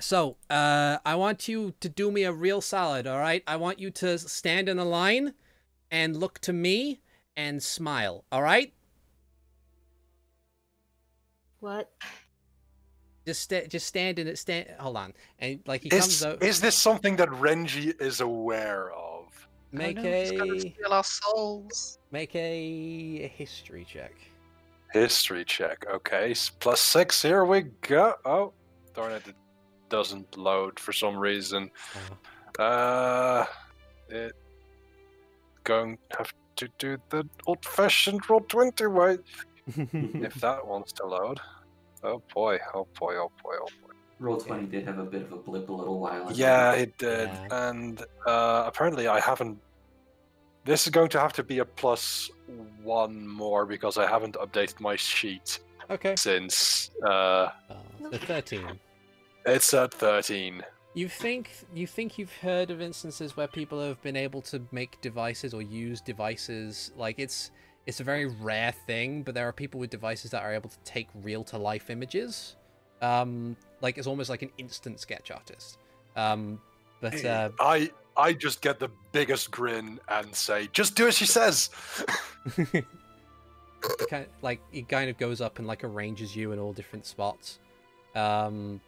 [SPEAKER 1] So, I want you to do me a real solid, all right? I want you to stand in a line and look to me and smile, all right?
[SPEAKER 5] What?
[SPEAKER 1] Just stand in it. Hold on." And like, he comes out.
[SPEAKER 2] Is this something that Renji is aware of?
[SPEAKER 1] Make
[SPEAKER 4] Oh no, he's gonna
[SPEAKER 1] a
[SPEAKER 4] steal our souls.
[SPEAKER 1] history check.
[SPEAKER 2] History check. Okay, +6. Here we go. Oh, darn it! It doesn't load for some reason. It going to have to do the old-fashioned roll20 way. If that wants to load. Oh boy! Oh boy! Oh boy! Oh boy!
[SPEAKER 3] Roll20 did have a bit of a blip a little while ago.
[SPEAKER 2] Yeah, it did.
[SPEAKER 1] Yeah.
[SPEAKER 2] And apparently I haven't... This is going to have to be a +1 more because I haven't updated my sheet
[SPEAKER 1] Okay.
[SPEAKER 2] since...
[SPEAKER 1] So 13.
[SPEAKER 2] It's at 13.
[SPEAKER 1] You think you've heard of instances where people have been able to make devices or use devices, like it's a very rare thing, but there are people with devices that are able to take real-to-life images. Like, it's almost like an instant sketch artist.
[SPEAKER 2] I just get the biggest grin and say, just do as she says!
[SPEAKER 1] He kind of goes up and like arranges you in all different spots. And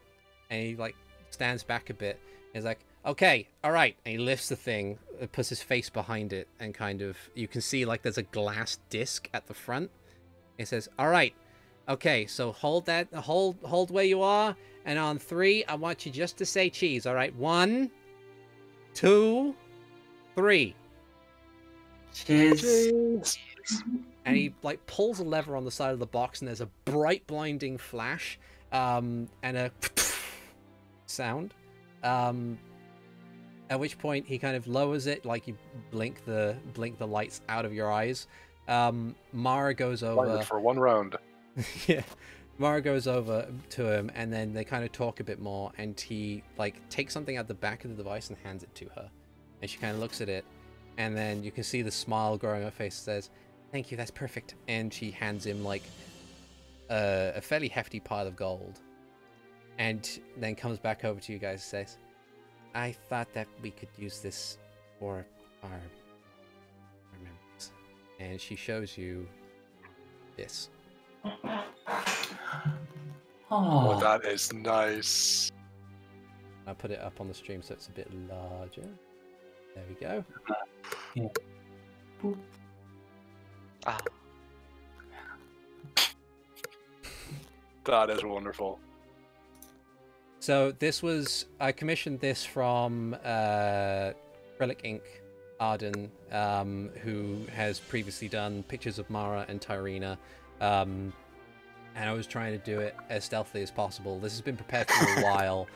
[SPEAKER 1] he like stands back a bit. He's like, "Okay, all right." And he lifts the thing, puts his face behind it, and kind of, you can see like there's a glass disc at the front. He says, "All right, okay, so hold where you are, and on 3, I want you just to say cheese. All right, 1, 2, 3.
[SPEAKER 3] Cheers.
[SPEAKER 1] And he like pulls a lever on the side of the box, and there's a bright, blinding flash, and a sound. At which point he kind of lowers it, like you blink the lights out of your eyes. Mara goes over
[SPEAKER 2] Blinded for 1 round.
[SPEAKER 1] yeah. Mara goes over to him, and then they kind of talk a bit more, and he like takes something out the back of the device and hands it to her. And she kind of looks at it, and then you can see the smile growing on her face, says, "Thank you, that's perfect." And she hands him like a fairly hefty pile of gold. And then comes back over to you guys and says, "I thought that we could use this for our memories." And she shows you this.
[SPEAKER 2] Oh, that is nice.
[SPEAKER 1] I'll put it up on the stream so it's a bit larger. There we go.
[SPEAKER 4] Ah,
[SPEAKER 2] That is wonderful.
[SPEAKER 1] So this was, I commissioned this from Acrylic Ink Arden, who has previously done pictures of Mara and Tyrina, and I was trying to do it as stealthily as possible. This has been prepared for a while.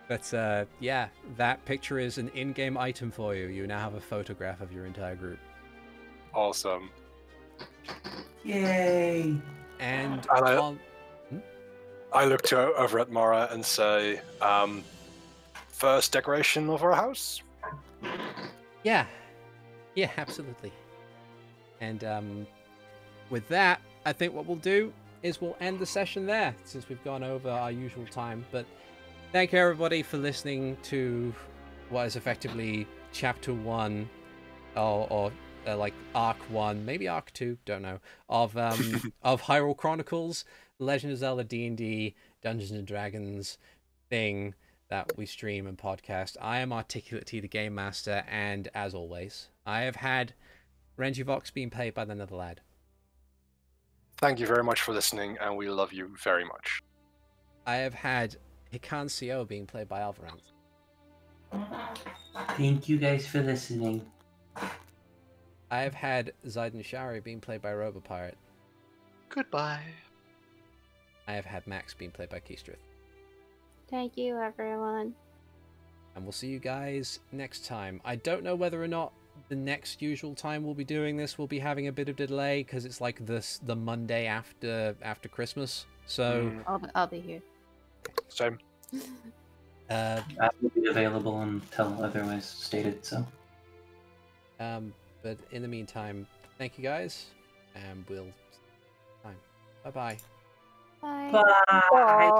[SPEAKER 1] But yeah, that picture is an in-game item for you. You now have a photograph of your entire group.
[SPEAKER 2] Awesome.
[SPEAKER 3] Yay!
[SPEAKER 1] And
[SPEAKER 2] I look over at Mara and say, first decoration of our house?
[SPEAKER 1] yeah, absolutely. And with that, I think what we'll do is we'll end the session there, since we've gone over our usual time. But thank you, everybody, for listening to what is effectively Chapter 1, or like Arc 1, maybe Arc 2, don't know, of Hyrule Chronicles, Legend of Zelda D&D, Dungeons & Dragons thing that we stream and podcast. I am Articulate T, the Game Master, and as always, I have had Renji Vox being played by the Nether Lad.
[SPEAKER 2] Thank you very much for listening, and we love you very much.
[SPEAKER 1] I have had Hikan Sio being played by Avrdal.
[SPEAKER 3] Thank you guys for listening.
[SPEAKER 1] I have had Zayden Shari being played by RoboPirate.
[SPEAKER 4] Goodbye.
[SPEAKER 1] I have had Max being played by Keistrith.
[SPEAKER 5] Thank you, everyone.
[SPEAKER 1] And we'll see you guys next time. I don't know whether or not the next usual time we'll be doing this will be having a bit of delay because it's like the Monday after Christmas. So
[SPEAKER 5] I'll be here.
[SPEAKER 2] Same.
[SPEAKER 3] I will be available until otherwise stated. So.
[SPEAKER 1] But in the meantime, thank you guys, and we'll see you next time. Bye-bye.
[SPEAKER 5] Bye.
[SPEAKER 3] Bye.